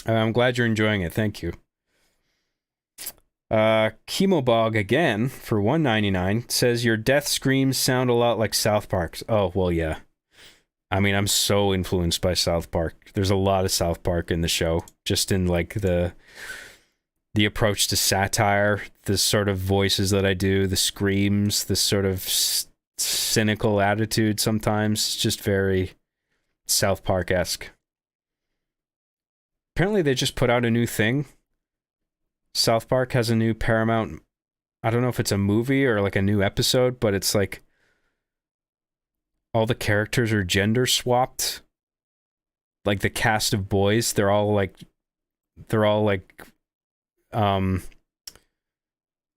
I'm glad you're enjoying it. Thank you. Chemobog again for $1.99 says, "Your death screams sound a lot like South Park's." Oh, well, yeah. I mean, I'm so influenced by South Park. There's a lot of South Park in the show, just in like the approach to satire, the sort of voices that I do, the screams, the sort of cynical attitude sometimes. It's just very South Park-esque. Apparently they just put out a new thing. South Park has a new Paramount, I don't know if it's a movie or like a new episode, but it's like all the characters are gender swapped. Like the cast of boys, they're all like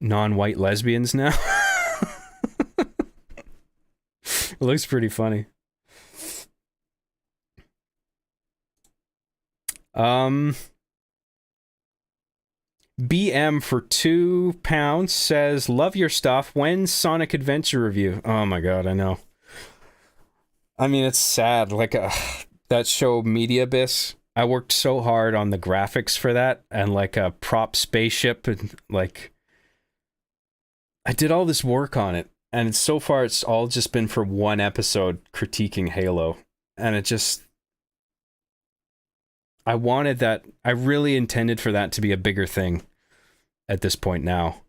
non-white lesbians now. It looks pretty funny. BM for £2 says, "Love your stuff. When's Sonic Adventure review?" Oh my god, I know. I mean, it's sad. Like that show Media Abyss, I worked so hard on the graphics for that and like a prop spaceship and like I did all this work on it, and so far it's all just been for one episode critiquing Halo, and it just, I wanted that, I really intended for that to be a bigger thing at this point now,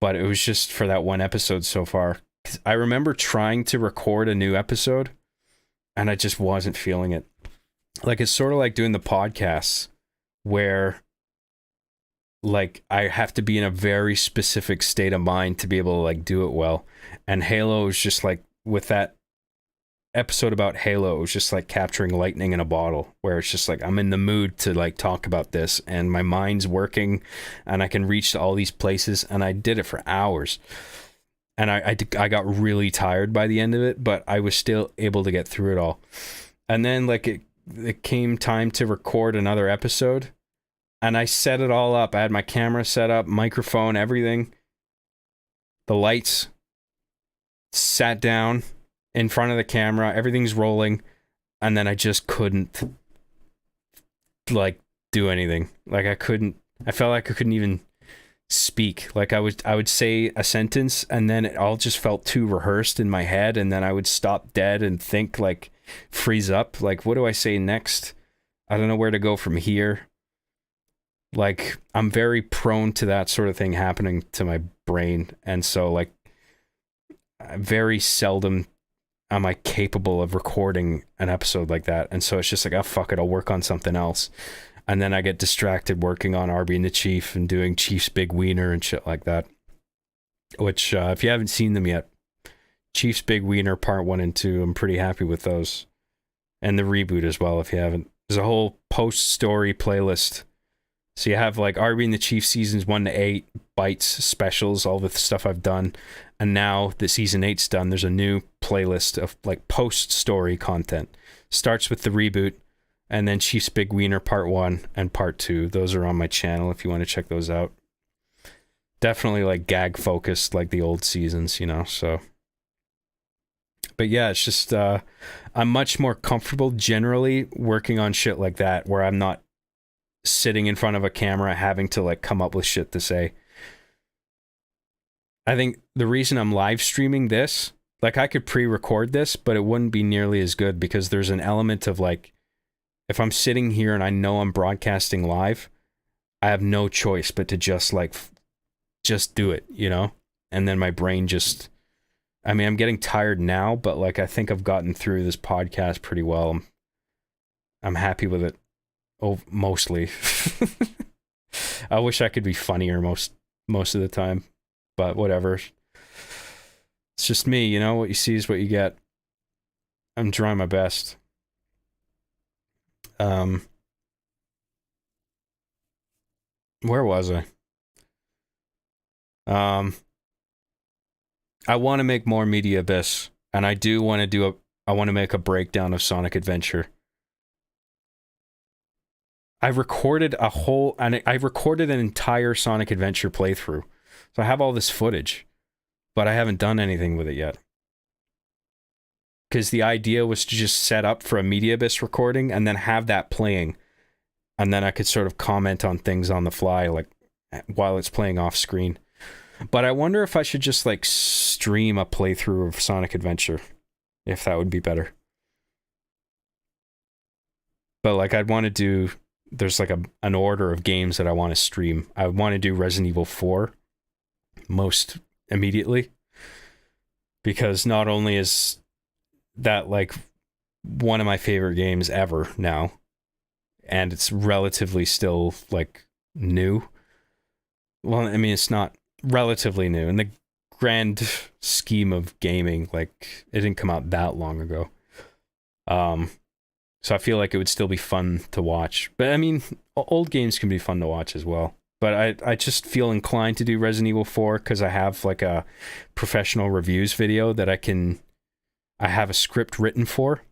but it was just for that one episode so far. 'Cause I remember trying to record a new episode and I just wasn't feeling it. Like, it's sort of like doing the podcasts where like I have to be in a very specific state of mind to be able to like do it well. And Halo is just like, with that episode about Halo, it was just like capturing lightning in a bottle, where it's just like I'm in the mood to like talk about this and my mind's working and I can reach to all these places, and I did it for hours. And I got really tired by the end of it, but I was still able to get through it all. And then like it came time to record another episode, and I set it all up. I had my camera set up, microphone, everything, the lights, sat down in front of the camera, everything's rolling, and then I just couldn't like do anything. Like I felt like I couldn't even speak. Like I would say a sentence and then it all just felt too rehearsed in my head, and then I would stop dead and think, like freeze up, like what do I say next? I don't know where to go from here. Like I'm very prone to that sort of thing happening to my brain, and so like very seldom am I capable of recording an episode like that, and so it's just like, oh fuck it, I'll work on something else. And then I get distracted working on Arby and the Chief and doing Chief's Big Wiener and shit like that. Which, if you haven't seen them yet, Chief's Big Wiener Part 1 and 2, I'm pretty happy with those. And the reboot as well, if you haven't. There's a whole post-story playlist. So you have like Arby and the Chief seasons 1 to 8, bites, specials, all the stuff I've done. And now that season 8's done, there's a new playlist of like post-story content. Starts with the reboot. And then Chief's Big Wiener Part 1 and Part 2. Those are on my channel if you want to check those out. Definitely like gag focused like the old seasons, you know, so. But yeah, it's just, I'm much more comfortable generally working on shit like that where I'm not sitting in front of a camera having to like come up with shit to say. I think the reason I'm live streaming this, like I could pre-record this, but it wouldn't be nearly as good because there's an element of like, if I'm sitting here and I know I'm broadcasting live, I have no choice but to just like, just do it, you know? And then my brain just, I mean, I'm getting tired now, but like, I think I've gotten through this podcast pretty well. I'm happy with it. Oh, mostly. I wish I could be funnier most of the time, but whatever. It's just me, you know? What you see is what you get. I'm trying my best. Where was I? I want to make more Media Abyss, and I do want to I want to make a breakdown of Sonic Adventure. I recorded an entire Sonic Adventure playthrough. So I have all this footage, but I haven't done anything with it yet. Because the idea was to just set up for a Media Abyss recording and then have that playing. And then I could sort of comment on things on the fly, like while it's playing off screen. But I wonder if I should just like stream a playthrough of Sonic Adventure, if that would be better. But like I'd want to do, there's like an order of games that I want to stream. I want to do Resident Evil 4 most immediately. Because not only is that like one of my favorite games ever now, and it's relatively still like new. Well, I mean, it's not relatively new in the grand scheme of gaming. Like it didn't come out that long ago. So I feel like it would still be fun to watch. But I mean, old games can be fun to watch as well. But I just feel inclined to do Resident Evil 4 because I have like a professional reviews video that I have a script written for.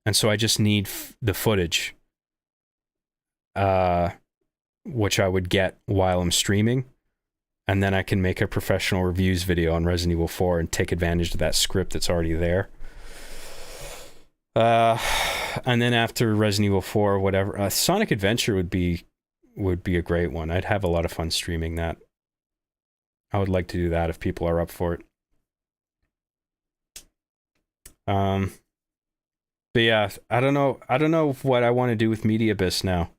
And so I just need the footage, which I would get while I'm streaming. And then I can make a professional reviews video on Resident Evil 4 and take advantage of that script that's already there. And then after Resident Evil 4, whatever, Sonic Adventure would be a great one. I'd have a lot of fun streaming that. I would like to do that if people are up for it. But yeah, I don't know what I want to do with Media Abyss now.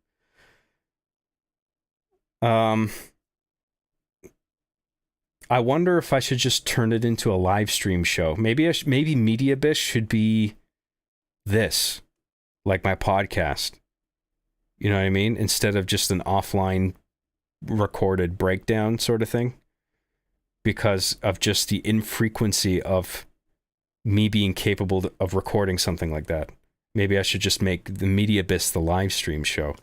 I wonder if I should just turn it into a live stream show. Maybe Media Abyss should be this, like my podcast. You know what I mean? Instead of just an offline recorded breakdown sort of thing. Because of just the infrequency of me being capable of recording something like that. Maybe I should just make the Media Abyss the live stream show.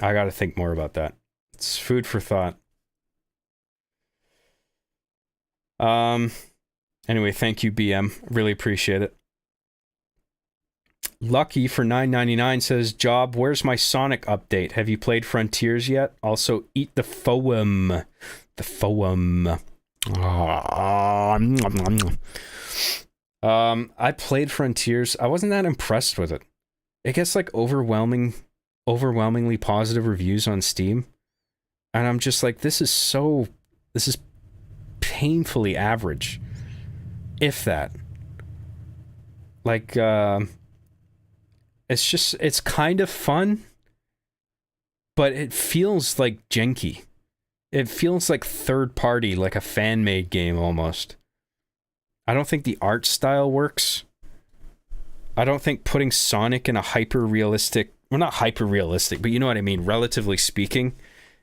I gotta think more about that. It's food for thought. Anyway, thank you, BM. Really appreciate it. Lucky for $9.99 says, Job, where's my Sonic update? Have you played Frontiers yet? Also, eat the foam. The foam. I played Frontiers. I wasn't that impressed with it. it gets like overwhelmingly positive reviews on Steam. And I'm just like, this is painfully average. If that. Like, it's kind of fun, but it feels like janky. It feels like third party, like a fan-made game almost. I don't think the art style works. I don't think putting Sonic in a hyper-realistic, well, not hyper-realistic, but you know what I mean, relatively speaking.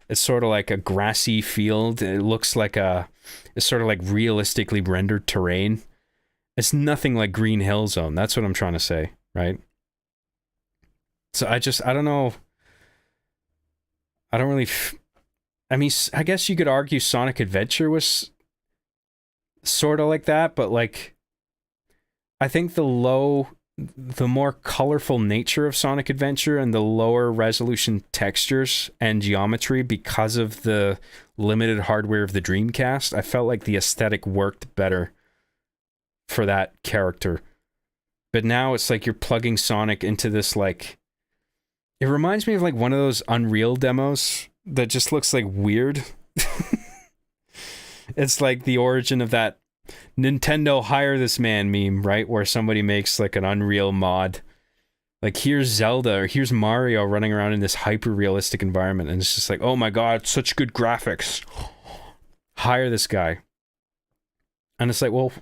It's sort of like a grassy field. It looks like it's sort of like realistically rendered terrain. It's nothing like Green Hill Zone. That's what I'm trying to say, right? So I don't know. I don't really... I mean, I guess you could argue Sonic Adventure was sort of like that, but like, I think the more colorful nature of Sonic Adventure and the lower resolution textures and geometry because of the limited hardware of the Dreamcast, I felt like the aesthetic worked better for that character. But now it's like you're plugging Sonic into this, like, it reminds me of like one of those Unreal demos that just looks like weird. It's like the origin of that Nintendo hire this man meme, right? Where somebody makes like an Unreal mod. Like, here's Zelda or here's Mario running around in this hyper realistic environment, and it's just like, oh my god, such good graphics. Hire this guy. And it's like, well,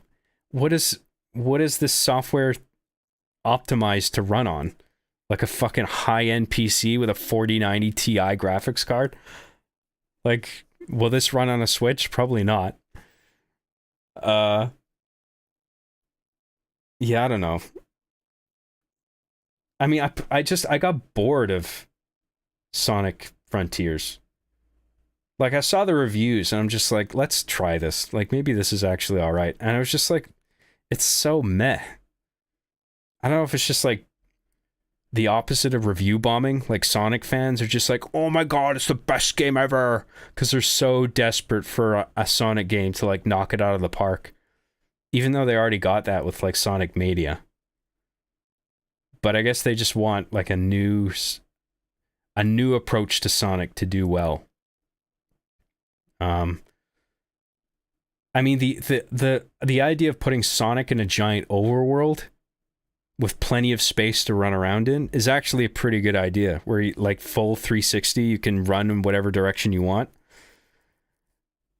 what is this software optimized to run on? Like a fucking high-end PC with a 4090 Ti graphics card? Like, will this run on a Switch? Probably not. Yeah, I don't know. I mean, I got bored of Sonic Frontiers. Like, I saw the reviews and I'm just like, let's try this. Like, maybe this is actually all right. And I was just like, it's so meh. I don't know if it's just like the opposite of review bombing. Like, Sonic fans are just like, oh my god, it's the best game ever, because they're so desperate for a Sonic game to like knock it out of the park, even though they already got that with like Sonic Mania. But I guess they just want like a new approach to Sonic to do well. I mean, the idea of putting Sonic in a giant overworld with plenty of space to run around in is actually a pretty good idea, where you, like, full 360, you can run in whatever direction you want.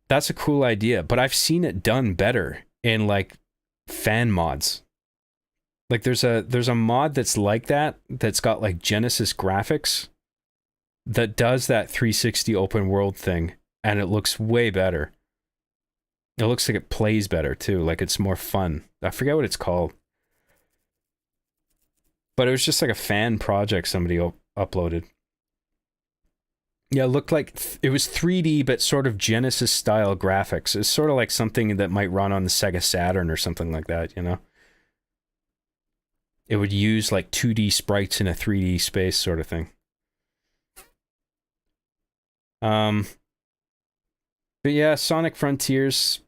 That's a cool idea, but I've seen it done better in like fan mods. Like, there's a mod that's like that's got like Genesis graphics that does that 360 open world thing, and it looks way better. It looks like it plays better too, like it's more fun. I forget what it's called. But it was just like a fan project somebody uploaded. Yeah, it looked like it was 3D, but sort of Genesis style graphics. It's sort of like something that might run on the Sega Saturn or something like that, you know? It would use like 2D sprites in a 3D space sort of thing. But yeah, Sonic Frontiers,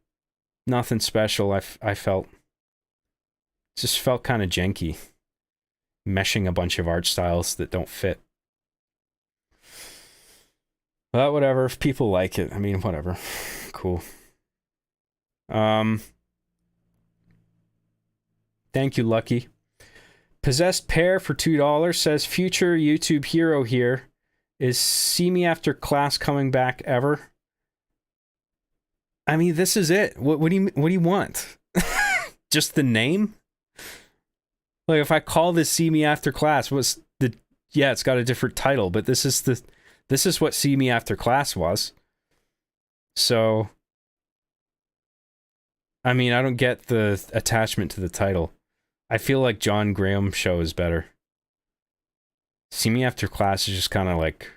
nothing special. I felt, it just felt kind of janky, meshing a bunch of art styles that don't fit. But whatever, if people like it, I mean, whatever. Cool. Thank you, Lucky. Possessed Pear for $2 says, future YouTube hero here. Is See Me After Class coming back ever? I mean, this is it. What do you want? Just the name? Like, if I call this See Me After Class, yeah, it's got a different title, but this is what See Me After Class was. So, I mean, I don't get the attachment to the title. I feel like John Graham Show is better. See Me After Class is just kind of like...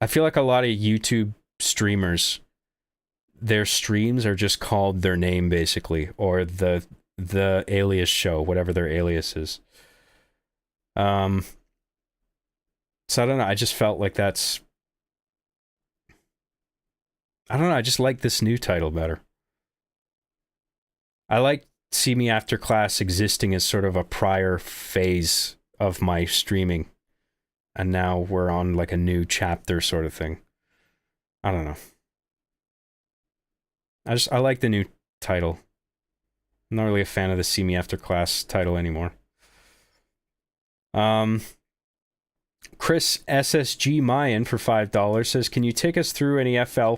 I feel like a lot of YouTube streamers, their streams are just called their name, basically, or the alias show, whatever their alias is. So I don't know, I just felt like that's... I don't know, I just like this new title better. I like see me after class existing as sort of a prior phase of my streaming. And now we're on like a new chapter sort of thing. I don't know. I like the new title. I'm not really a fan of the See Me After Class title anymore. Chris SSG Mayan for $5 says, "Can you take us through any FL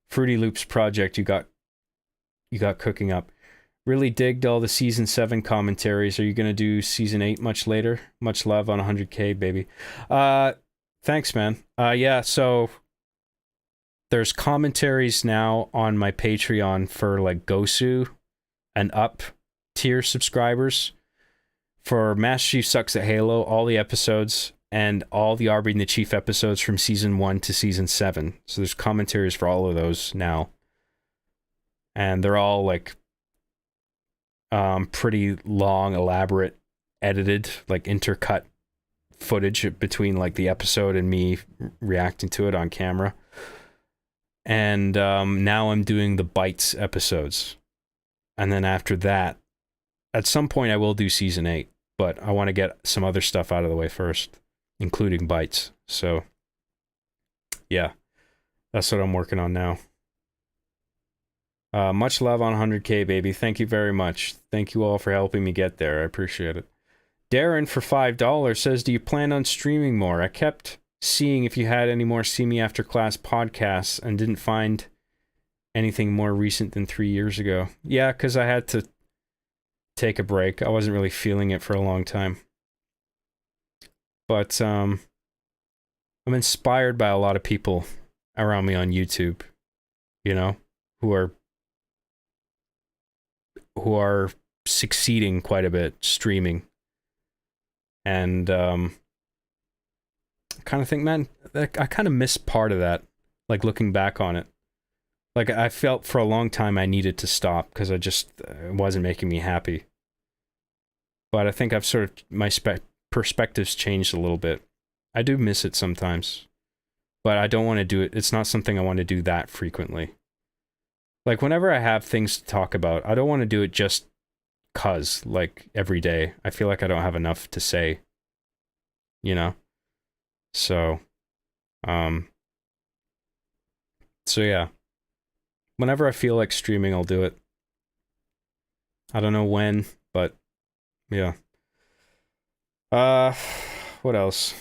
Fruity Loops project you got cooking up? Really digged all the season 7 commentaries. Are you gonna do season 8 much later? Much love on 100K, baby." Thanks, man. Yeah, so there's commentaries now on my Patreon for like Gosu and up tier subscribers. For Master Chief Sucks at Halo, all the episodes and all the Arby and the Chief episodes from season 1 to season 7. So there's commentaries for all of those now. And they're all like pretty long, elaborate, edited, like intercut footage between like the episode and me reacting to it on camera. And now I'm doing the Bites episodes. And then after that, at some point I will do season 8, but I want to get some other stuff out of the way first, including Bites. So yeah, that's what I'm working on now. Much love on 100K, baby. Thank you very much. Thank you all for helping me get there. I appreciate it. Darren for $5 says, "Do you plan on streaming more? I kept seeing if you had any more See Me After Class podcasts and didn't find anything more recent than 3 years ago." Yeah, because I had to take a break. I wasn't really feeling it for a long time. But I'm inspired by a lot of people around me on YouTube, you know, who are succeeding quite a bit streaming. And I kind of think, man, I kind of miss part of that, like looking back on it. Like I felt for a long time I needed to stop because it wasn't making me happy. But I think I've sort of, my perspectives changed a little bit. I do miss it sometimes, but I don't want to do it. It's not something I want to do that frequently. Like whenever I have things to talk about, I don't want to do it just cause, like every day. I feel like I don't have enough to say, you know? So yeah. Whenever I feel like streaming, I'll do it. I don't know when, but yeah. What else?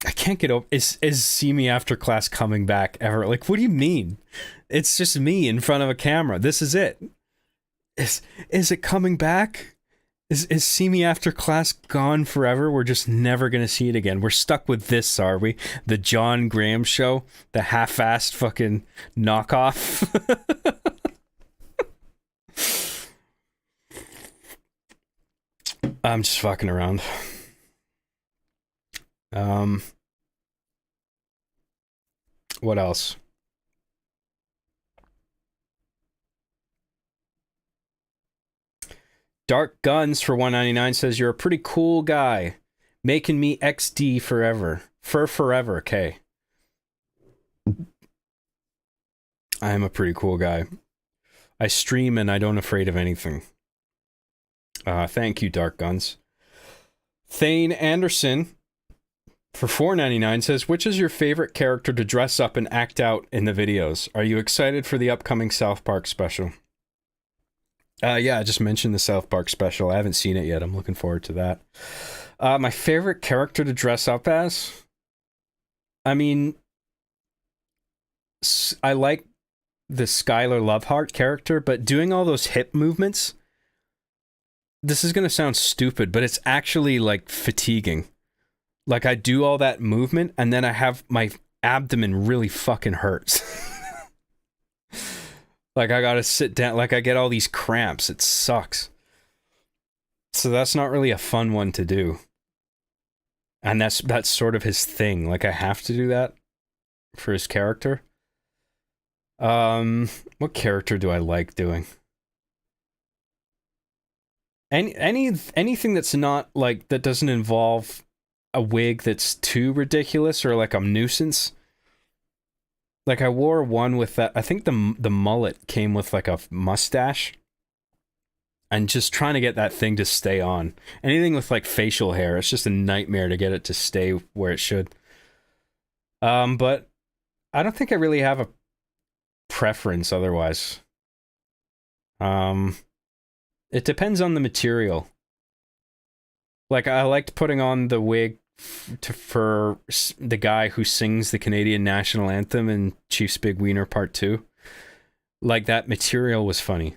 I can't get over. Is See Me After Class coming back ever? Like, what do you mean? It's just me in front of a camera. This is it. Is it coming back? Is See Me After Class gone forever? We're just never gonna see it again. We're stuck with this, are we? The John Graham show, the half-assed fucking knockoff. I'm just fucking around. What else? Dark Guns for $1.99 says, "You're a pretty cool guy, making me XD forever. Forever, okay." I am a pretty cool guy. I stream and I don't afraid of anything. Thank you, Dark Guns. Thane Anderson for $4.99 says, "Which is your favorite character to dress up and act out in the videos? Are you excited for the upcoming South Park special?" Yeah, I just mentioned the South Park special. I haven't seen it yet. I'm looking forward to that. My favorite character to dress up as? I mean, I like the Skylar Loveheart character, but doing all those hip movements, this is going to sound stupid, but it's actually like fatiguing. Like I do all that movement and then I have my abdomen really fucking hurts. Like I gotta sit down, like I get all these cramps. It sucks. So that's not really a fun one to do. And that's sort of his thing. Like I have to do that for his character. What character do I like doing? Anything that's not like, that doesn't involve a wig that's too ridiculous or like a nuisance. Like I wore one with that. I think the mullet came with like a mustache, and just trying to get that thing to stay on. Anything with like facial hair, it's just a nightmare to get it to stay where it should. But I don't think I really have a preference otherwise. It depends on the material. Like I liked putting on the wig for the guy who sings the Canadian national anthem in Chief's Big Wiener Part 2. Like that material was funny.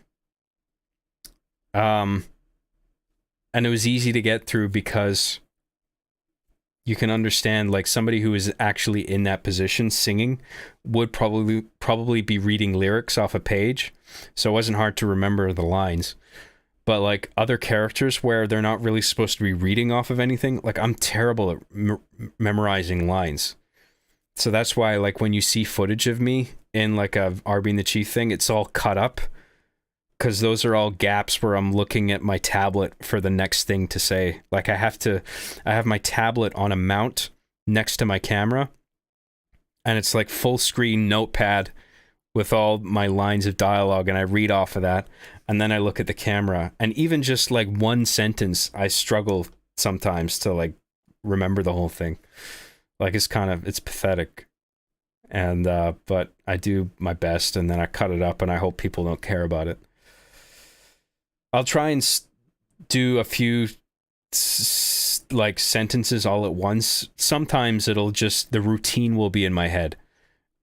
And it was easy to get through because you can understand, like, somebody who is actually in that position singing would probably be reading lyrics off a page, so it wasn't hard to remember the lines. But like other characters where they're not really supposed to be reading off of anything, like I'm terrible at memorizing lines. So that's why, like, when you see footage of me in like a Arby and the Chief thing, it's all cut up, because those are all gaps where I'm looking at my tablet for the next thing to say. Like I have my tablet on a mount next to my camera, and it's like full screen notepad with all my lines of dialogue, and I read off of that, and then I look at the camera, and even just like one sentence, I struggle sometimes to like remember the whole thing. Like it's pathetic. And but I do my best, and then I cut it up, and I hope people don't care about it. I'll try and do a few like sentences all at once. Sometimes the routine will be in my head,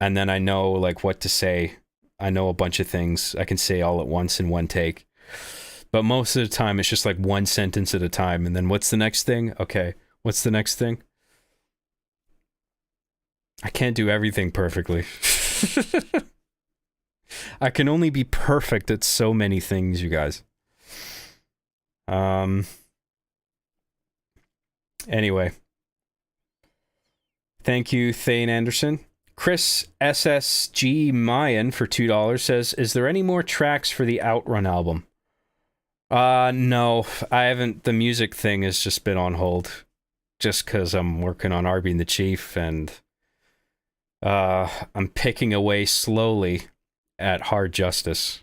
and then I know like what to say. I know a bunch of things I can say all at once in one take. But most of the time it's just like one sentence at a time, and then what's the next thing? Okay, what's the next thing? I can't do everything perfectly. I can only be perfect at so many things, you guys. Anyway. Thank you, Thane Anderson. Chris SSG Mayan for $2 says, is there any more tracks for the Outrun album? No, I haven't. The music thing has just been on hold, just because I'm working on Arby and the Chief, and I'm picking away slowly at Hard Justice.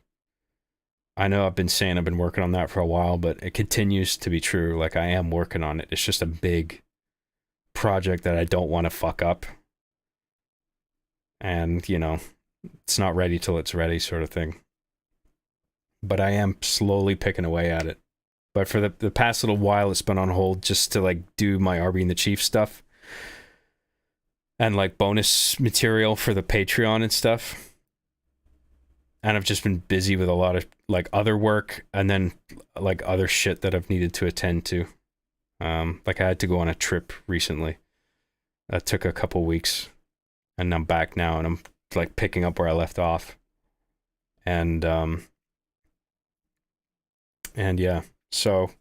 I know I've been saying I've been working on that for a while, but it continues to be true. Like, I am working on it. It's just a big project that I don't want to fuck up. And, you know, it's not ready till it's ready, sort of thing. But I am slowly picking away at it. But for the past little while, it's been on hold just to, like, do my Arby and the Chief stuff. And, like, bonus material for the Patreon and stuff. And I've just been busy with a lot of, like, other work, and then, like, other shit that I've needed to attend to. Like, I had to go on a trip recently. That took a couple weeks. And I'm back now, and I'm, like, picking up where I left off. And yeah. So,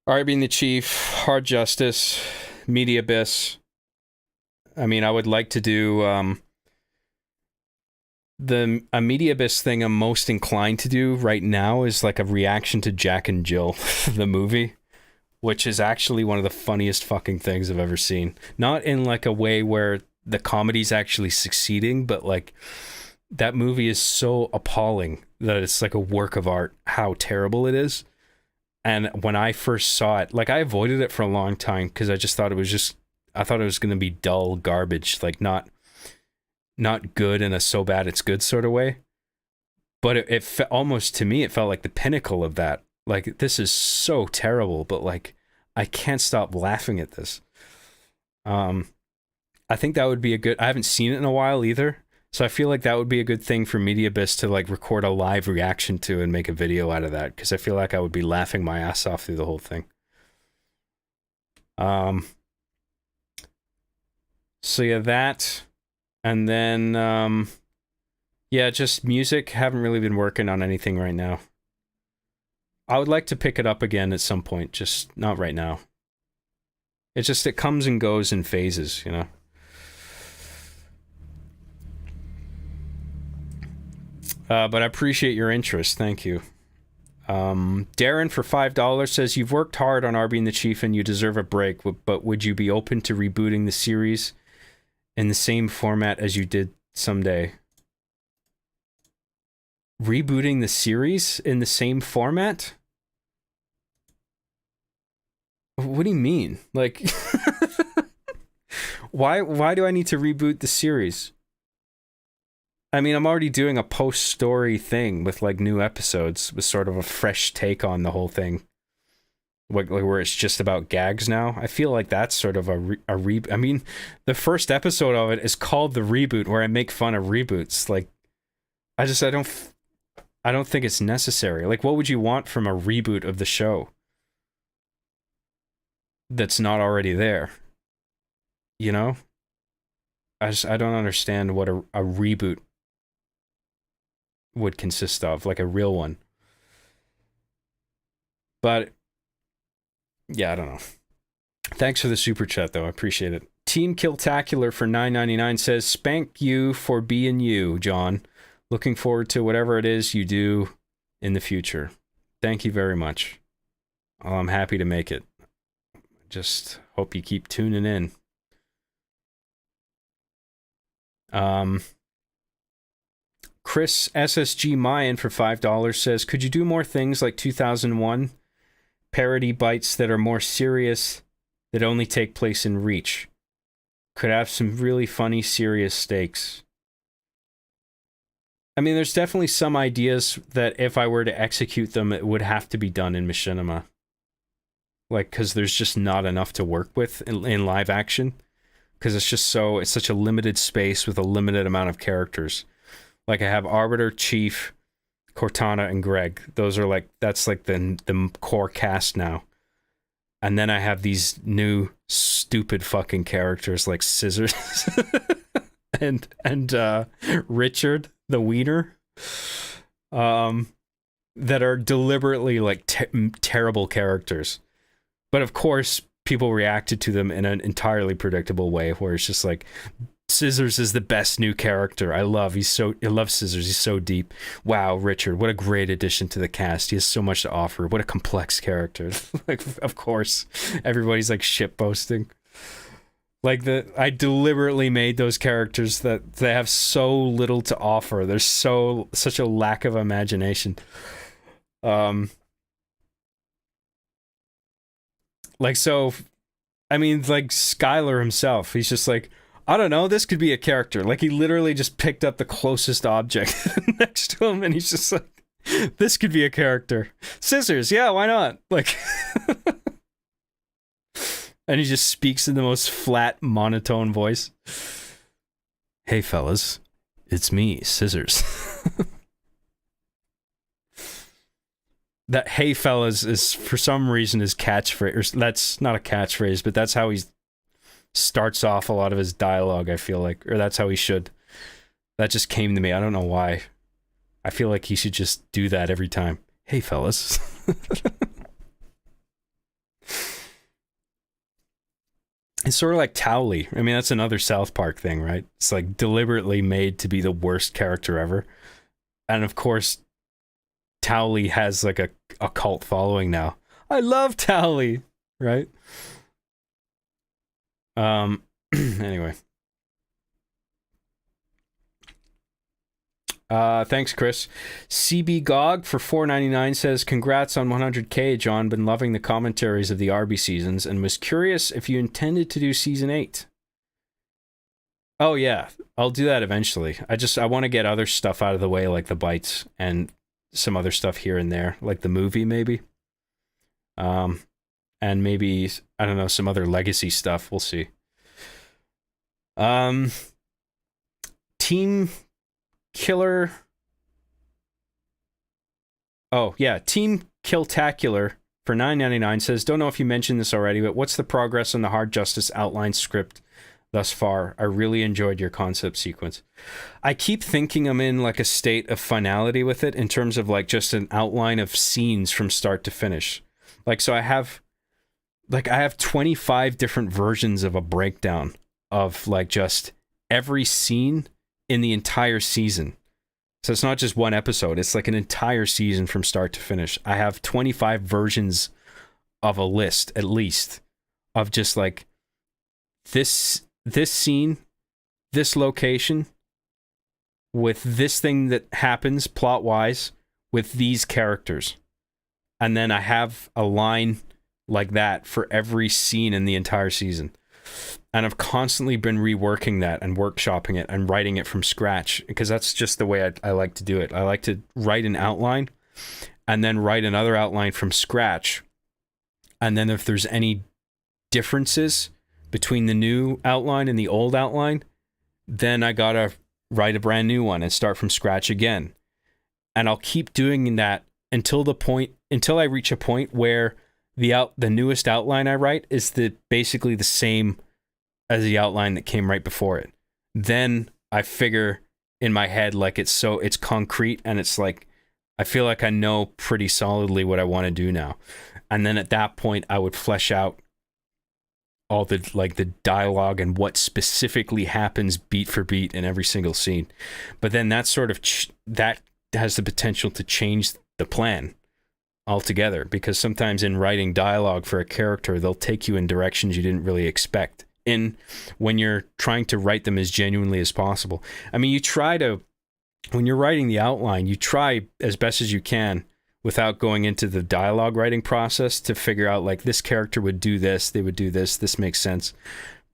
Arby and the Chief, Hard Justice, Media Abyss. I mean, I would like to do a Media Abyss thing I'm most inclined to do right now is like a reaction to Jack and Jill, the movie, which is actually one of the funniest fucking things I've ever seen. Not in like a way where the comedy's actually succeeding, but like that movie is so appalling that it's like a work of art, how terrible it is. And when I first saw it, like I avoided it for a long time because I just thought it was going to be dull garbage, like not good in a so bad it's good sort of way. But it almost, to me, it felt like the pinnacle of that. Like, this is so terrible, but like I can't stop laughing at this. I think that would be I haven't seen it in a while either, so I feel like that would be a good thing for Media Abyss to like record a live reaction to and make a video out of that, because I feel like I would be laughing my ass off through the whole thing. So yeah, that, and then yeah, just music. Haven't really been working on anything right now. I would like to pick it up again at some point, just not right now. It comes and goes in phases, you know. But I appreciate your interest. Thank you. Darren for $5 says, you've worked hard on RB and the Chief and you deserve a break, but would you be open to rebooting the series in the same format as you did someday? Rebooting the series in the same format? What do you mean? Like, why do I need to reboot the series? I mean, I'm already doing a post-story thing with like new episodes with sort of a fresh take on the whole thing. Like where it's just about gags now. I feel like that's sort of I mean, the first episode of it is called The Reboot, where I make fun of reboots. Like, I don't think it's necessary. Like, what would you want from a reboot of the show that's not already there? You know? I don't understand what a reboot would consist of, like a real one. But yeah, I don't know. Thanks for the super chat though, I appreciate it. Team Killtacular for $9.99 says, spank you for being you, John. Looking forward to whatever it is you do in the future. Thank you very much. I'm happy to make it. Just hope you keep tuning in. Chris SSG Mayan for $5 says, could you do more things like 2001? Parody bites that are more serious, that only take place in Reach. Could have some really funny, serious stakes. I mean, there's definitely some ideas that if I were to execute them, it would have to be done in Machinima. Like, because there's just not enough to work with in live action. Because it's such a limited space with a limited amount of characters. Like, I have Arbiter, Chief, Cortana, and Greg. Those are like, that's like the core cast now. And then I have these new stupid fucking characters like Scissors and Richard the Wiener, that are deliberately like terrible characters. But of course, people reacted to them in an entirely predictable way, where it's just like, Scissors is the best new character. I love Scissors. He's so deep. Wow, Richard, what a great addition to the cast. He has so much to offer. What a complex character. Like, of course, everybody's like shitposting. Like, I deliberately made those characters that they have so little to offer. There's such a lack of imagination. Like, so, I mean, like Skylar himself, he's just like, I don't know, this could be a character. Like, he literally just picked up the closest object next to him, and he's just like, this could be a character. Scissors, yeah, why not? Like, and he just speaks in the most flat, monotone voice. Hey, fellas, it's me, Scissors. That "hey fellas" is for some reason his catchphrase. Or that's not a catchphrase, but that's how he starts off a lot of his dialogue, I feel like, or that's how he should. That just came to me. I don't know why. I feel like he should just do that every time. Hey fellas. It's sort of like Towley. I mean, that's another South Park thing, right? It's like deliberately made to be the worst character ever. And of course, Towley has like a cult following now. I love Towley, right? Anyway. Thanks, Chris. CB Gog for $4.99 says, congrats on 100K, John. Been loving the commentaries of the RB seasons and was curious if you intended to do season 8. Oh yeah, I'll do that eventually. I want to get other stuff out of the way, like the bites and some other stuff here and there, like the movie maybe. And maybe, I don't know, some other legacy stuff. We'll see. Team Killer. Oh, yeah. Team Killtacular for $9.99 says, don't know if you mentioned this already, but what's the progress on the Hard Justice outline script thus far? I really enjoyed your concept sequence. I keep thinking I'm in like a state of finality with it in terms of like just an outline of scenes from start to finish. Like, so I have 25 different versions of a breakdown of like just every scene in the entire season. So it's not just one episode. It's like an entire season from start to finish. I have 25 versions of a list, at least, of just like this scene, this location, with this thing that happens plot-wise, with these characters. And then I have a line like that for every scene in the entire season. And I've constantly been reworking that and workshopping it and writing it from scratch, because that's just the way I like to do it. I like to write an outline and then write another outline from scratch. And then if there's any differences between the new outline and the old outline, then I gotta write a brand new one and start from scratch again. And I'll keep doing that until I reach a point where the newest outline I write is basically the same as the outline that came right before it. Then I figure in my head like it's concrete, and it's like I feel like I know pretty solidly what I want to do now. And then at that point I would flesh out all the dialogue and what specifically happens beat for beat in every single scene. But then that sort of that has the potential to change the plan altogether, because sometimes in writing dialogue for a character, they'll take you in directions you didn't really expect when you're trying to write them as genuinely as possible. I mean, when you're writing the outline, you try as best as you can without going into the dialogue writing process to figure out like this character would do this, they would do this makes sense.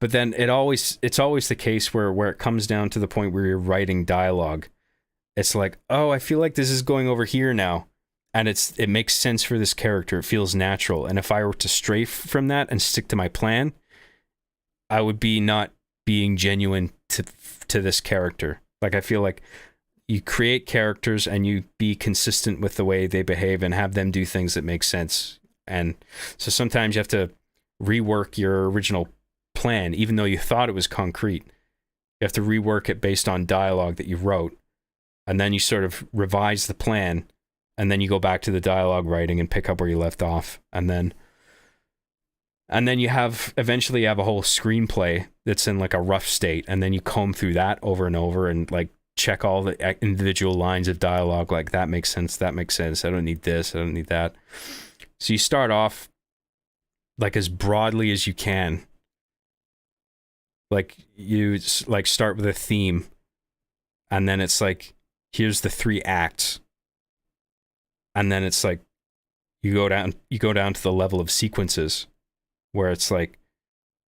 But then it's always the case where it comes down to the point where you're writing dialogue. It's like, oh, I feel like this is going over here now. And it makes sense for this character. It feels natural. And if I were to stray from that and stick to my plan, I would be not being genuine to this character. Like, I feel like you create characters and you be consistent with the way they behave and have them do things that make sense. And so sometimes you have to rework your original plan, even though you thought it was concrete. You have to rework it based on dialogue that you wrote. And then you sort of revise the plan. And then you go back to the dialogue writing and pick up where you left off. And then you eventually have a whole screenplay that's in like a rough state. And then you comb through that over and over and like check all the individual lines of dialogue. Like, that makes sense. That makes sense. I don't need this. I don't need that. So you start off like as broadly as you can. Like, you like start with a theme. And then it's like, here's the 3 acts. And then it's like you go down to the level of sequences, where it's like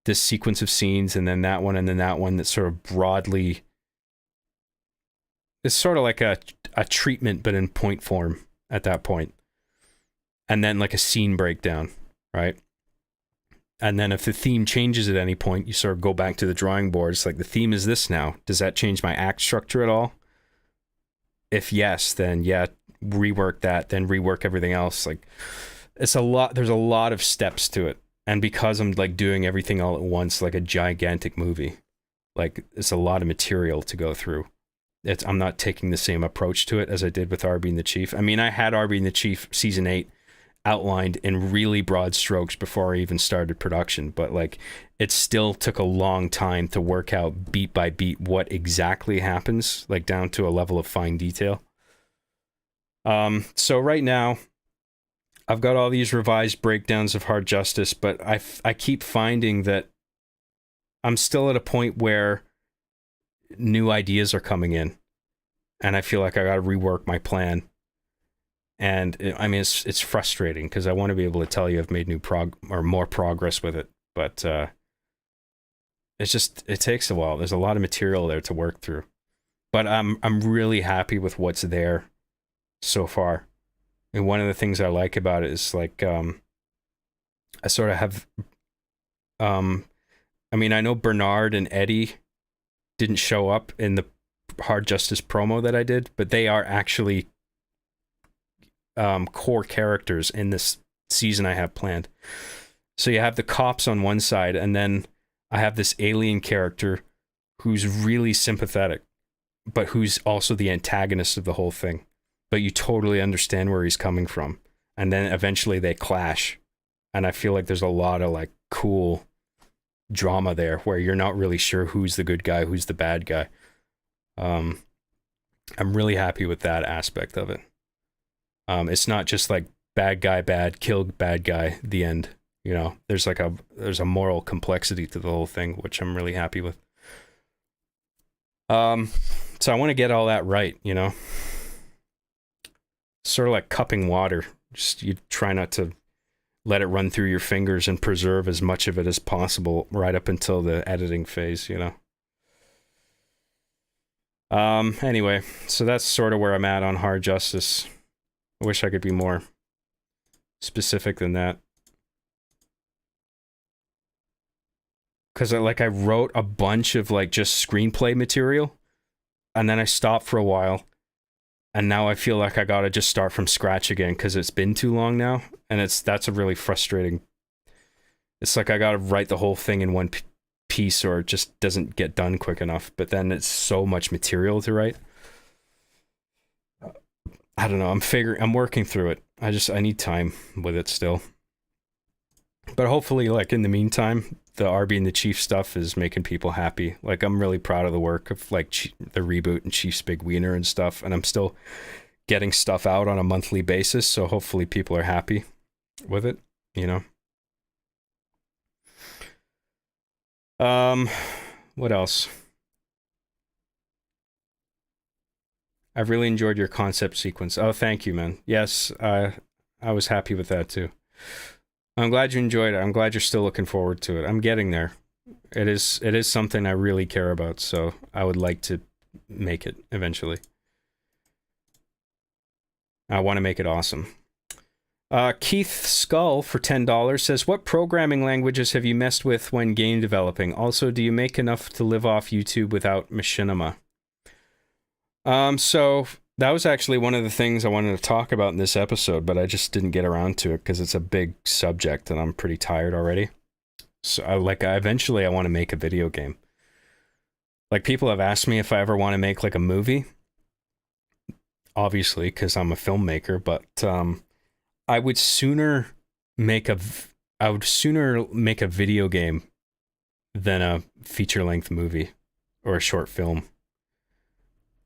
this sequence of scenes and then that one that sort of broadly, it's sort of like a treatment but in point form at that point. And then like a scene breakdown, right? And then if the theme changes at any point, you sort of go back to the drawing board. It's like, the theme is this now. Does that change my act structure at all? If yes, then yeah, rework that, then rework everything else. Like, there's a lot of steps to it. And because I'm like doing everything all at once, like a gigantic movie, like it's a lot of material to go through. I'm not taking the same approach to it as I did with Arby and the Chief. I mean, I had Arby and the Chief season 8 outlined in really broad strokes before I even started production, but like it still took a long time to work out beat by beat what exactly happens, like down to a level of fine detail. So right now I've got all these revised breakdowns of Hard Justice, but I keep finding that I'm still at a point where new ideas are coming in, and I feel like I got to rework my plan. And I mean, it's frustrating because I want to be able to tell you I've made more progress with it, but it takes a while. There's a lot of material there to work through, but I'm really happy with what's there so far. And one of the things I like about it is like I sort of have I mean, I know Bernard and Eddie didn't show up in the Hard Justice promo that I did, but they are actually core characters in this season I have planned. So you have the cops on one side, and then I have this alien character who's really sympathetic, but who's also the antagonist of the whole thing. But you totally understand where he's coming from. And then eventually they clash. And I feel like there's a lot of like cool drama there where you're not really sure who's the good guy, who's the bad guy. I'm really happy with that aspect of it. It's not just like bad guy bad, kill bad guy, the end. You know, there's a moral complexity to the whole thing, which I'm really happy with. So I want to get all that right, you know. Sort of like cupping water. Just you try not to let it run through your fingers and preserve as much of it as possible right up until the editing phase, you know. Anyway, so that's sort of where I'm at on Hard Justice. I wish I could be more specific than that. Because I wrote a bunch of like just screenplay material, and then I stopped for a while, and now I feel like I gotta just start from scratch again because it's been too long now, and that's a really frustrating. It's like I gotta write the whole thing in one piece, or it just doesn't get done quick enough. But then it's so much material to write. I don't know. I'm working through it. I need time with it still. But hopefully, like in the meantime, the RB and the Chief stuff is making people happy. Like I'm really proud of the work of like the reboot and Chief's Big Wiener and stuff, and I'm still getting stuff out on a monthly basis, so hopefully people are happy with it, you know. What else? I've really enjoyed your concept sequence. Oh, thank you, man. Yes, I was happy with that too. I'm glad you enjoyed it. I'm glad you're still looking forward to it. I'm getting there. It is something I really care about, so I would like to make it eventually. I want to make it awesome. Keith Skull for $10 says, what programming languages have you messed with when game developing? Also, do you make enough to live off YouTube without Machinima? So that was actually one of the things I wanted to talk about in this episode, but I just didn't get around to it because it's a big subject and I'm pretty tired already. So eventually I want to make a video game. Like people have asked me if I ever want to make like a movie. Obviously, because I'm a filmmaker, but I would sooner make a video game than a feature-length movie or a short film.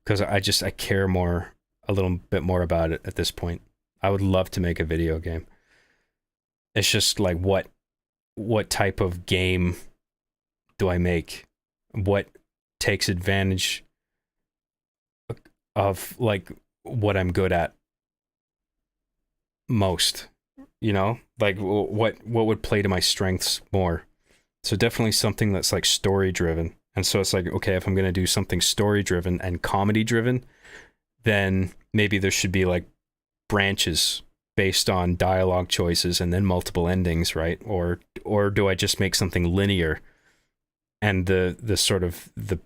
Because I care a little bit more about it at this point. I would love to make a video game. It's just like what type of game do I make? What takes advantage of like what I'm good at most? You know, like what would play to my strengths more? So definitely something that's like story driven. And so it's like, okay, if I'm going to do something story driven and comedy driven, then maybe there should be like branches based on dialogue choices and then multiple endings, right? Or do I just make something linear and the sort of the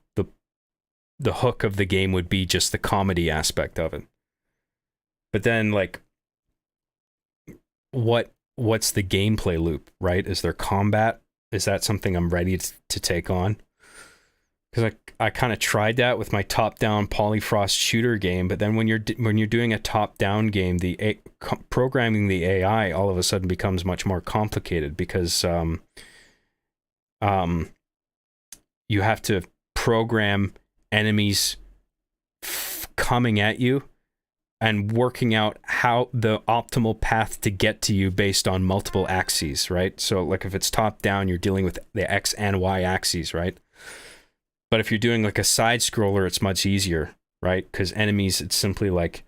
hook of the game would be just the comedy aspect of it? But then like what's the gameplay loop, right? Is there combat? Is that something I'm ready to take on? Because I kind of tried that with my top-down Polyfrost shooter game, but then when you're doing a top-down game, programming the AI all of a sudden becomes much more complicated because you have to program enemies coming at you and working out how the optimal path to get to you based on multiple axes, right? So like if it's top-down, you're dealing with the X and Y axes, right? But if you're doing like a side scroller, it's much easier, right? Because enemies, it's simply like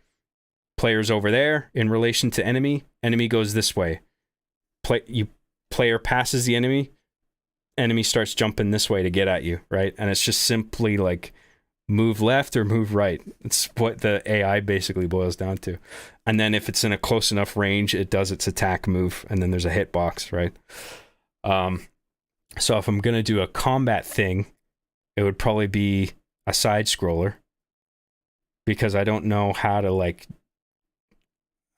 players over there in relation to enemy goes this way. Player passes the enemy starts jumping this way to get at you, right? And it's just simply like move left or move right. It's what the AI basically boils down to. And then if it's in a close enough range, it does its attack move, and then there's a hitbox, right? So if I'm gonna do a combat thing, it would probably be a side scroller because I don't know how to like.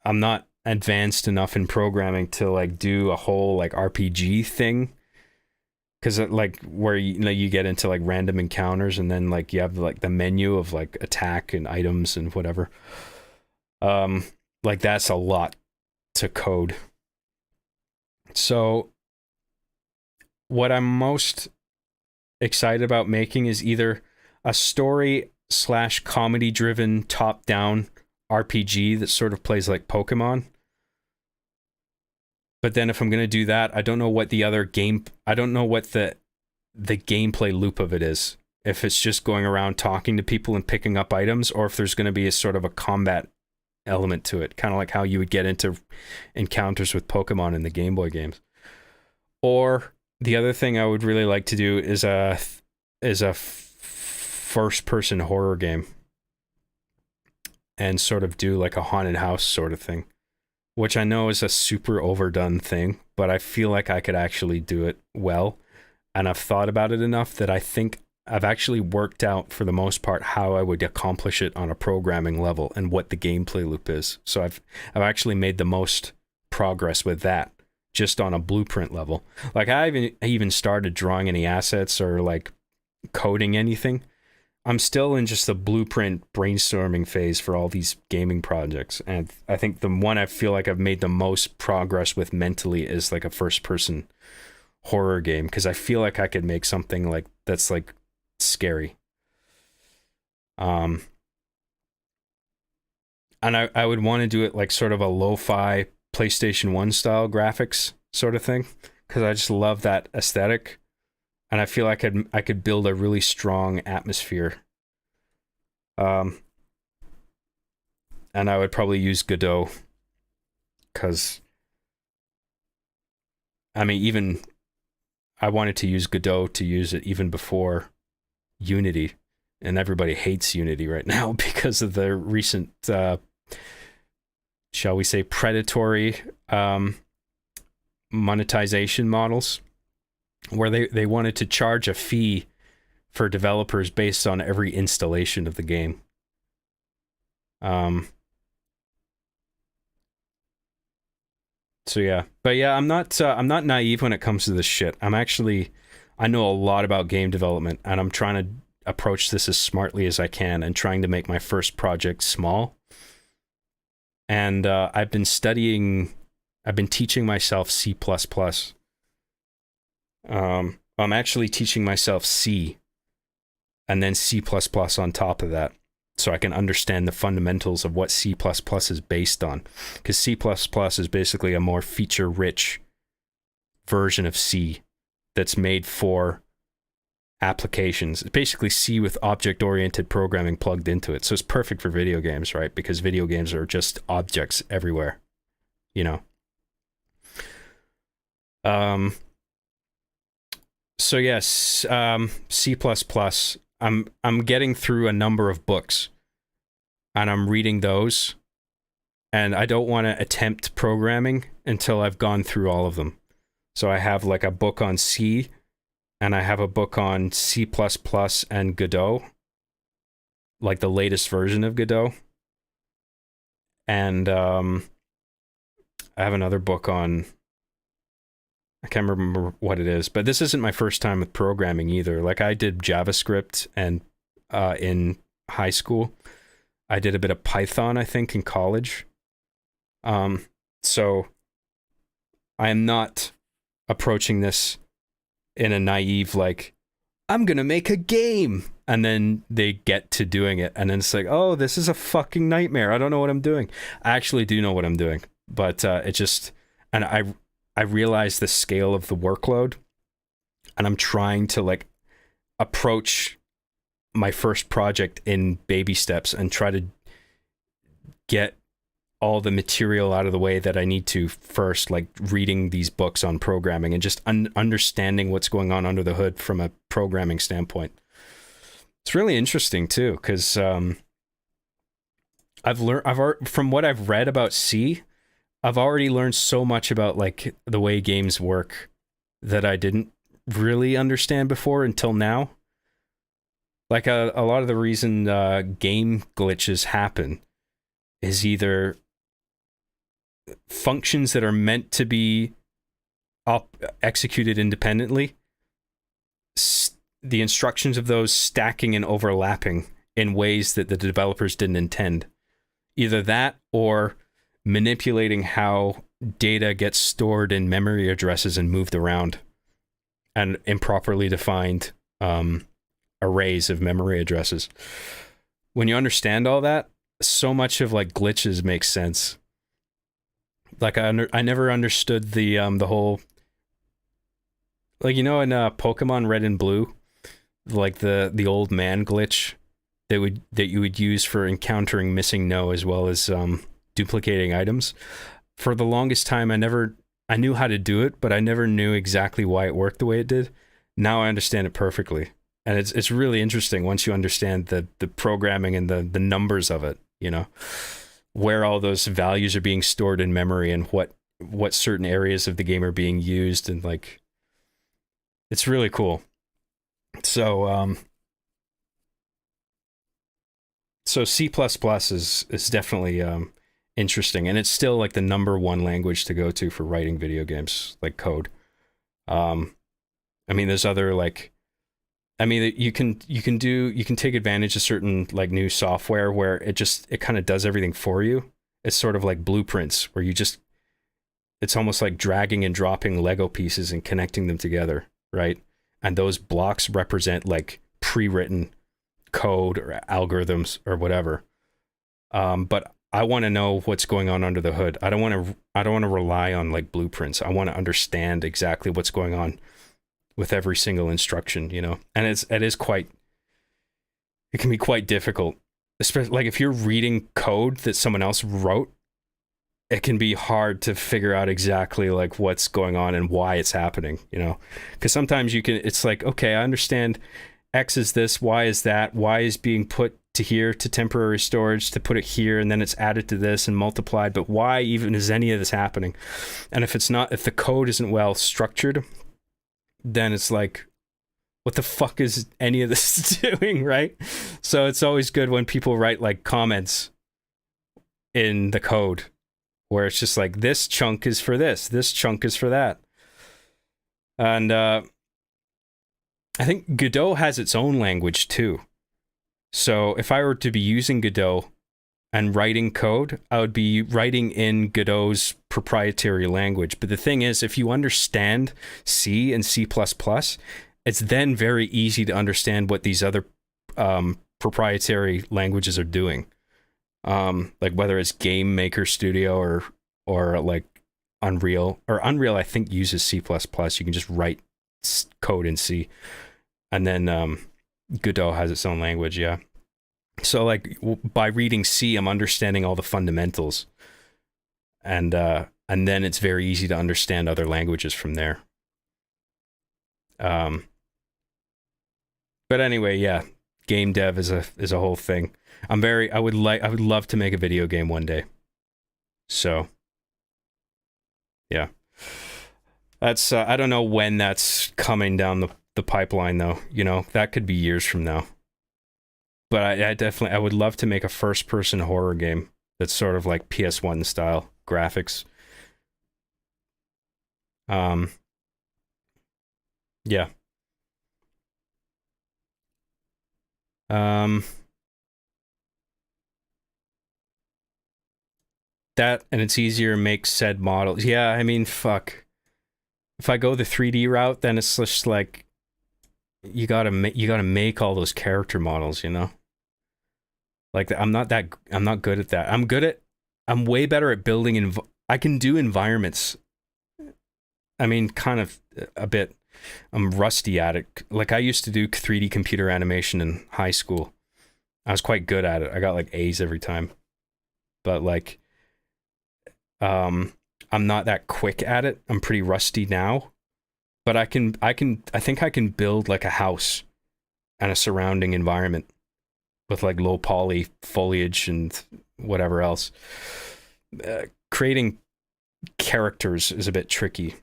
I'm not advanced enough in programming to like do a whole like RPG thing. Because like where you get into like random encounters and then like you have like the menu of like attack and items and whatever. Like that's a lot to code. So what I'm most excited about making is either a story slash comedy driven top down RPG that sort of plays like Pokemon. But then if I'm going to do that, I don't know what the gameplay loop of it is. If it's just going around talking to people and picking up items, or if there's going to be a sort of a combat element to it, kind of like how you would get into encounters with Pokemon in the Game Boy games. Or the other thing I would really like to do is a first-person horror game, and sort of do like a haunted house sort of thing, which I know is a super overdone thing, but I feel like I could actually do it well. And I've thought about it enough that I think I've actually worked out for the most part how I would accomplish it on a programming level and what the gameplay loop is. So I've actually made the most progress with that just on a blueprint level. Like I haven't even started drawing any assets or like coding anything. I'm still in just the blueprint brainstorming phase for all these gaming projects. And I think the one I feel like I've made the most progress with mentally is like a first person horror game, because I feel like I could make something like that's like scary. And I would want to do it like sort of a lo-fi PlayStation 1 style graphics sort of thing, because I just love that aesthetic. And I feel like I could build a really strong atmosphere. And I would probably use Godot, because I mean, even I wanted to use Godot to use it even before Unity, and everybody hates Unity right now because of the recent, shall we say, predatory monetization models, where they wanted to charge a fee for developers based on every installation of the game. So yeah, but yeah, I'm not naive when it comes to this shit. I know a lot about game development, and I'm trying to approach this as smartly as I can, and trying to make my first project small. And I've been teaching myself C++. I'm actually teaching myself C, and then C++ on top of that, so I can understand the fundamentals of what C++ is based on. Because C++ is basically a more feature-rich version of C that's made for applications. It's basically C with object-oriented programming plugged into it. So it's perfect for video games, right? Because video games are just objects everywhere, you know? So yes, C++. I'm getting through a number of books, and I'm reading those, and I don't want to attempt programming until I've gone through all of them. So I have like a book on C, and I have a book on C++ and Godot, like the latest version of Godot. And I have another book on, I can't remember what it is, but this isn't my first time with programming either. Like I did JavaScript and in high school. I did a bit of Python, I think, in college. So I am not approaching this in a naive, like, I'm going to make a game. And then they get to doing it. And then it's like, oh, this is a fucking nightmare. I don't know what I'm doing. I actually do know what I'm doing. But it just, and I realize the scale of the workload, and I'm trying to like approach my first project in baby steps and try to get all the material out of the way that I need to first, like reading these books on programming and just understanding what's going on under the hood from a programming standpoint. It's really interesting too, because from what I've read about C, I've already learned so much about like the way games work that I didn't really understand before until now. Like a lot of the reason game glitches happen is either functions that are meant to be executed independently, the instructions of those stacking and overlapping in ways that the developers didn't intend. Either that or manipulating how data gets stored in memory addresses and moved around, and improperly defined arrays of memory addresses. when you understand all that, so much of like glitches makes sense. Like I never understood the whole, like, you know, in Pokemon Red and Blue, like the old man glitch that you would use for encountering missing No as well as duplicating items. For the longest time, I knew how to do it, but I never knew exactly why it worked the way it did. Now I understand it perfectly, and it's really interesting once you understand the programming and the numbers of it. You know, where all those values are being stored in memory and what certain areas of the game are being used, and like, it's really cool. So so C++ is definitely interesting, and it's still like the number one language to go to for writing video games, like code. Um, I mean, there's other like, I mean, you can take advantage of certain like new software where it kind of does everything for you. It's sort of like blueprints where it's almost like dragging and dropping Lego pieces and connecting them together, right? And those blocks represent like pre-written code or algorithms or whatever. But I want to know what's going on under the hood. I don't want to rely on like blueprints. I want to understand exactly what's going on with every single instruction, you know. And it can be quite difficult, especially like if you're reading code that someone else wrote. It can be hard to figure out exactly like what's going on and why it's happening, you know, because sometimes it's like, okay, I understand X is this, Y is that, Y is being put to here to temporary storage to put it here, and then it's added to this and multiplied, but why even is any of this happening? And if the code isn't well structured, then it's like, what the fuck is any of this doing, right? So it's always good when people write like comments in the code where it's just like, this chunk is for this chunk is for that. And I think Godot has its own language too. So if I were to be using Godot and writing code, I would be writing in Godot's proprietary language. But the thing is, if you understand C and C++, it's then very easy to understand what these other proprietary languages are doing. Like whether it's Game Maker Studio or like Unreal. I think uses C++. You can just write code in C, and then Godot has its own language. Yeah. So like by reading C, I'm understanding all the fundamentals, and then it's very easy to understand other languages from there. But anyway, yeah, game dev is a whole thing. I would love to make a video game one day. So, yeah. That's I don't know when that's coming down the pipeline though. You know, that could be years from now. But I would love to make a first person horror game that's sort of like PS1 style graphics. Yeah. That, and it's easier to make said models. Yeah, I mean, fuck. If I go the 3D route, then it's just like you gotta make all those character models, you know. Like I'm not good at that. I'm way better at building I can do environments. I mean, kind of a bit. I'm rusty at it. Like I used to do 3D computer animation in high school. I was quite good at it. I got like A's every time. But like I'm not that quick at it. I'm pretty rusty now. But I think I can build like a house and a surrounding environment with like low poly foliage and whatever else. Creating characters is a bit tricky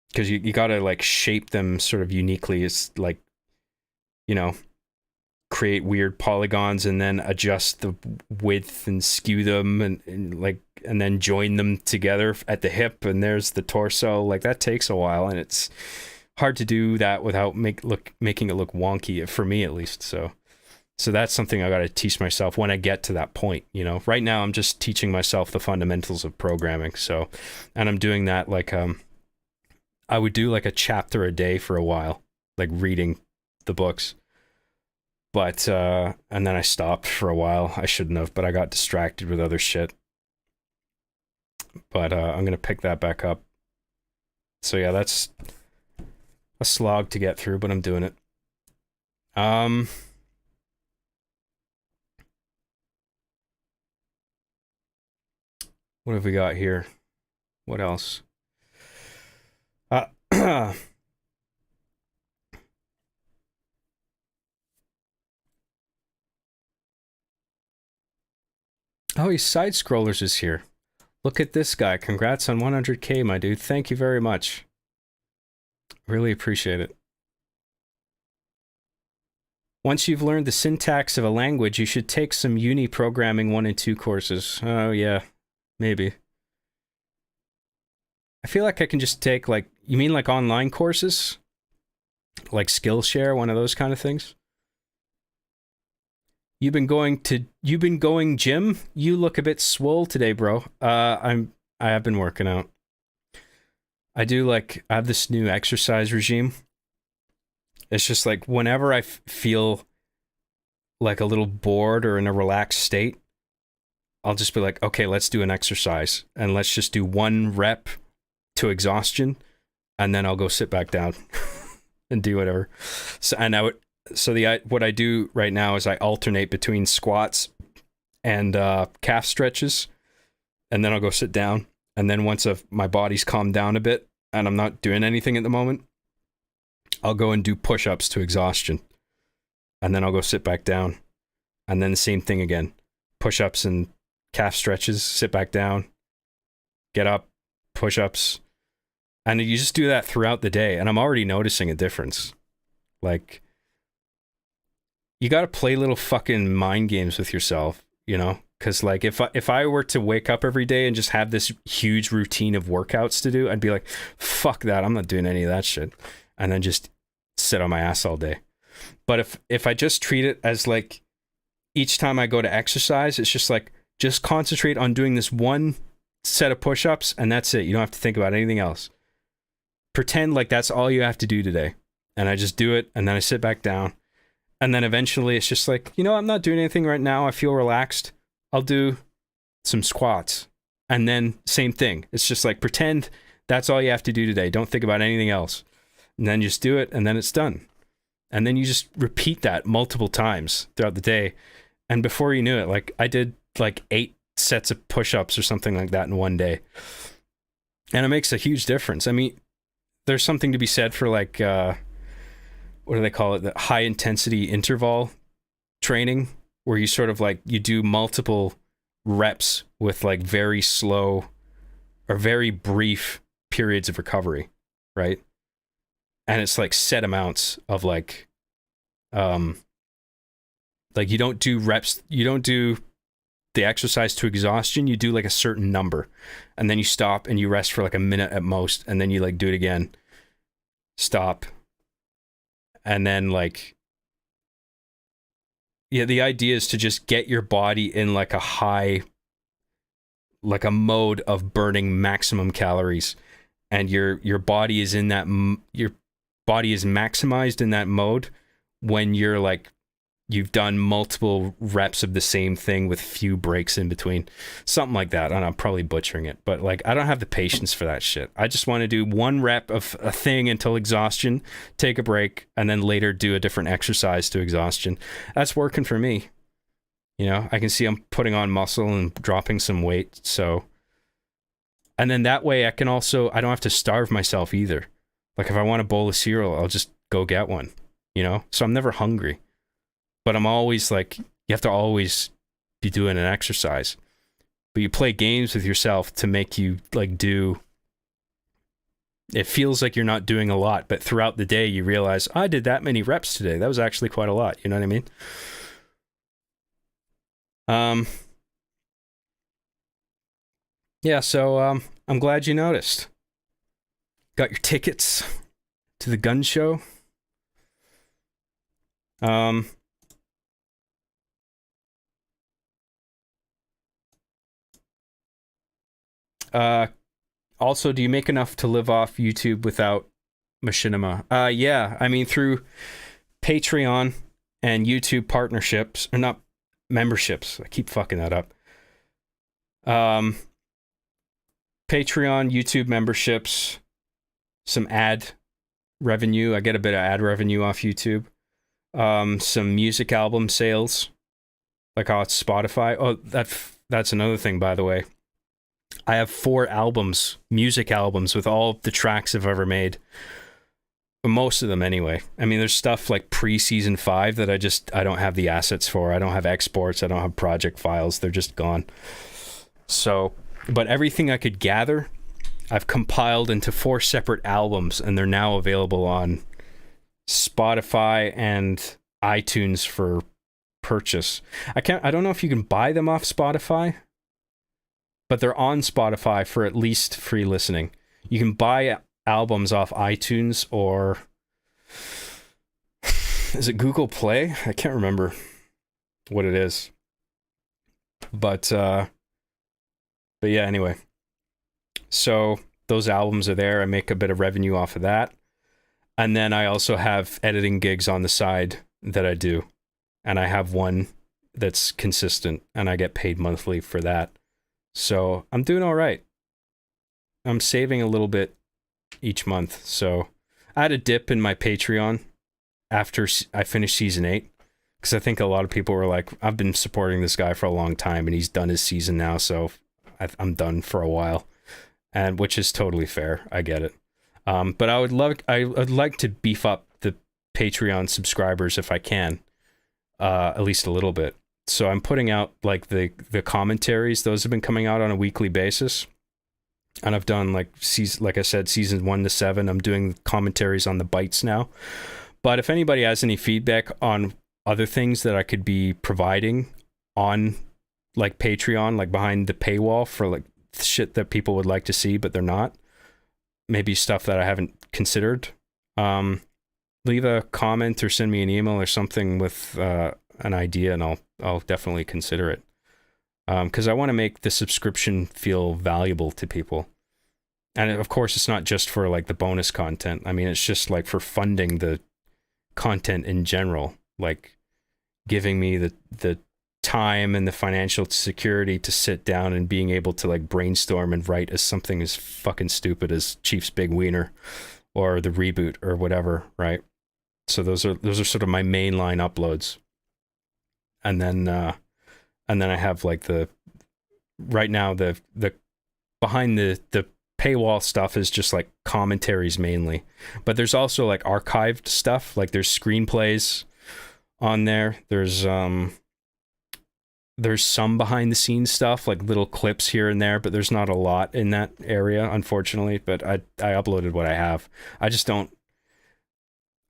because you gotta like shape them sort of uniquely. It's like, you know, create weird polygons and then adjust the width and skew them and then join them together at the hip, and there's the torso. Like that takes a while, and it's hard to do that without making it look wonky, for me at least. So that's something I got to teach myself when I get to that point, you know. Right now I'm just teaching myself the fundamentals of programming. So, and I'm doing that like I would do like a chapter a day for a while, like reading the books. But, and then I stopped for a while. I shouldn't have, but I got distracted with other shit. But I'm going to pick that back up. So yeah, that's a slog to get through, but I'm doing it. What have we got here? What else? Oh, he's Side Scrollers is here. Look at this guy. Congrats on 100K, my dude. Thank you very much. Really appreciate it. Once you've learned the syntax of a language, you should take some uni programming 1 and 2 courses. Oh, yeah. Maybe. I feel like I can just take, like, you mean like online courses? Like Skillshare, one of those kind of things? You've been going gym? You look a bit swole today, bro. I have been working out. I have this new exercise regime. It's just like whenever I feel like a little bored or in a relaxed state, I'll just be like, okay, let's do an exercise and let's just do 1 rep to exhaustion, and then I'll go sit back down and do whatever. What I do right now is I alternate between squats and calf stretches, and then I'll go sit down. And then once my body's calmed down a bit and I'm not doing anything at the moment, I'll go and do push-ups to exhaustion. And then I'll go sit back down. And then the same thing again. Push-ups and calf stretches, sit back down, get up, push-ups. And you just do that throughout the day. And I'm already noticing a difference. Like, you got to play little fucking mind games with yourself, you know? Because, like, if I were to wake up every day and just have this huge routine of workouts to do, I'd be like, fuck that, I'm not doing any of that shit. And then just sit on my ass all day. But if I just treat it as, like, each time I go to exercise, it's just like, just concentrate on doing this 1 set of push-ups, and that's it. You don't have to think about anything else. Pretend like that's all you have to do today. And I just do it, and then I sit back down. And then eventually it's just like, you know, I'm not doing anything right now. I feel relaxed. I'll do some squats. And then same thing. It's just like, pretend that's all you have to do today. Don't think about anything else. And then just do it, and then it's done. And then you just repeat that multiple times throughout the day. And before you knew it, like, I did like 8 sets of push-ups or something like that in one day. And it makes a huge difference. I mean, there's something to be said for, like, what do they call it? The high intensity interval training, where you sort of like, you do multiple reps with like very slow or very brief periods of recovery, right? And it's like set amounts of like you don't do reps, you don't do the exercise to exhaustion, you do like a certain number, and then you stop and you rest for like a minute at most, and then you like do it again, stop. And then, like, yeah, the idea is to just get your body in like a high, like a mode of burning maximum calories, and your body is in that, your body is maximized in that mode when you're like, you've done multiple reps of the same thing with few breaks in between, something like that. And I'm probably butchering it, but like, I don't have the patience for that shit. I just want to do 1 rep of a thing until exhaustion, take a break, and then later do a different exercise to exhaustion. That's working for me. You know, I can see I'm putting on muscle and dropping some weight. So, and then that way I can also, I don't have to starve myself either. Like, if I want a bowl of cereal, I'll just go get one, you know? So I'm never hungry. But I'm always like, you have to always be doing an exercise. But you play games with yourself to make you like do, it feels like you're not doing a lot, but throughout the day you realize, I did that many reps today. That was actually quite a lot. You know what I mean? Yeah, so I'm glad you noticed. Got your tickets to the gun show. Also, do you make enough to live off YouTube without Machinima? Yeah, I mean, through Patreon and YouTube partnerships, or not memberships. I keep fucking that up. Patreon, YouTube memberships, some ad revenue. I get a bit of ad revenue off YouTube. Some music album sales, like on Spotify. Oh, that's another thing, by the way. I have 4 albums, music albums, with all the tracks I've ever made. Most of them, anyway. I mean, there's stuff like pre-season 5 that I don't have the assets for. I don't have exports. I don't have project files. They're just gone. So, but everything I could gather, I've compiled into 4 separate albums, and they're now available on Spotify and iTunes for purchase. I don't know if you can buy them off Spotify, but they're on Spotify for at least free listening. You can buy albums off iTunes, or is it Google Play? I can't remember what it is. But yeah, anyway. So those albums are there. I make a bit of revenue off of that. And then I also have editing gigs on the side that I do. And I have one that's consistent, and I get paid monthly for that. So I'm doing all right. I'm saving a little bit each month. So I had a dip in my Patreon after I finished season 8, because I think a lot of people were like, I've been supporting this guy for a long time, and he's done his season now, so I'm done for a while, and which is totally fair. I get it. But I'd like to beef up the Patreon subscribers if I can, at least a little bit. So I'm putting out like the commentaries. Those have been coming out on a weekly basis. And I've done like I said, seasons 1 to 7. I'm doing commentaries on the bites now. But if anybody has any feedback on other things that I could be providing on like Patreon, like behind the paywall for like shit that people would like to see, but they're not, maybe stuff that I haven't considered, leave a comment or send me an email or something with an idea, and I'll definitely consider it. Because I want to make the subscription feel valuable to people. And of course, it's not just for like the bonus content. I mean, it's just like for funding the content in general, like giving me the time and the financial security to sit down and being able to like brainstorm and write as something as fucking stupid as Chief's Big Wiener or the reboot or whatever, right? So those are sort of my mainline uploads. And then I have like right now the behind the paywall stuff is just like commentaries mainly, but there's also like archived stuff. Like there's screenplays on there. There's some behind the scenes stuff, like little clips here and there, but there's not a lot in that area, unfortunately. But I uploaded what I have. I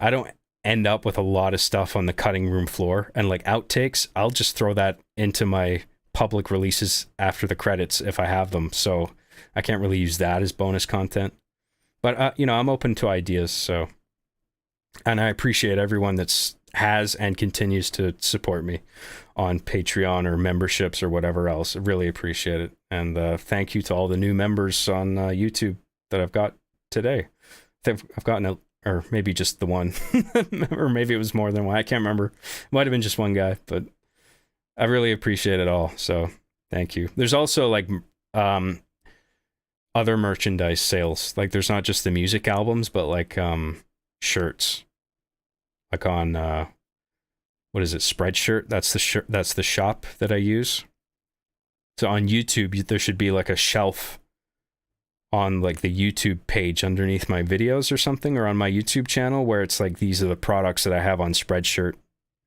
don't end up with a lot of stuff on the cutting room floor, and like outtakes, I'll just throw that into my public releases after the credits if I have them. So I can't really use that as bonus content, but I'm open to ideas. So, and I appreciate everyone has and continues to support me on Patreon or memberships or whatever else. I really appreciate it. And thank you to all the new members on YouTube that I've got today. I've gotten or maybe just the one, or maybe it was more than one. I can't remember. It might have been just one guy, but I really appreciate it all. So thank you. There's also like other merchandise sales. Like there's not just the music albums, but like shirts. Like on what is it? Spreadshirt. That's the shop that I use. So on YouTube, there should be like a shelf on like the YouTube page underneath my videos or something, or on my YouTube channel, where it's like, these are the products that I have on Spreadshirt,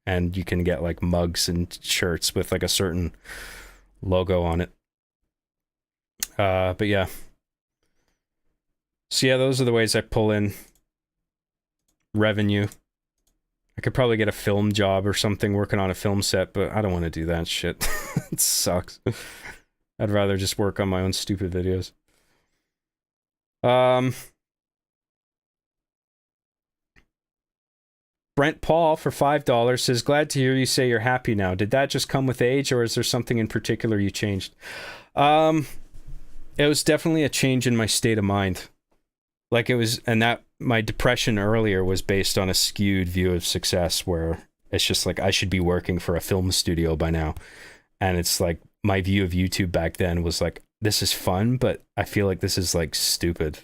and you can get like mugs and shirts with like a certain logo on it. But yeah. So yeah, those are the ways I pull in revenue. I could probably get a film job or something working on a film set, but I don't want to do that shit. It sucks. I'd rather just work on my own stupid videos. Brent Paul for $5 says, glad to hear you say you're happy now. Did that just come with age, or is there something in particular you changed? It was definitely a change in my state of mind. Like it was, and that my depression earlier was based on a skewed view of success, where It's just like I should be working for a film studio by now. And it's like my view of YouTube back then was like, this is fun, but I feel like this is like stupid.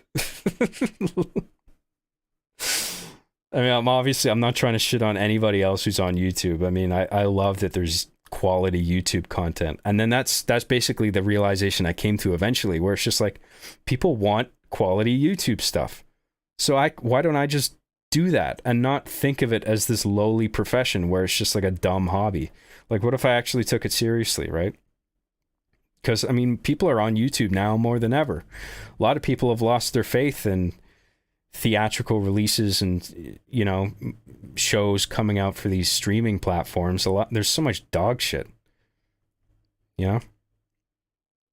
I mean, I'm not trying to shit on anybody else who's on YouTube. I mean, I love that there's quality YouTube content. And then that's basically the realization I came to eventually, where it's just like people want quality YouTube stuff. So why don't I just do that and not think of it as this lowly profession where it's just like a dumb hobby? Like, what if I actually took it seriously, right? Because, I mean, people are on YouTube now more than ever. A lot of people have lost their faith in theatrical releases and, you know, shows coming out for these streaming platforms. There's so much dog shit, you know?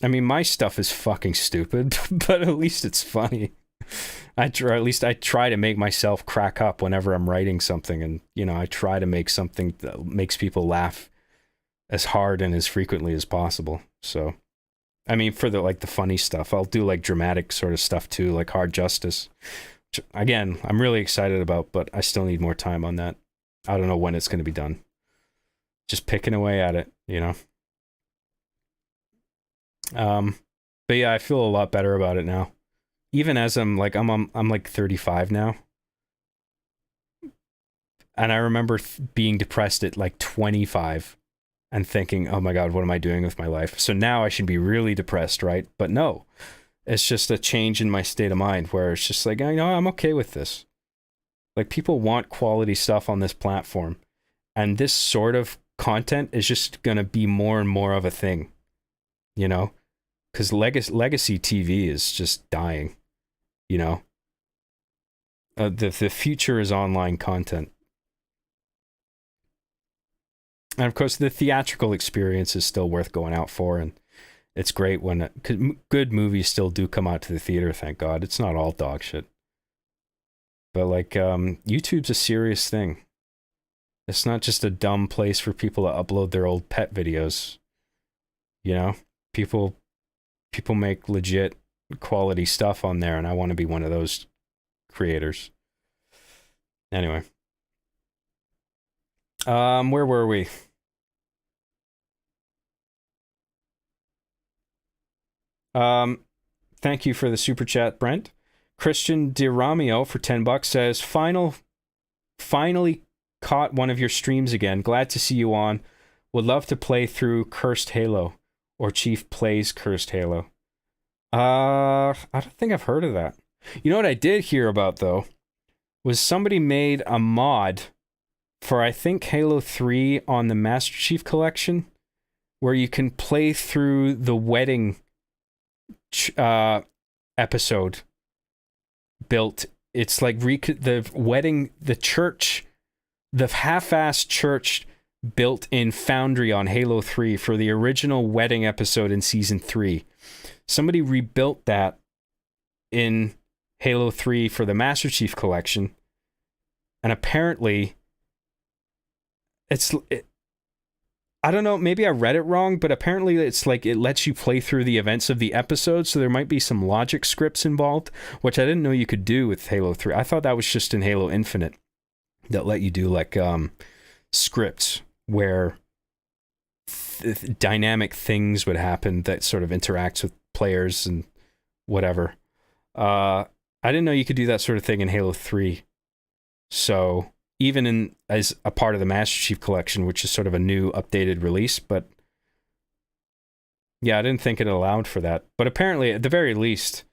I mean, my stuff is fucking stupid, but at least it's funny. At least I try to make myself crack up whenever I'm writing something, and, you know, I try to make something that makes people laugh as hard and as frequently as possible. So, I mean, for the funny stuff, I'll do like dramatic sort of stuff too, like Hard Justice. Which, again, I'm really excited about, but I still need more time on that. I don't know when it's going to be done. Just picking away at it, you know. But yeah, I feel a lot better about it now. Even as I'm like 35 now. And I remember being depressed at like 25 and thinking, oh my God, what am I doing with my life? So now I should be really depressed, right? But no, it's just a change in my state of mind where it's just like, you know, I'm okay with this. Like, people want quality stuff on this platform. And this sort of content is just going to be more and more of a thing, you know? Because legacy TV is just dying, you know? The future is online content. And of course, the theatrical experience is still worth going out for, and it's great when good movies still do come out to the theater, thank God. It's not all dog shit. But like, YouTube's a serious thing. It's not just a dumb place for people to upload their old pet videos. You know, people make legit quality stuff on there, and I want to be one of those creators. Anyway. Where were we? Thank you for the super chat, Brent. Christian DiRamio for $10 says, finally caught one of your streams again. Glad to see you on. Would love to play through Cursed Halo, or Chief Plays Cursed Halo. I don't think I've heard of that. You know what I did hear about, though, was somebody made a mod for, I think, Halo 3 on the Master Chief Collection, where you can play through the wedding episode built. It's like the wedding, the church, the half-assed church built in Foundry on Halo 3 for the original wedding episode in Season 3. Somebody rebuilt that in Halo 3 for the Master Chief Collection, and apparently I don't know, maybe I read it wrong, but apparently it's like it lets you play through the events of the episode, so there might be some logic scripts involved, which I didn't know you could do with Halo 3. I thought that was just in Halo Infinite that let you do like scripts where dynamic things would happen that sort of interacts with players and whatever. I didn't know you could do that sort of thing in Halo 3. So even as a part of the Master Chief Collection, which is sort of a new updated release, but yeah, I didn't think it allowed for that. But apparently, at the very least,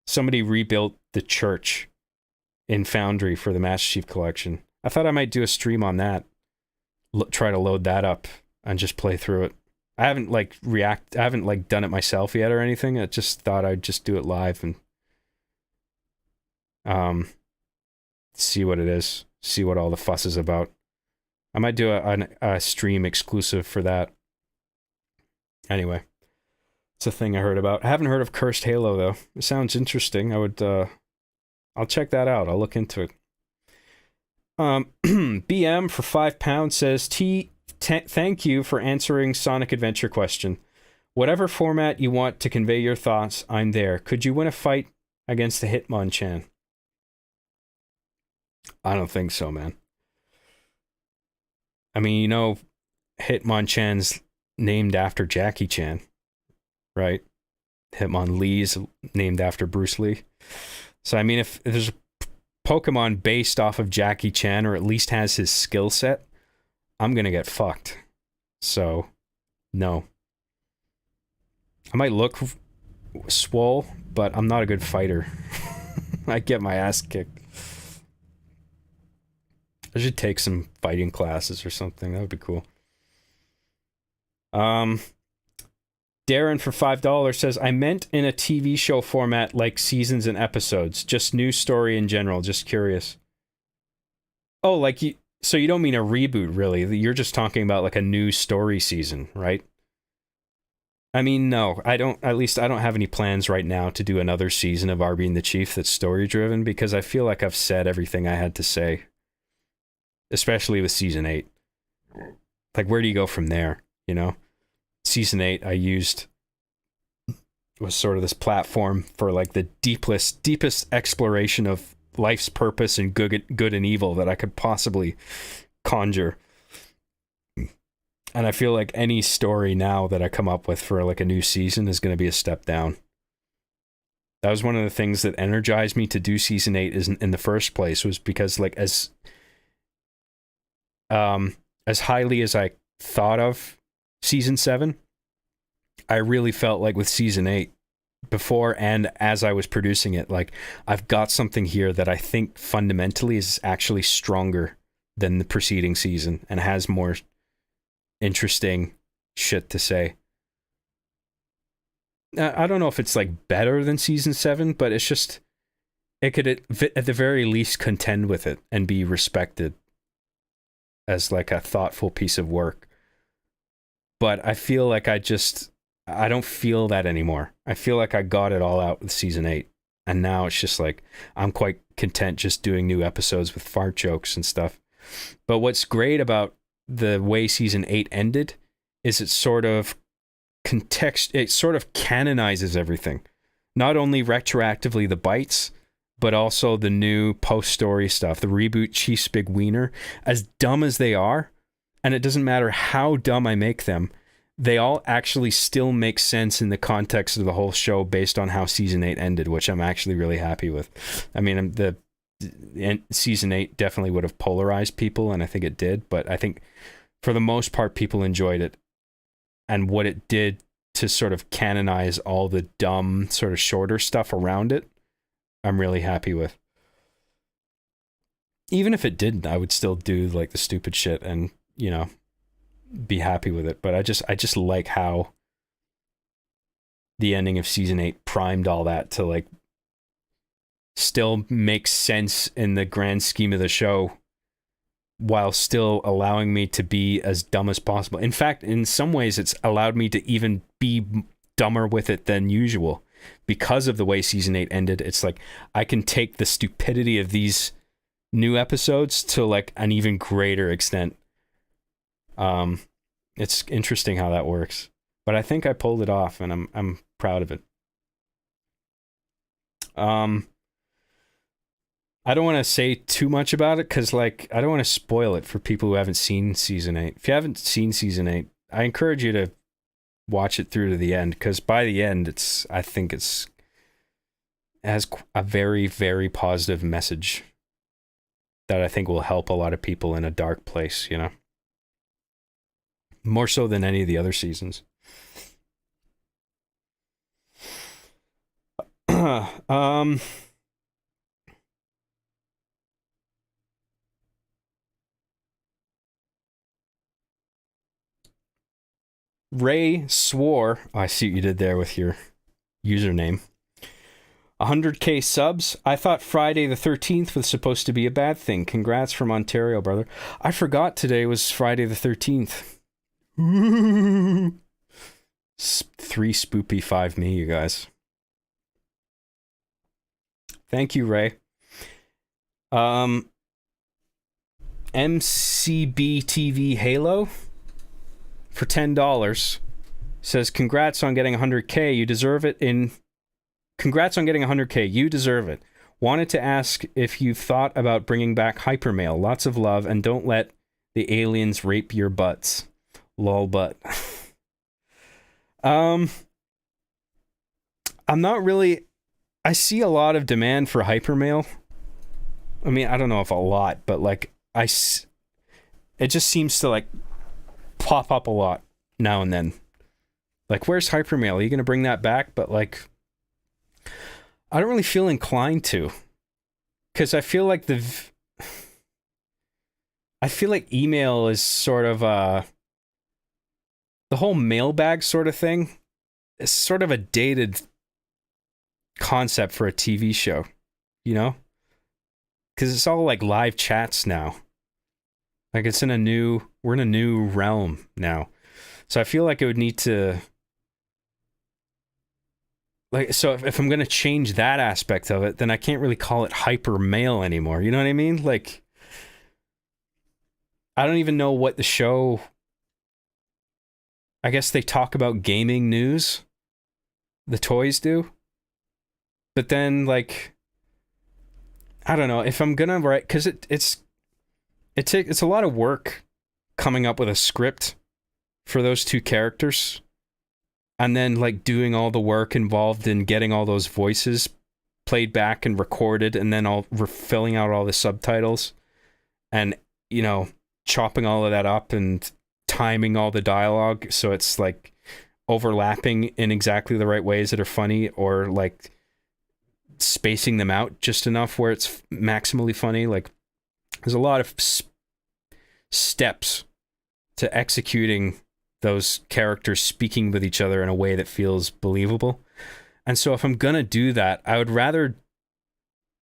somebody rebuilt the church in Foundry for the Master Chief Collection. I thought I might do a stream on that, try to load that up and just play through it. I haven't done it myself yet or anything. I just thought I'd just do it live and see what it is. See what all the fuss is about. I might do a stream exclusive for that. Anyway, it's a thing I heard about. I haven't heard of Cursed Halo, though. It sounds interesting. I'll check that out. I'll look into it. BM for £5 says, thank you for answering Sonic Adventure question. Whatever format you want to convey your thoughts, I'm there. Could you win a fight against the Hitmonchan? I don't think so, man. I mean, you know, Hitmonchan's named after Jackie Chan, right? Hitmonlee's named after Bruce Lee. So, I mean, if there's a Pokemon based off of Jackie Chan, or at least has his skill set, I'm going to get fucked. So, no. I might look swole, but I'm not a good fighter. I get my ass kicked. I should take some fighting classes or something. That would be cool. Darren for $5 says, I meant in a TV show format like seasons and episodes. Just news story in general. Just curious. Oh, like you... So you don't mean a reboot, really. You're just talking about like a new story season, right? I mean, no. I don't... At least I don't have any plans right now to do another season of Arby and the Chief that's story-driven, because I feel like I've said everything I had to say. Especially with Season 8. Like, where do you go from there, you know? Season 8 I used was sort of this platform for like the deepest exploration of life's purpose and good and evil that I could possibly conjure. And I feel like any story now that I come up with for like a new season is going to be a step down. That was one of the things that energized me to do Season 8 in the first place, was because like as highly as I thought of Season 7, I really felt like with Season 8, before and as I was producing it, like I've got something here that I think fundamentally is actually stronger than the preceding season and has more interesting shit to say. I don't know if it's like better than Season 7, but it's just, it could at the very least contend with it and be respected as like a thoughtful piece of work. But I feel like I don't feel that anymore. I feel like I got it all out with Season 8. And now it's just like, I'm quite content just doing new episodes with fart jokes and stuff. But what's great about the way Season 8 ended is it sort of canonizes everything. Not only retroactively the bites, but also the new post-story stuff. The reboot Chief's Big Wiener. As dumb as they are, and it doesn't matter how dumb I make them, they all actually still make sense in the context of the whole show based on how Season 8 ended, which I'm actually really happy with. I mean, the Season 8 definitely would have polarized people, and I think it did, but I think for the most part, people enjoyed it. And what it did to sort of canonize all the dumb, sort of shorter stuff around it, I'm really happy with. Even if it didn't, I would still do like the stupid shit and, you know, be happy with it. But I just like how the ending of Season 8 primed all that to like still make sense in the grand scheme of the show, while still allowing me to be as dumb as possible. In fact, in some ways, it's allowed me to even be dumber with it than usual. Because of the way Season 8 ended, it's like I can take the stupidity of these new episodes to like an even greater extent. It's interesting how that works. But I think I pulled it off, and I'm proud of it. I don't want to say too much about it because, like, I don't want to spoil it for people who haven't seen Season 8. If you haven't seen Season 8, I encourage you to watch it through to the end, because by the end, it has a very, very positive message that I think will help a lot of people in a dark place, you know? More so than any of the other seasons. Ray swore, I see what you did there with your username. 100k subs. I thought Friday the 13th was supposed to be a bad thing. Congrats from Ontario, brother. I forgot today was Friday the 13th. 3 spoopy 5 me, you guys. Thank you, Ray. MCB TV Halo for $10 says, congrats on getting 100k. You deserve it. Congrats on getting 100k. You deserve it. Wanted to ask if you've thought about bringing back Hypermail. Lots of love, and don't let The aliens rape your butts. Lol butt. I'm not really... I see a lot of demand for Hypermail. I mean, I don't know if a lot, but like it just seems to like pop up a lot now and then. Like, where's Hypermail? Are you going to bring that back? But like, I don't really feel inclined to, because I feel like email is sort of the whole mailbag sort of thing is sort of a dated concept for a TV show, you know? Because it's all like live chats now. Like we're in a new realm now. So I feel like it would need to, like, so if I'm going to change that aspect of it, then I can't really call it Hypermail anymore. You know what I mean? Like, I don't even know what the show, I guess they talk about gaming news. The toys do. But then, like, I don't know if I'm gonna write, because it's a lot of work coming up with a script for those two characters, and then like doing all the work involved in getting all those voices played back and recorded, and then filling out all the subtitles, and you know, chopping all of that up and timing all the dialogue so it's like overlapping in exactly the right ways that are funny, or like spacing them out just enough where it's maximally funny. Like, there's a lot of steps to executing those characters speaking with each other in a way that feels believable. And so if I'm gonna do that, I would rather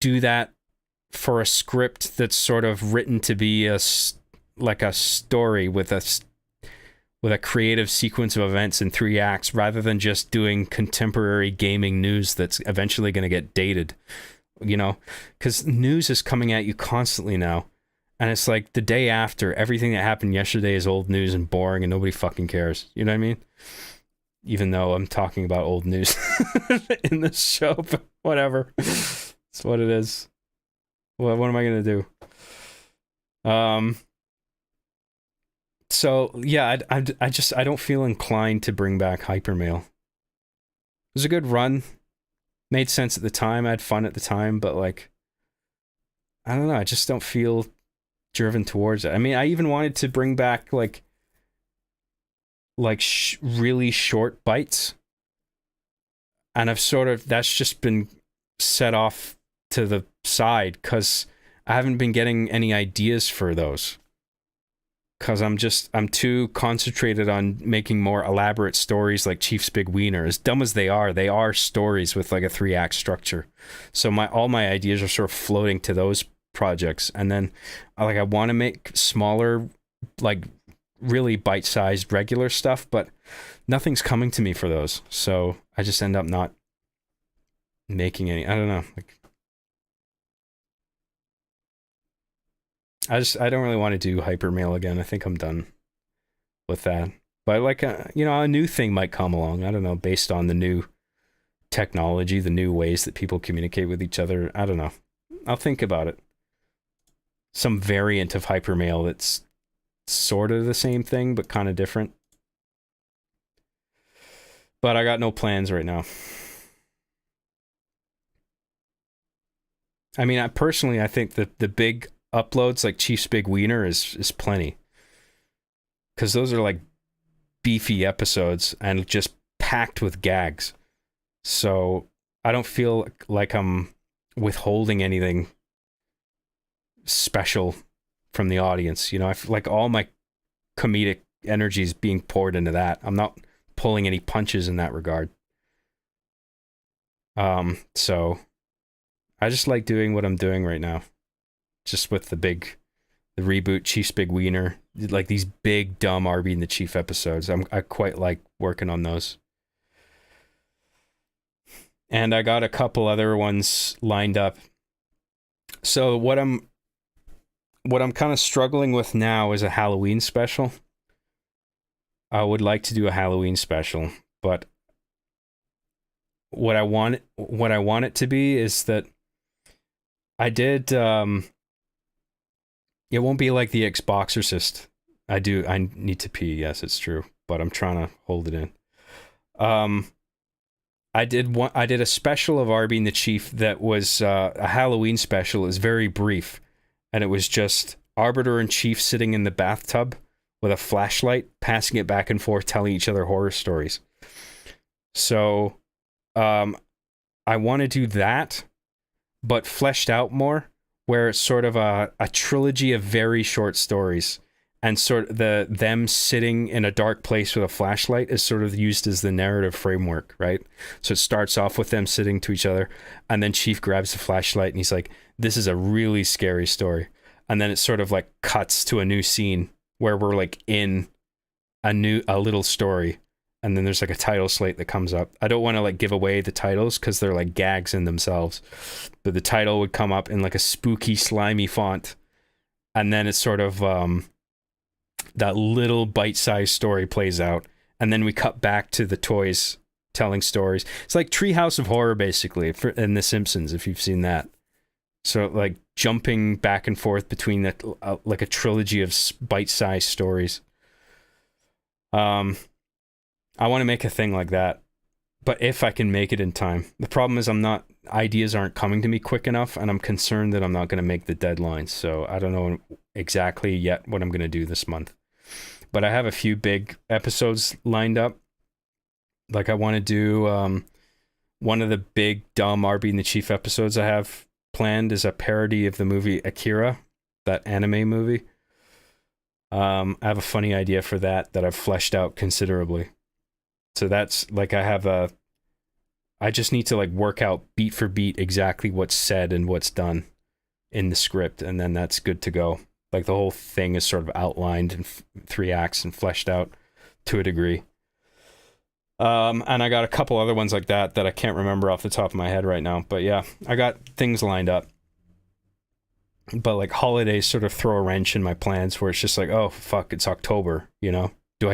do that for a script that's sort of written to be like a story with a creative sequence of events in 3 acts, rather than just doing contemporary gaming news that's eventually going to get dated, you know? Because news is coming at you constantly now, and it's like the day after, everything that happened yesterday is old news and boring, and nobody fucking cares. You know what I mean? Even though I'm talking about old news in this show, but whatever. It's what it is. What am I going to do? So yeah, I don't feel inclined to bring back Hypermail. It was a good run, made sense at the time, I had fun at the time, but like, I don't know, I just don't feel driven towards it. I mean, I even wanted to bring back like really short bites, and that's just been set off to the side because I haven't been getting any ideas for those. Because I'm too concentrated on making more elaborate stories like Chief's Big Wiener. As dumb as they are stories with like a 3-act structure. So all my ideas are sort of floating to those projects. And then I want to make smaller, like really bite-sized regular stuff, but nothing's coming to me for those. So I just end up not making any. I don't know. Like, I don't really want to do Hypermail again. I think I'm done with that. But like, a new thing might come along. I don't know, based on the new technology, the new ways that people communicate with each other. I don't know. I'll think about it. Some variant of Hypermail that's sort of the same thing, but kind of different. But I got no plans right now. I mean, I think that the big uploads like Chief's Big Wiener is plenty, because those are like beefy episodes and just packed with gags, so I don't feel like I'm withholding anything special from the audience. You know, I feel like all my comedic energy is being poured into that. I'm not pulling any punches in that regard. So I just like doing what I'm doing right now, just with the reboot Chief's Big Wiener, like these big dumb Arby and the Chief episodes. I quite like working on those. And I got a couple other ones lined up. So what I'm kind of struggling with now is a Halloween special. I would like to do a Halloween special, but what I want it to be is that I did It won't be like the Xboxercist. I need to pee, yes, it's true, but I'm trying to hold it in. I did a special of R being the Chief that was a Halloween special. It was very brief, and it was just Arbiter and Chief sitting in the bathtub with a flashlight, passing it back and forth, telling each other horror stories. So, I want to do that, but fleshed out more, where it's sort of a trilogy of very short stories, and sort of them sitting in a dark place with a flashlight is sort of used as the narrative framework, right? So it starts off with them sitting to each other, and then Chief grabs the flashlight and he's like, this is a really scary story. And then it sort of like cuts to a new scene where we're like in a little story, and then there's like a title slate that comes up. I don't want to like give away the titles because they're like gags in themselves, but the title would come up in like a spooky, slimy font, and then it's sort of that little bite-sized story plays out, and then we cut back to the toys telling stories. It's like Treehouse of Horror, basically, in The Simpsons, if you've seen that. So, like, jumping back and forth between that, like a trilogy of bite-sized stories. I want to make a thing like that, but if I can make it in time. The problem is ideas aren't coming to me quick enough, and I'm concerned that I'm not going to make the deadline, so I don't know exactly yet what I'm going to do this month. But I have a few big episodes lined up. Like, I want to do one of the big dumb R being the Chief episodes I have planned is a parody of the movie Akira, that anime movie. I have a funny idea for that I've fleshed out considerably. So that's like, I just need to like work out beat for beat exactly what's said and what's done in the script, and then that's good to go. Like, the whole thing is sort of outlined in 3 acts and fleshed out to a degree. And I got a couple other ones like that I can't remember off the top of my head right now. But yeah, I got things lined up. But like, holidays sort of throw a wrench in my plans, where it's just like, oh fuck, it's October, you know? Should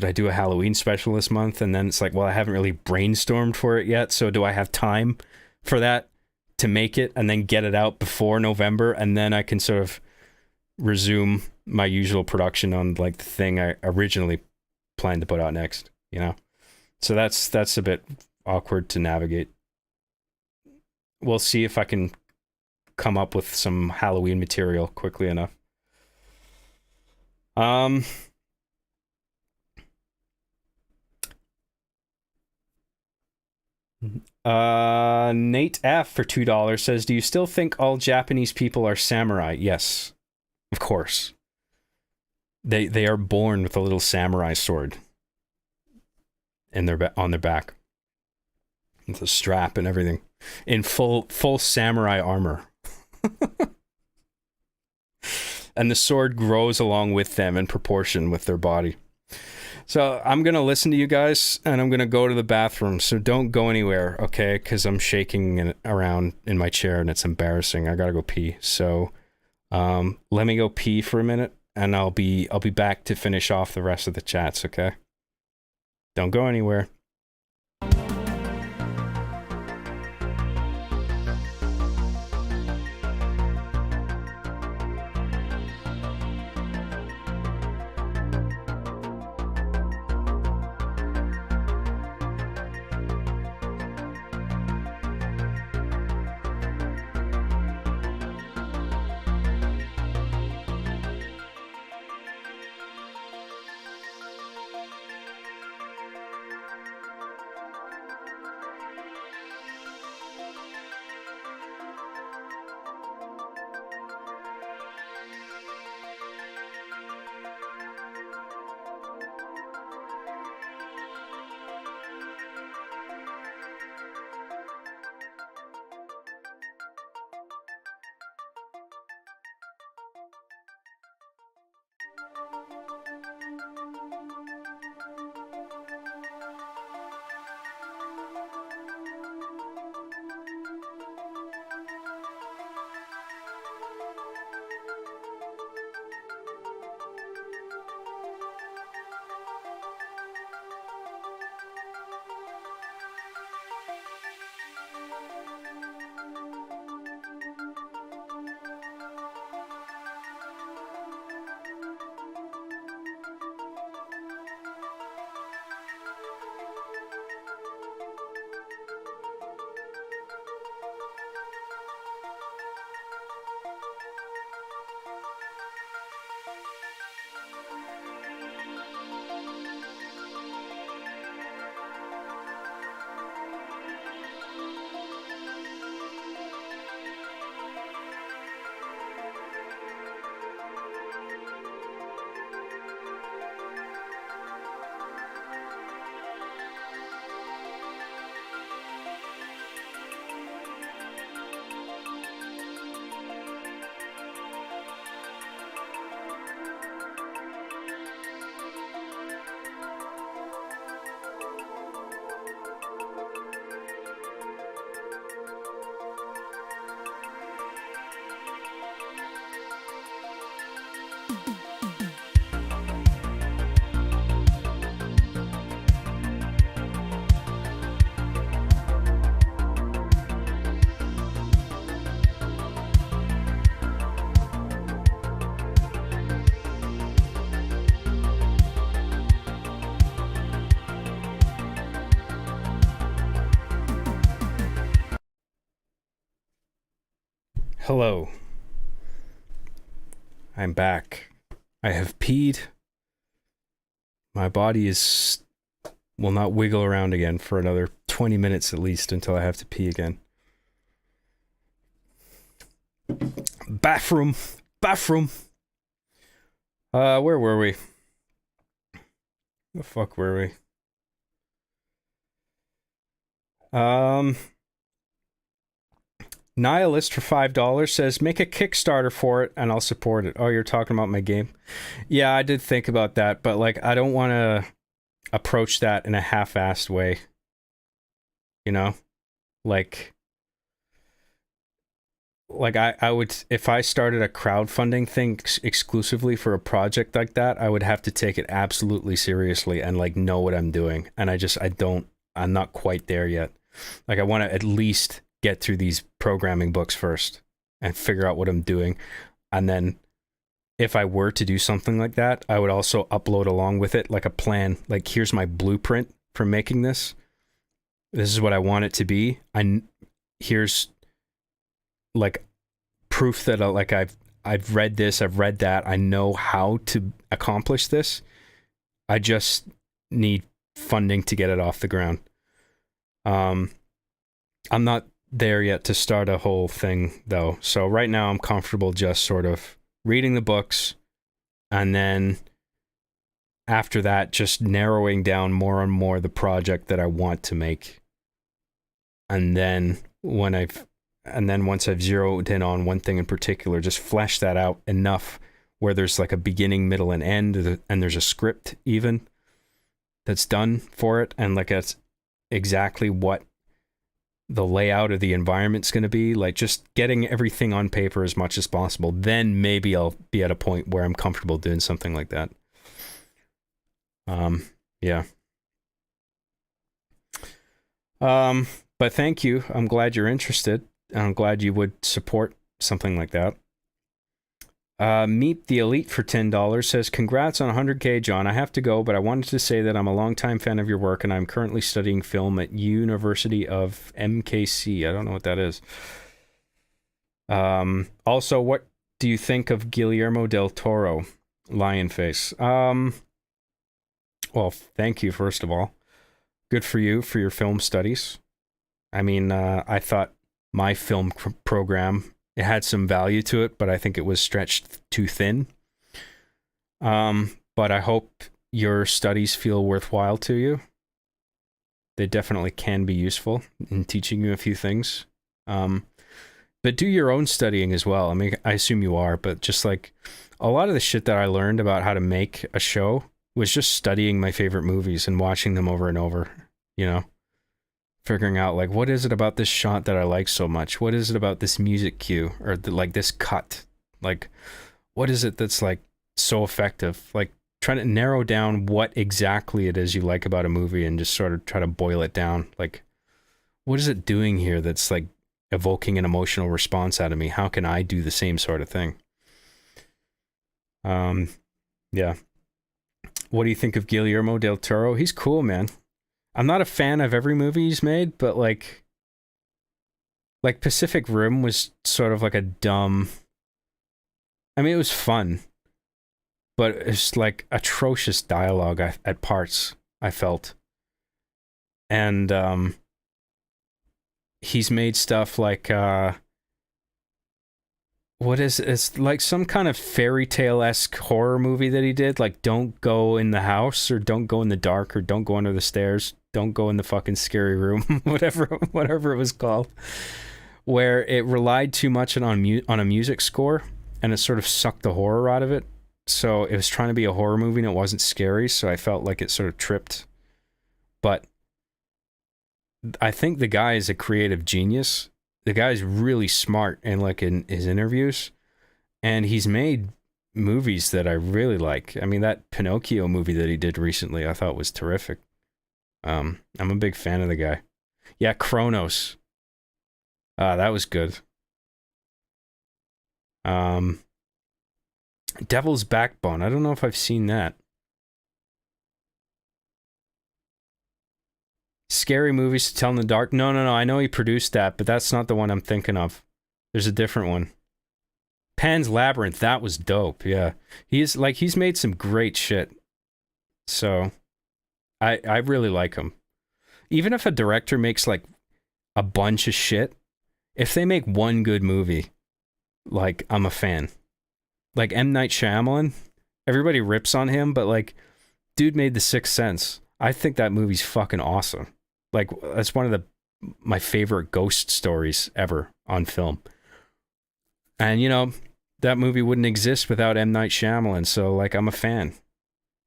I do a Halloween special this month? And then it's like, well, I haven't really brainstormed for it yet, so do I have time for that to make it and then get it out before November, and then I can sort of resume my usual production on like the thing I originally planned to put out next, you know? So that's a bit awkward to navigate. We'll see if I can come up with some Halloween material quickly enough. Nate F for $2 says, do you still think all Japanese people are samurai? Yes, of course. They are born with a little samurai sword in on their back, with a strap and everything, in full samurai armor. And the sword grows along with them in proportion with their body. So I'm going to listen to you guys, and I'm going to go to the bathroom. So don't go anywhere, okay? Because I'm shaking around in my chair, and it's embarrassing. I got to go pee. So let me go pee for a minute, and I'll be back to finish off the rest of the chats, okay? Don't go anywhere. Hello. I'm back. I have peed. My body will not wiggle around again for another 20 minutes at least until I have to pee again. Bathroom. Where were we? The fuck were we? Nihilist for $5 says, make a Kickstarter for it and I'll support it. Oh, you're talking about my game? Yeah, I did think about that, but like, I don't want to approach that in a half-assed way. You know? Like I would, if I started a crowdfunding thing exclusively for a project like that, I would have to take it absolutely seriously and like know what I'm doing. And I'm not quite there yet. Like I want to at least get through these programming books first and figure out what I'm doing. And then if I were to do something like that, I would also upload along with it like a plan. Like, here's my blueprint for making this. This is what I want it to be. Here's like proof that I've read this, I've read that. I know how to accomplish this. I just need funding to get it off the ground. I'm not there yet to start a whole thing though. So right now I'm comfortable just sort of reading the books, and then after that just narrowing down more and more the project that I want to make. And then once I've zeroed in on one thing in particular, just flesh that out enough where there's like a beginning, middle, and end, and there's a script even that's done for it, and like that's exactly what the layout of the environment's going to be, like just getting everything on paper as much as possible. Then maybe I'll be at a point where I'm comfortable doing something like that. Yeah. But thank you. I'm glad you're interested. I'm glad you would support something like that. Meet the Elite for $10 says, congrats on 100K, John. I have to go, but I wanted to say that I'm a longtime fan of your work, and I'm currently studying film at University of MKC. I don't know what that is. Also, what do you think of Guillermo del Toro, Lion Face? Well, thank you, first of all. Good for you for your film studies. I mean, I thought my film program, it had some value to it, but I think it was stretched too thin. But I hope your studies feel worthwhile to you. They definitely can be useful in teaching you a few things. But do your own studying as well. I mean, I assume you are, but just like a lot of the shit that I learned about how to make a show was just studying my favorite movies and watching them over and over, you know? Figuring out like, what is it about this shot that I like so much? What is it about this music cue or like this cut? Like, what is it that's like so effective? Like trying to narrow down what exactly it is you like about a movie and just sort of try to boil it down. Like, what is it doing here that's like evoking an emotional response out of me? How can I do the same sort of thing? Yeah. What do you think of Guillermo del Toro? He's cool, man. I'm not a fan of every movie he's made, but like Pacific Rim was sort of like a dumb... I mean, it was fun, but it's like atrocious dialogue at parts, I felt. And he's made stuff like... it's like some kind of fairy tale-esque horror movie that he did, like Don't Go in the House, or Don't Go in the Dark, or Don't Go Under the Stairs, Don't Go in the Fucking Scary Room, whatever it was called, where it relied too much on a music score, and it sort of sucked the horror out of it. So it was trying to be a horror movie and it wasn't scary, so I felt like it sort of tripped. But I think the guy is a creative genius. The guy's really smart in his interviews, and he's made movies that I really like. I mean, that Pinocchio movie that he did recently, I thought was terrific. I'm a big fan of the guy. Yeah, Kronos. That was good. Devil's Backbone. I don't know if I've seen that. Scary Movies to Tell in the Dark. No. I know he produced that, but that's not the one I'm thinking of. There's a different one. Pan's Labyrinth, that was dope. Yeah, he's made some great shit. So, I really like him. Even if a director makes like a bunch of shit, if they make one good movie, like I'm a fan. Like M. Night Shyamalan, everybody rips on him, but like, dude made The Sixth Sense. I think that movie's fucking awesome. Like, that's one of my favorite ghost stories ever on film. And you know, that movie wouldn't exist without M. Night Shyamalan, so like I'm a fan.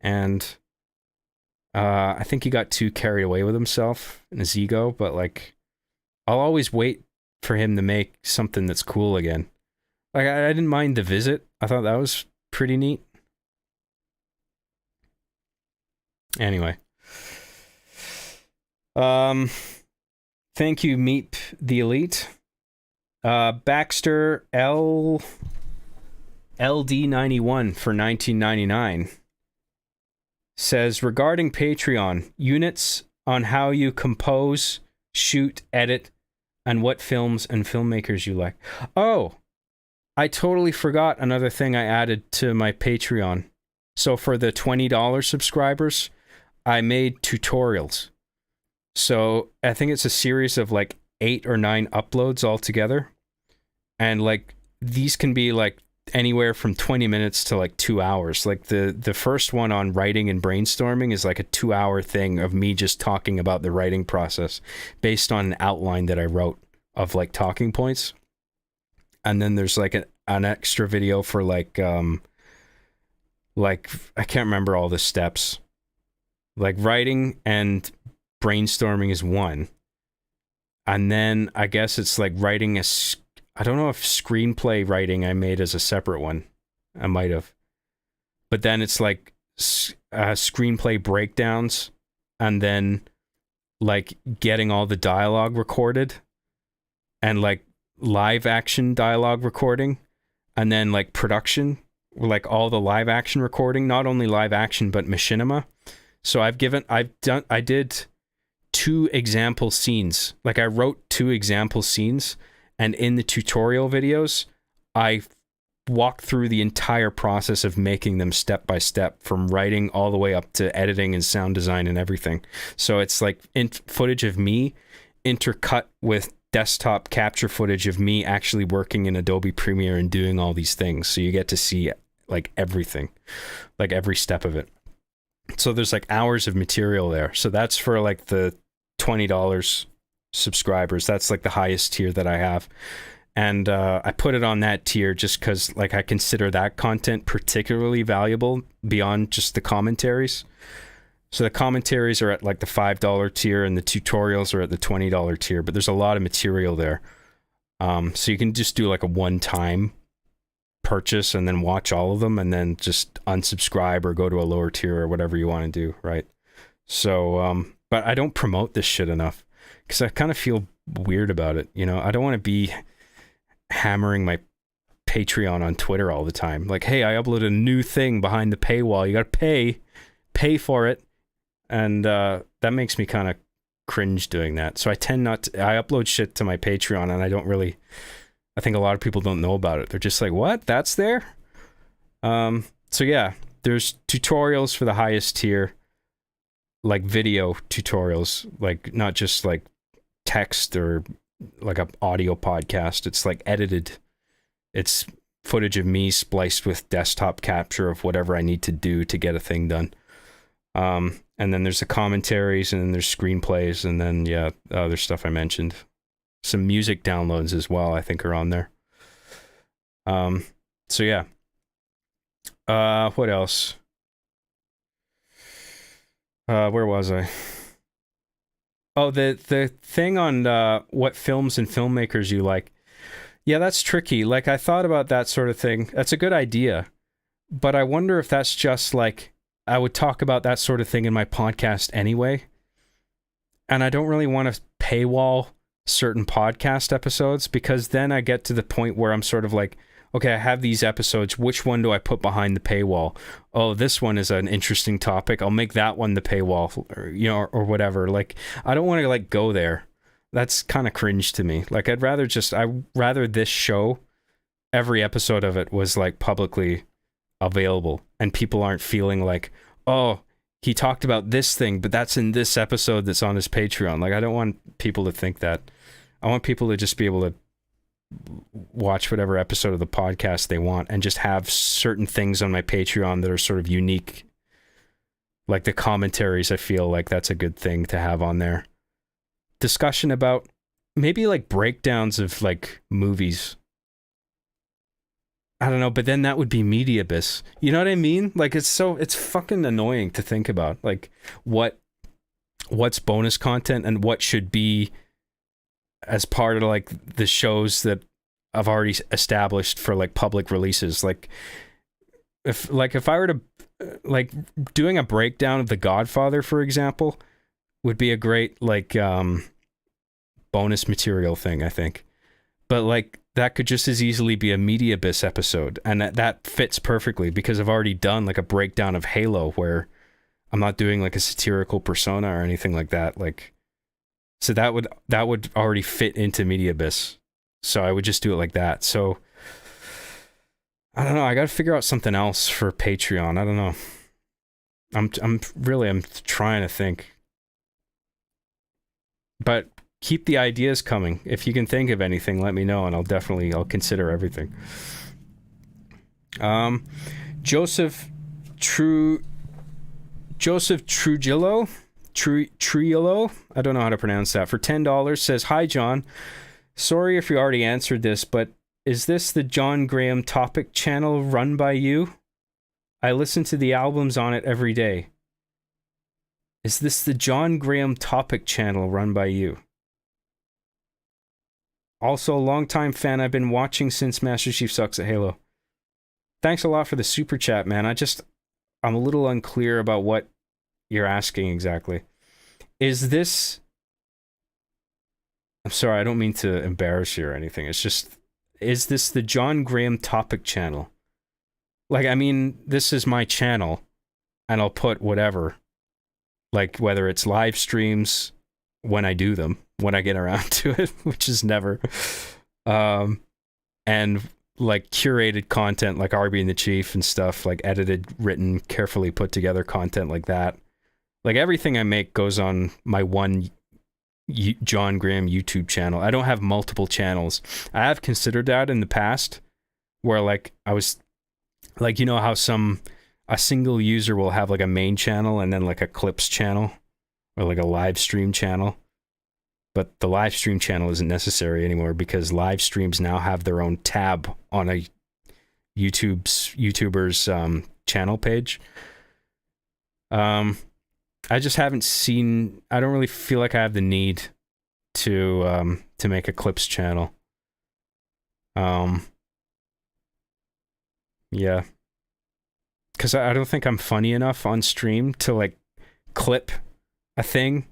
And I think he got too carried away with himself and his ego, but like I'll always wait for him to make something that's cool again. Like I didn't mind The Visit. I thought that was pretty neat. Anyway. Thank you, Meep the Elite. Baxter LD91 for $19.99 says, regarding Patreon, units on how you compose, shoot, edit, and what films and filmmakers you like. Oh, I totally forgot another thing I added to my Patreon. So for the $20 subscribers, I made tutorials. So I think it's a series of like 8 or 9 uploads altogether. And like these can be like anywhere from 20 minutes to like 2 hours. Like the first one on writing and brainstorming is like a 2-hour thing of me just talking about the writing process based on an outline that I wrote of like talking points. And then there's like an extra video for like I can't remember all the steps. Like writing and brainstorming is one. And then I guess it's like writing I don't know if screenplay writing I made as a separate one. I might have. But then it's like screenplay breakdowns and then like getting all the dialogue recorded and like live action dialogue recording and then like production, like all the live action recording, not only live action but machinima. So I did 2 example scenes. Like I wrote 2 example scenes, and in the tutorial videos I walked through the entire process of making them step by step, from writing all the way up to editing and sound design and everything. So it's like footage of me intercut with desktop capture footage of me actually working in Adobe Premiere and doing all these things. So you get to see like everything, like every step of it. So there's like hours of material there. So that's for like the $20 subscribers. That's like the highest tier that I have. And I put it on that tier just because like I consider that content particularly valuable beyond just the commentaries. So the commentaries are at like the $5 tier and the tutorials are at the $20 tier, but there's a lot of material there. So you can just do like a one-time purchase and then watch all of them and then just unsubscribe or go to a lower tier or whatever you want to do, right? So, but I don't promote this shit enough because I kind of feel weird about it, you know? I don't want to be hammering my Patreon on Twitter all the time. Like, hey, I uploaded a new thing behind the paywall. You got to pay for it. And that makes me kind of cringe doing that. So I tend not to, I upload shit to my Patreon and I think a lot of people don't know about it. They're just like, what? That's there? So yeah, there's tutorials for the highest tier, like video tutorials, like not just like text or like an audio podcast. It's like edited. It's footage of me spliced with desktop capture of whatever I need to do to get a thing done. And then there's the commentaries, and then there's screenplays, and then, yeah, other stuff I mentioned. Some music downloads as well, I think, are on there. So, yeah. What else? Where was I? Oh, the thing on what films and filmmakers you like. Yeah, that's tricky. Like, I thought about that sort of thing. That's a good idea. But I wonder if that's just like, I would talk about that sort of thing in my podcast anyway. And I don't really want to paywall certain podcast episodes because then I get to the point where I'm sort of like, okay, I have these episodes. Which one do I put behind the paywall? Oh, this one is an interesting topic. I'll make that one the paywall, or, you know, or whatever. Like, I don't want to like go there. That's kind of cringe to me. Like, I'd rather this show every episode of it was like publicly available, and people aren't feeling like, oh, he talked about this thing, but that's in this episode that's on his Patreon. Like, I don't want people to think that. I want people to just be able to watch whatever episode of the podcast they want and just have certain things on my Patreon that are sort of unique. Like the commentaries, I feel like that's a good thing to have on there. Discussion about maybe like breakdowns of like movies. I don't know, but then that would be Mediabus. You know what I mean? Like, it's fucking annoying to think about. Like, what's bonus content and what should be as part of like the shows that I've already established for like public releases. Like, if I were to like doing a breakdown of The Godfather, for example, would be a great like bonus material thing, I think. But like, that could just as easily be a Mediabus episode, and that fits perfectly because I've already done like a breakdown of Halo where I'm not doing like a satirical persona or anything like that. Like, so that would already fit into Mediabus. So I would just do it like that. So I don't know. I got to figure out something else for Patreon. I don't know. I'm trying to think, but keep the ideas coming. If you can think of anything, let me know, and I'll consider everything. Joseph Trujillo, I don't know how to pronounce that, for $10 says, "Hi John, sorry if you already answered this, but is this the John Graham Topic channel run by you? I listen to the albums on it every day. Is this the John Graham Topic channel run by you? Also, a longtime fan. I've been watching since Master Chief Sucks at Halo." Thanks a lot for the super chat, man. I'm a little unclear about what you're asking exactly. Is this... I'm sorry, I don't mean to embarrass you or anything. It's just, is this the John Graham Topic channel? Like, I mean, this is my channel, and I'll put whatever. Like, whether it's live streams, when I do them, when I get around to it, which is never. And like curated content like Arby and the Chief and stuff, like edited, written, carefully put together content like that. Like, everything I make goes on my one John Graham YouTube channel. I don't have multiple channels. I have considered that in the past, where like I was like, you know how a single user will have like a main channel and then like a clips channel or like a live stream channel. But the live stream channel isn't necessary anymore because live streams now have their own tab on a YouTuber's channel page. I just haven't seen. I don't really feel like I have the need to make a clips channel. Yeah, because I don't think I'm funny enough on stream to like clip a thing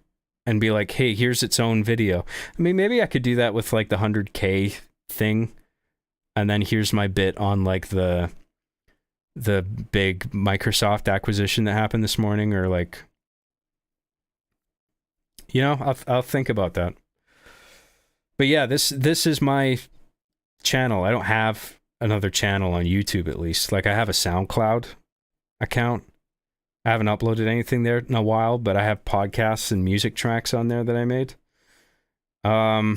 and be like, hey, here's its own video. I mean, maybe I could do that with like the 100K thing, and then here's my bit on like the big Microsoft acquisition that happened this morning, or like, you know, I'll think about that. But yeah, this is my channel. I don't have another channel on YouTube, at least. Like, I have a SoundCloud account. I haven't uploaded anything there in a while, but I have podcasts and music tracks on there that I made. I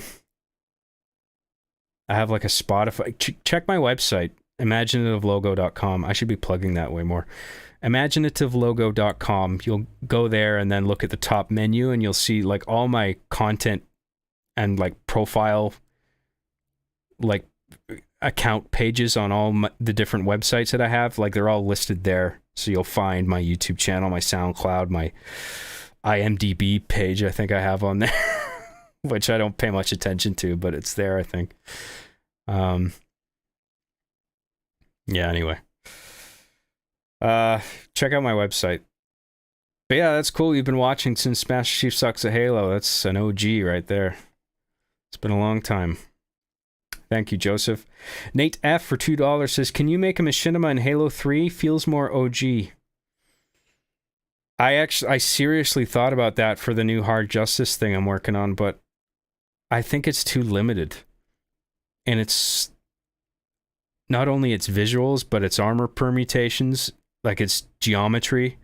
have like a Spotify. Check my website, imaginativelogo.com. I should be plugging that way more. Imaginativelogo.com. You'll go there and then look at the top menu, and you'll see like all my content and like profile, like account pages on all the different websites that I have. Like, they're all listed there. So you'll find my YouTube channel, my SoundCloud, my IMDb page I think I have on there, which I don't pay much attention to, but it's there, I think. Yeah, anyway. Check out my website. But yeah, that's cool. You've been watching since Master Chief Sucks at Halo. That's an OG right there. It's been a long time. Thank you, Joseph. Nate F for $2 says, can you make a Machinima in Halo 3? Feels more OG. I seriously thought about that for the new Hard Justice thing I'm working on, but I think it's too limited. And it's not only its visuals, but its armor permutations, like its geometry,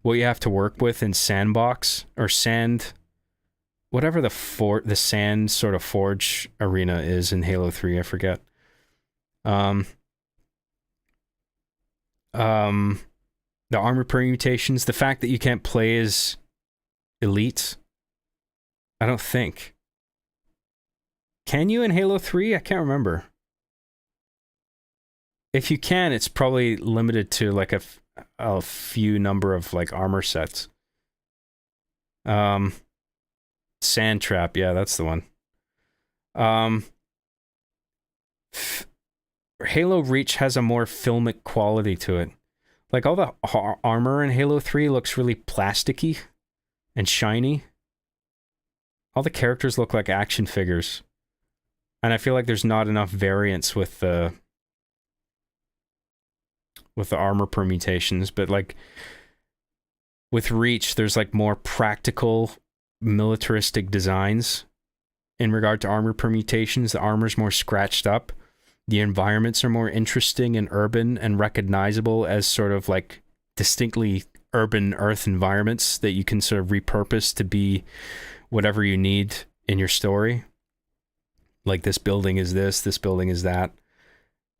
what you have to work with in sandbox or sand, whatever the sand sort of forge arena is in Halo 3, I forget. The armor permutations, the fact that you can't play as elite, I don't think. Can you in Halo 3? I can't remember. If you can, it's probably limited to like a few number of like armor sets. Sand Trap, yeah, that's the one. Halo Reach has a more filmic quality to it. Like all the armor in Halo 3 looks really plasticky and shiny. All the characters look like action figures. And I feel like there's not enough variance with the armor permutations, but like with Reach, there's like more practical militaristic designs in regard to armor permutations. The armor's more scratched up. The environments are more interesting and urban and recognizable as sort of like distinctly urban Earth environments that you can sort of repurpose to be whatever you need in your story. Like this building is this building is that.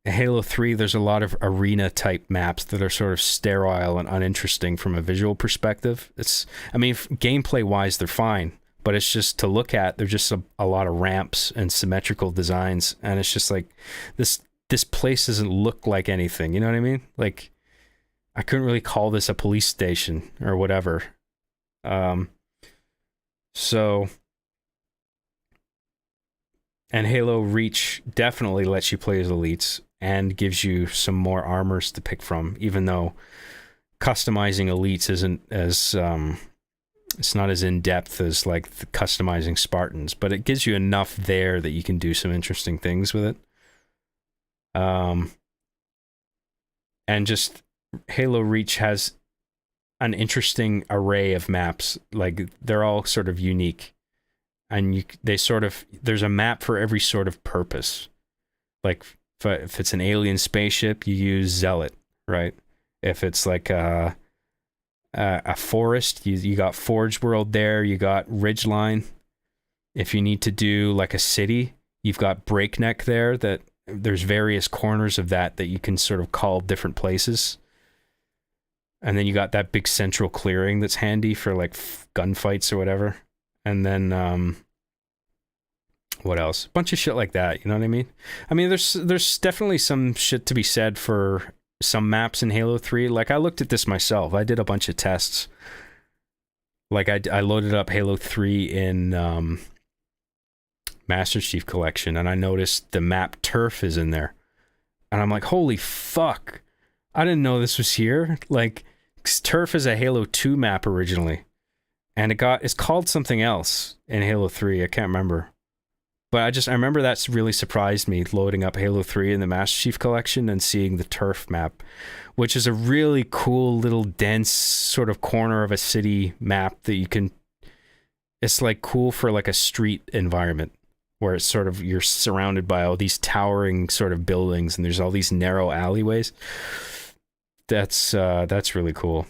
In Halo 3, there's a lot of arena type maps that are sort of sterile and uninteresting from a visual perspective. Gameplay wise, they're fine, but it's just to look at, they're just a lot of ramps and symmetrical designs. And it's just like, this place doesn't look like anything. You know what I mean? Like, I couldn't really call this a police station or whatever. And Halo Reach definitely lets you play as elites and gives you some more armors to pick from, even though customizing elites isn't as it's not as in-depth as like the customizing Spartans, but it gives you enough there that you can do some interesting things with it. And just Halo Reach has an interesting array of maps. Like they're all sort of unique. And there's a map for every sort of purpose. Like if it's an alien spaceship, you use Zealot, right? If it's like a forest, you got Forge World there, you got Ridgeline. If you need to do like a city, you've got Breakneck there, that there's various corners of that you can sort of call different places. And then you got that big central clearing that's handy for like gunfights or whatever. And then, what else? A bunch of shit like that, you know what I mean? I mean, there's definitely some shit to be said for some maps in Halo 3. Like, I looked at this myself. I did a bunch of tests. Like, I loaded up Halo 3 in Master Chief Collection, and I noticed the map Turf is in there. And I'm like, holy fuck. I didn't know this was here. Like, Turf is a Halo 2 map originally. And it's called something else in Halo 3. I can't remember. But I remember that's really surprised me, loading up Halo 3 in the Master Chief Collection and seeing the Turf map, which is a really cool little dense sort of corner of a city map that you can... It's like cool for like a street environment where it's sort of, you're surrounded by all these towering sort of buildings and there's all these narrow alleyways. That's really cool.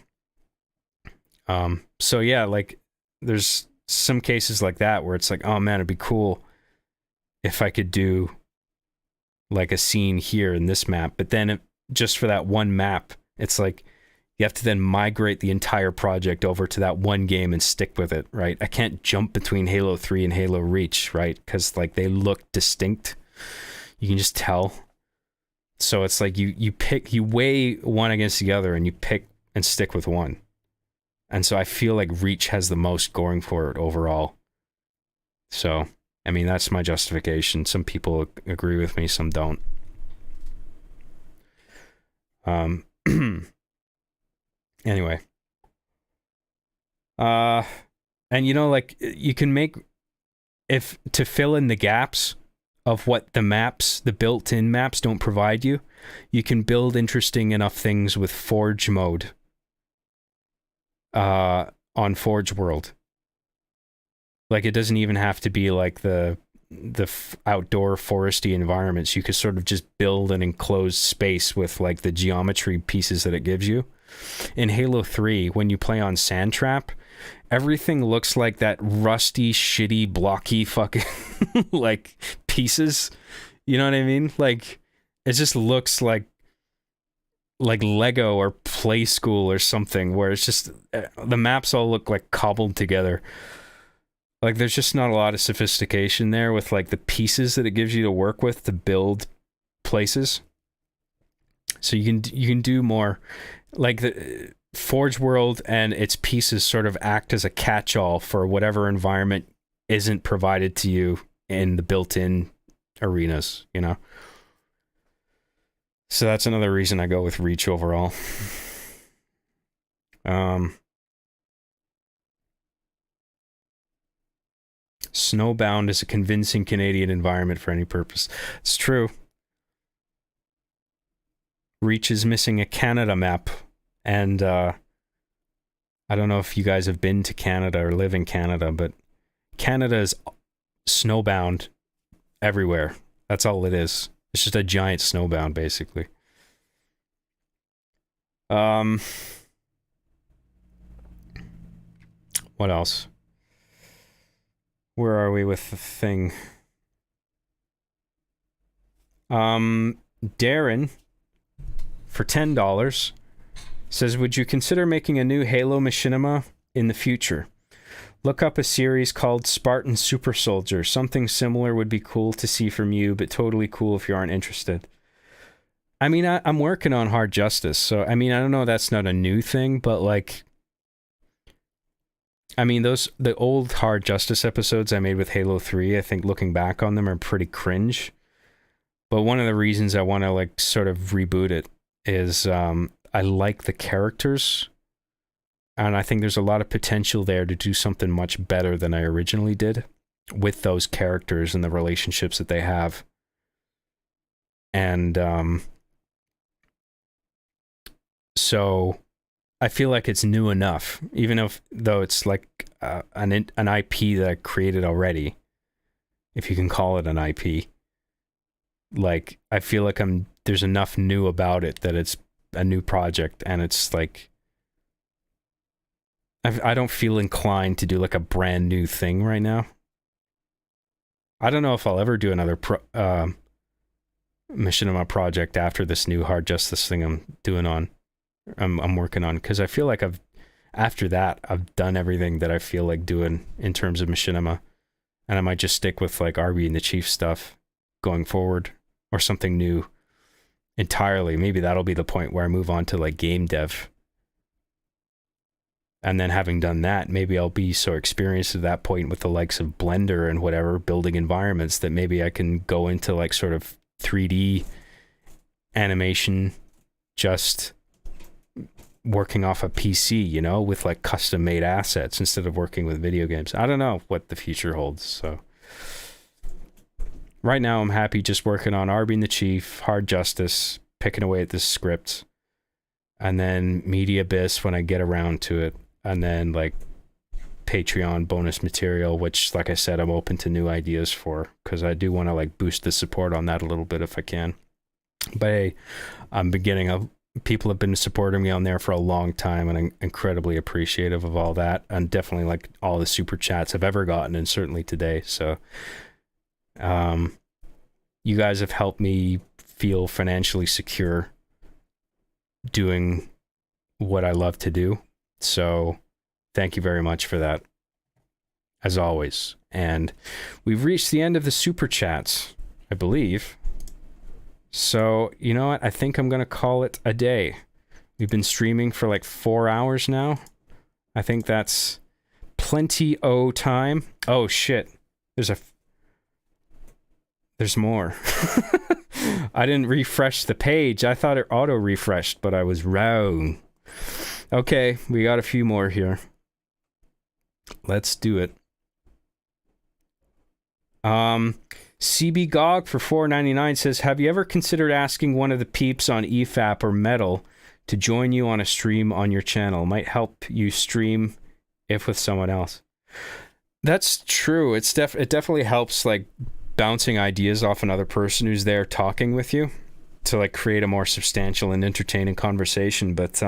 So yeah, like there's some cases like that where it's like, oh man, it'd be cool if I could do like a scene here in this map, but then just for that one map, it's like you have to then migrate the entire project over to that one game and stick with it, right? I can't jump between Halo 3 and Halo Reach, right? Because like they look distinct. You can just tell. So it's like you weigh one against the other and you pick and stick with one. And so I feel like Reach has the most going for it overall. So, I mean, that's my justification. Some people agree with me, some don't. Anyway. And you know, like, you can make... to fill in the gaps of what the built-in maps don't provide you, you can build interesting enough things with Forge mode. On Forge World. Like, it doesn't even have to be like the outdoor foresty environments, you could sort of just build an enclosed space with like the geometry pieces that it gives you. In Halo 3, when you play on Sandtrap, everything looks like that rusty, shitty, blocky fucking like pieces. You know what I mean? Like it just looks like Lego or Play School or something, where it's just the maps all look like cobbled together. Like there's just not a lot of sophistication there with like the pieces that it gives you to work with to build places. So you can do more. Like the Forge World and its pieces sort of act as a catch-all for whatever environment isn't provided to you in the built-in arenas, you know? So that's another reason I go with Reach overall. Snowbound is a convincing Canadian environment for any purpose. It's true. Reach is missing a Canada map, and I don't know if you guys have been to Canada or live in Canada, but Canada is snowbound everywhere. That's all it is. It's just a giant snowbound, basically. What else? Where are we with the thing? Darren, for $10, says, would you consider making a new Halo Machinima in the future? Look up a series called Spartan Super Soldier. Something similar would be cool to see from you, but totally cool if you aren't interested. I mean, I'm working on Hard Justice, so I mean, I don't know, that's not a new thing, but like, I mean, the old Hard Justice episodes I made with Halo 3, I think looking back on them are pretty cringe. But one of the reasons I want to like sort of reboot it is I like the characters. And I think there's a lot of potential there to do something much better than I originally did with those characters and the relationships that they have. And so I feel like it's new enough, even though it's like an IP that I created already, if you can call it an IP. Like I feel like there's enough new about it that it's a new project, and it's like I don't feel inclined to do like a brand new thing right now. I don't know if I'll ever do another Machinima project after this new Hard Justice thing I'm working on, because I feel like after that I've done everything that I feel like doing in terms of Machinima, and I might just stick with like RB and the Chief stuff going forward, or something new entirely. Maybe that'll be the point where I move on to like game dev. And then having done that, maybe I'll be so experienced at that point with the likes of Blender and whatever, building environments, that maybe I can go into like sort of 3D animation, just working off a PC, you know, with like custom made assets instead of working with video games. I don't know what the future holds. So right now I'm happy just working on RB and the Chief, Hard Justice, picking away at this script, and then Media Abyss when I get around to it. And then like Patreon bonus material, which like I said, I'm open to new ideas for, because I do want to like boost the support on that a little bit if I can. But hey, people have been supporting me on there for a long time, and I'm incredibly appreciative of all that, and definitely like all the super chats I've ever gotten, and certainly today. So you guys have helped me feel financially secure doing what I love to do. So thank you very much for that, as always. And we've reached the end of the super chats, I believe. So, you know what? I think I'm going to call it a day. We've been streaming for like 4 hours now. I think that's plenty-o time. Oh, shit. There's more. I didn't refresh the page. I thought it auto-refreshed, but I was wrong. Okay, we got a few more here. Let's do it. CB Gog for $4.99 says, have you ever considered asking one of the peeps on EFAP or Metal to join you on a stream on your channel? Might help you stream if with someone else. That's true. It definitely helps like bouncing ideas off another person who's there talking with you to like create a more substantial and entertaining conversation. But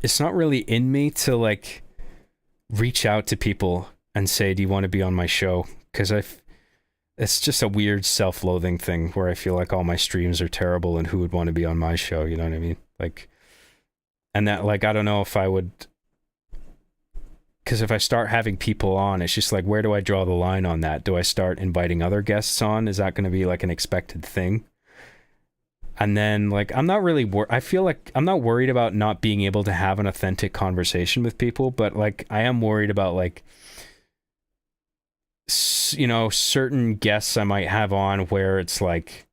it's not really in me to like reach out to people and say, do you want to be on my show? Because it's just a weird self-loathing thing where I feel like all my streams are terrible and who would want to be on my show, you know what I mean? Like, and that, like, I don't know if I would, because if I start having people on, it's just like, where do I draw the line on that? Do I start inviting other guests on? Is that going to be like an expected thing? And then, like, I'm not really I feel like I'm not worried about not being able to have an authentic conversation with people, but like, I am worried about like, you know, certain guests I might have on where it's like,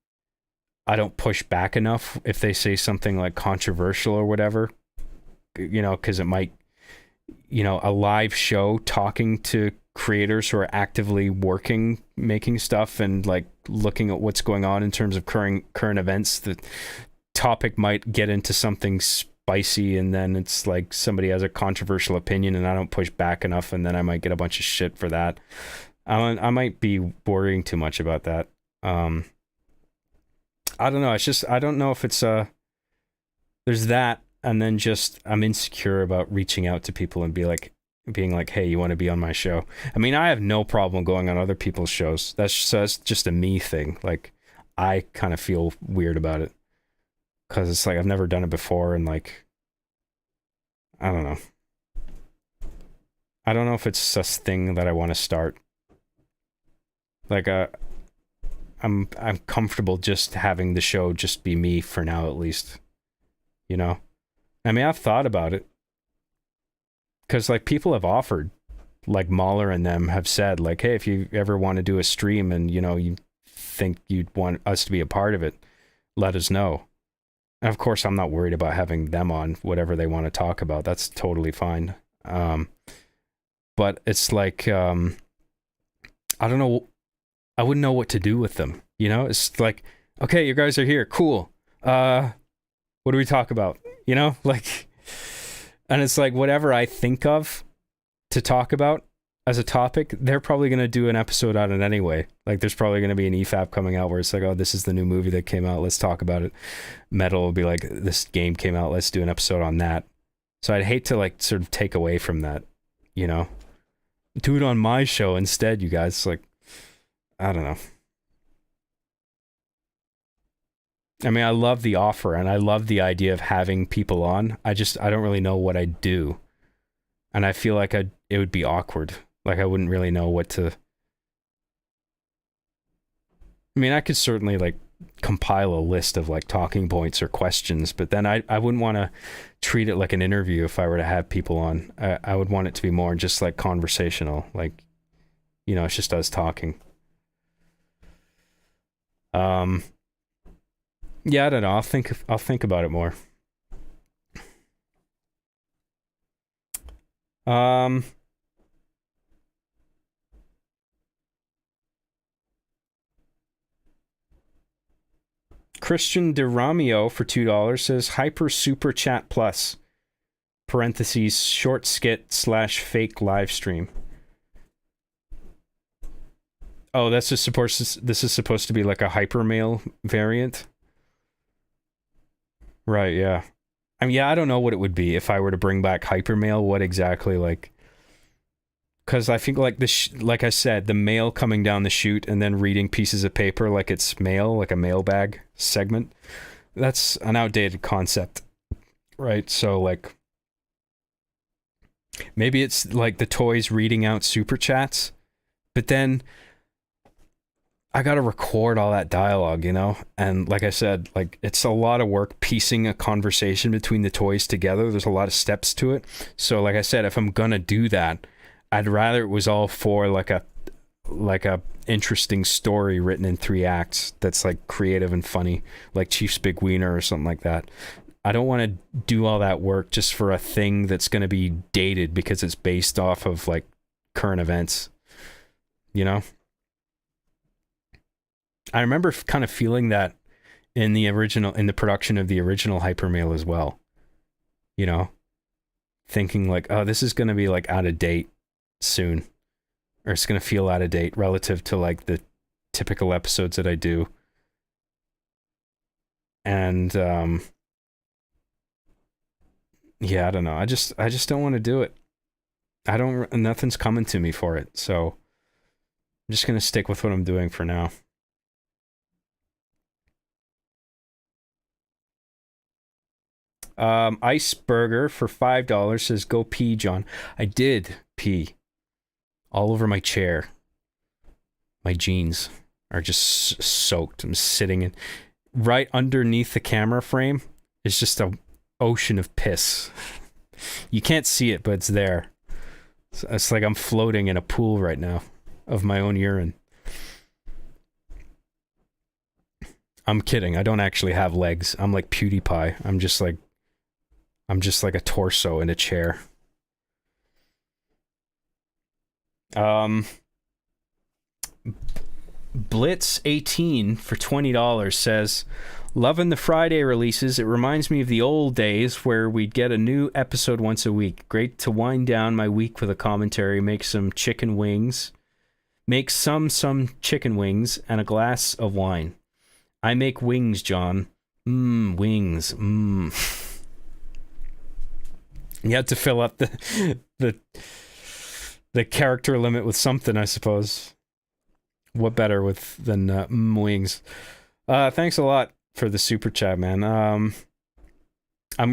I don't push back enough if they say something like controversial or whatever, you know, because it might, you know, a live show talking to creators who are actively working, making stuff and like looking at what's going on in terms of current events. The topic might get into something spicy and then it's like somebody has a controversial opinion and I don't push back enough and then I might get a bunch of shit for that. I might be worrying too much about that. I don't know. It's just, I don't know if it's there's that, and then just I'm insecure about reaching out to people and being like, hey, you want to be on my show? I mean, I have no problem going on other people's shows. That's just a me thing. Like, I kind of feel weird about it because it's like I've never done it before, and like, I don't know. I don't know if it's a thing that I want to start. Like, I'm comfortable just having the show just be me for now, at least. You know? I mean, I've thought about it. Because, like, people have offered, like, Mahler and them have said, like, hey, if you ever want to do a stream and, you know, you think you'd want us to be a part of it, let us know. And, of course, I'm not worried about having them on whatever they want to talk about. That's totally fine. But it's like, I don't know. I wouldn't know what to do with them. You know, it's like, okay, you guys are here. Cool. What do we talk about? You know, like, and it's like whatever I think of to talk about as a topic, they're probably going to do an episode on it anyway. Like, there's probably going to be an EFAP coming out where it's like, oh, this is the new movie that came out. Let's talk about it. Metal will be like, this game came out. Let's do an episode on that. So I'd hate to like sort of take away from that, you know, do it on my show instead, you guys. Like, I don't know. I mean, I love the offer and I love the idea of having people on. I don't really know what I'd do. And I feel like it would be awkward. Like, I wouldn't really know what to... I mean, I could certainly like compile a list of like talking points or questions, but then I wouldn't want to treat it like an interview if I were to have people on. I would want it to be more just like conversational. Like, you know, it's just us talking. Yeah, I don't know. I'll think about it more. Christian DeRamio for $2 says Hyper Super Chat Plus (parentheses short skit / fake live stream). Oh, this is supposed to be like a Hypermail variant. Right, yeah. I mean, yeah, I don't know what it would be if I were to bring back Hypermail. What exactly, like... Because I think, like, like I said, the mail coming down the chute and then reading pieces of paper like it's mail, like a mailbag segment, that's an outdated concept, right? So, like, maybe it's, like, the toys reading out super chats, but then... I gotta record all that dialogue, you know? And like I said, like, it's a lot of work piecing a conversation between the toys together. There's a lot of steps to it. So like I said, if I'm gonna do that, I'd rather it was all for like a interesting story written in 3 acts that's like creative and funny, like Chief's Big Wiener or something like that. I don't want to do all that work just for a thing that's going to be dated because it's based off of like current events, you know? I remember kind of feeling that in the production of the original Hypermail as well, you know, thinking like, oh, this is going to be like out of date soon. or it's going to feel out of date relative to like the typical episodes that I do. And yeah, I don't know. I just don't want to do it. Nothing's coming to me for it. So I'm just going to stick with what I'm doing for now. Iceburger for $5 says, go pee, John. I did pee all over my chair. My jeans are just soaked. I'm sitting in right underneath the camera frame. It's just a ocean of piss. You can't see it, but it's there. It's like I'm floating in a pool right now of my own urine. I'm kidding. I don't actually have legs. I'm like PewDiePie. I'm just like a torso in a chair. Blitz 18 for $20 says, loving the Friday releases. It reminds me of the old days where we'd get a new episode once a week. Great to wind down my week with a commentary, make some chicken wings and a glass of wine. I make wings, John. Wings. You had to fill up the character limit with something, I suppose. What better than wings? Thanks a lot for the super chat, man. I'm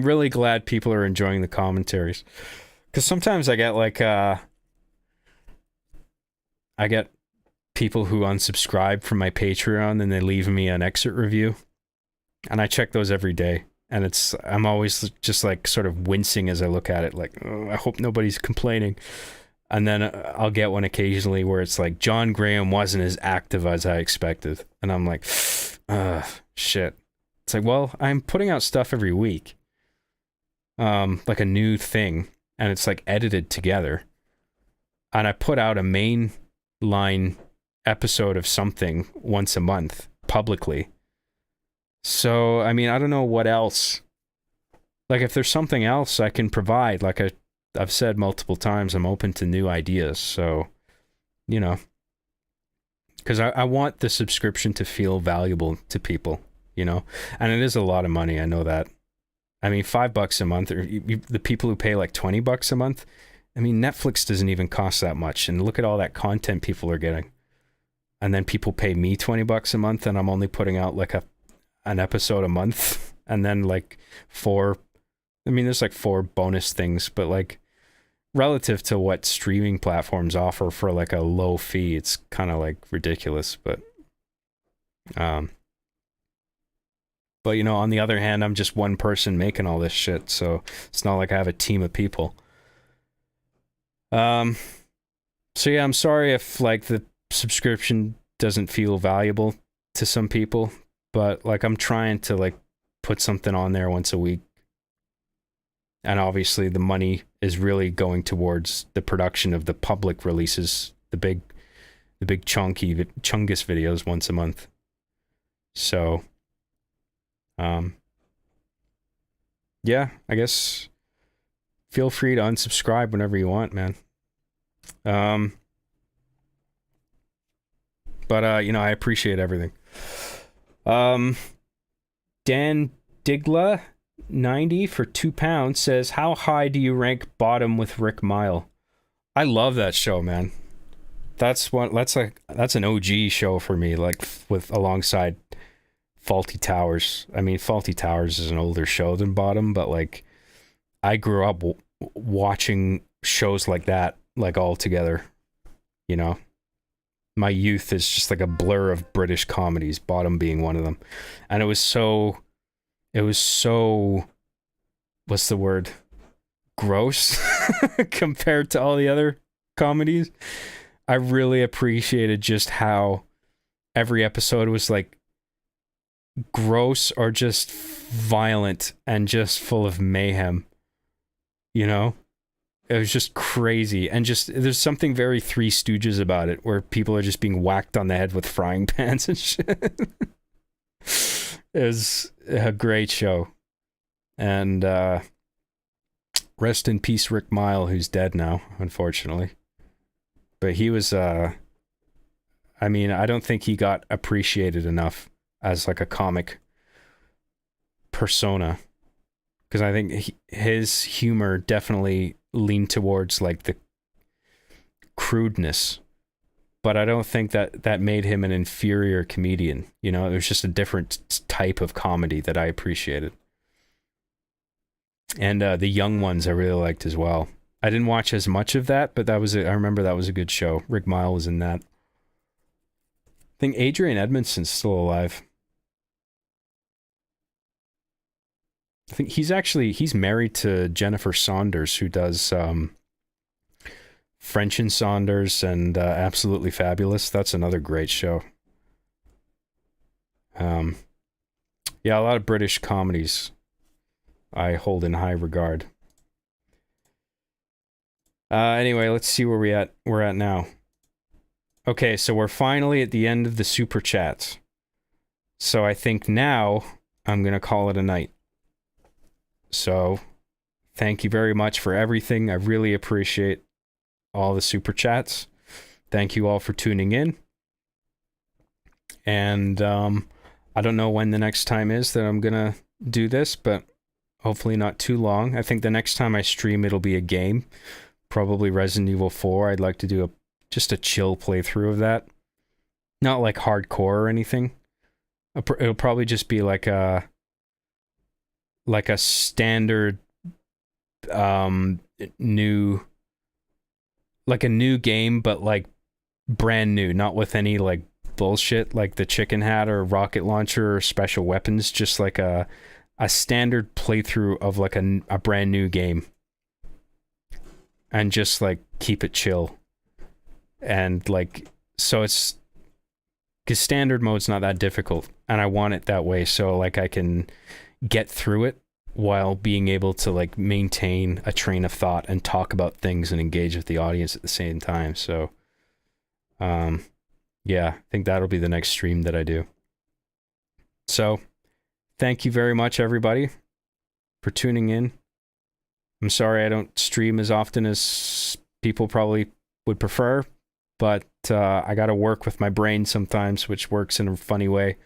really glad people are enjoying the commentaries, because sometimes I get like I get people who unsubscribe from my Patreon and they leave me an exit review, and I check those every day. And I'm always just like sort of wincing as I look at it, like, oh, I hope nobody's complaining. And then I'll get one occasionally where it's like, John Graham wasn't as active as I expected. And I'm like, shit. It's like, well, I'm putting out stuff every week. Like a new thing. And it's like edited together. And I put out a main line episode of something once a month publicly. So, I mean, I don't know what else. Like, if there's something else I can provide, like I've said multiple times, I'm open to new ideas. So, you know, because I want the subscription to feel valuable to people, you know, and it is a lot of money. I know that. I mean, $5 a month, or the people who pay like $20 a month. I mean, Netflix doesn't even cost that much. And look at all that content people are getting. And then people pay me $20 a month, and I'm only putting out like an episode a month, and then like there's like 4 bonus things, but like relative to what streaming platforms offer for like a low fee, it's kind of like ridiculous. But you know, on the other hand, I'm just one person making all this shit, so it's not like I have a team of people. So yeah, I'm sorry if like the subscription doesn't feel valuable to some people. But like, I'm trying to like put something on there once a week. And obviously the money is really going towards the production of the public releases, the big chungus videos once a month. So, yeah, I guess feel free to unsubscribe whenever you want, man. But you know, I appreciate everything. Dan Digla 90 for £2 says, how high do you rank Bottom with Rick Mile? I love that show, man. That's an OG show for me, like alongside Faulty Towers. I mean, Faulty Towers is an older show than Bottom, but like I grew up watching shows like that, like all together, you know. My youth is just like a blur of British comedies, Bottom being one of them. And it was so, what's the word? Gross compared to all the other comedies. I really appreciated just how every episode was like gross or just violent and just full of mayhem, you know? It was just crazy, and just there's something very Three Stooges about it, where people are just being whacked on the head with frying pans and shit. It was a great show, and rest in peace, Rick Mile, who's dead now, unfortunately. But he was, I mean, I don't think he got appreciated enough as like a comic persona, because I think his humor definitely leaned towards like the crudeness, but I don't think that made him an inferior comedian. You know, it was just a different type of comedy that I appreciated. And the Young Ones I really liked as well. I didn't watch as much of that, but I remember that was a good show. Rick Mile was in that. I think Adrian Edmondson's still alive. I think he's married to Jennifer Saunders, who does French and Saunders and Absolutely Fabulous. That's another great show. Yeah, a lot of British comedies I hold in high regard. Anyway, let's see where we're at now. Okay, so we're finally at the end of the super chats. So I think now I'm going to call it a night. So thank you very much for everything. I really appreciate all the super chats. Thank you all for tuning in. And I don't know when the next time is that I'm going to do this, but hopefully not too long. I think the next time I stream, it'll be a game. Probably Resident Evil 4. I'd like to do just a chill playthrough of that. Not like hardcore or anything. It'll probably just be like a standard new, like a new game, but like brand new, not with any like bullshit like the chicken hat or rocket launcher or special weapons, just like a standard playthrough of like a brand new game, and just like keep it chill. And like, so it's because standard mode's not that difficult, and I want it that way, so like I can get through it while being able to like maintain a train of thought and talk about things and engage with the audience at the same time. So yeah, I think that'll be the next stream that I do. So thank you very much, everybody, for tuning in. I'm sorry I don't stream as often as people probably would prefer, but I got to work with my brain sometimes, which works in a funny way.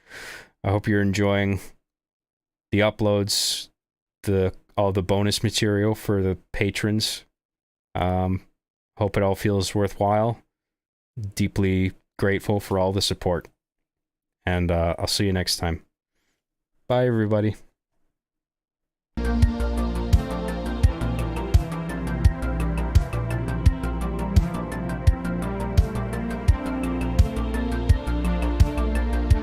I hope you're enjoying the uploads, all the bonus material for the patrons. Hope it all feels worthwhile. Deeply grateful for all the support. And I'll see you next time. Bye, everybody.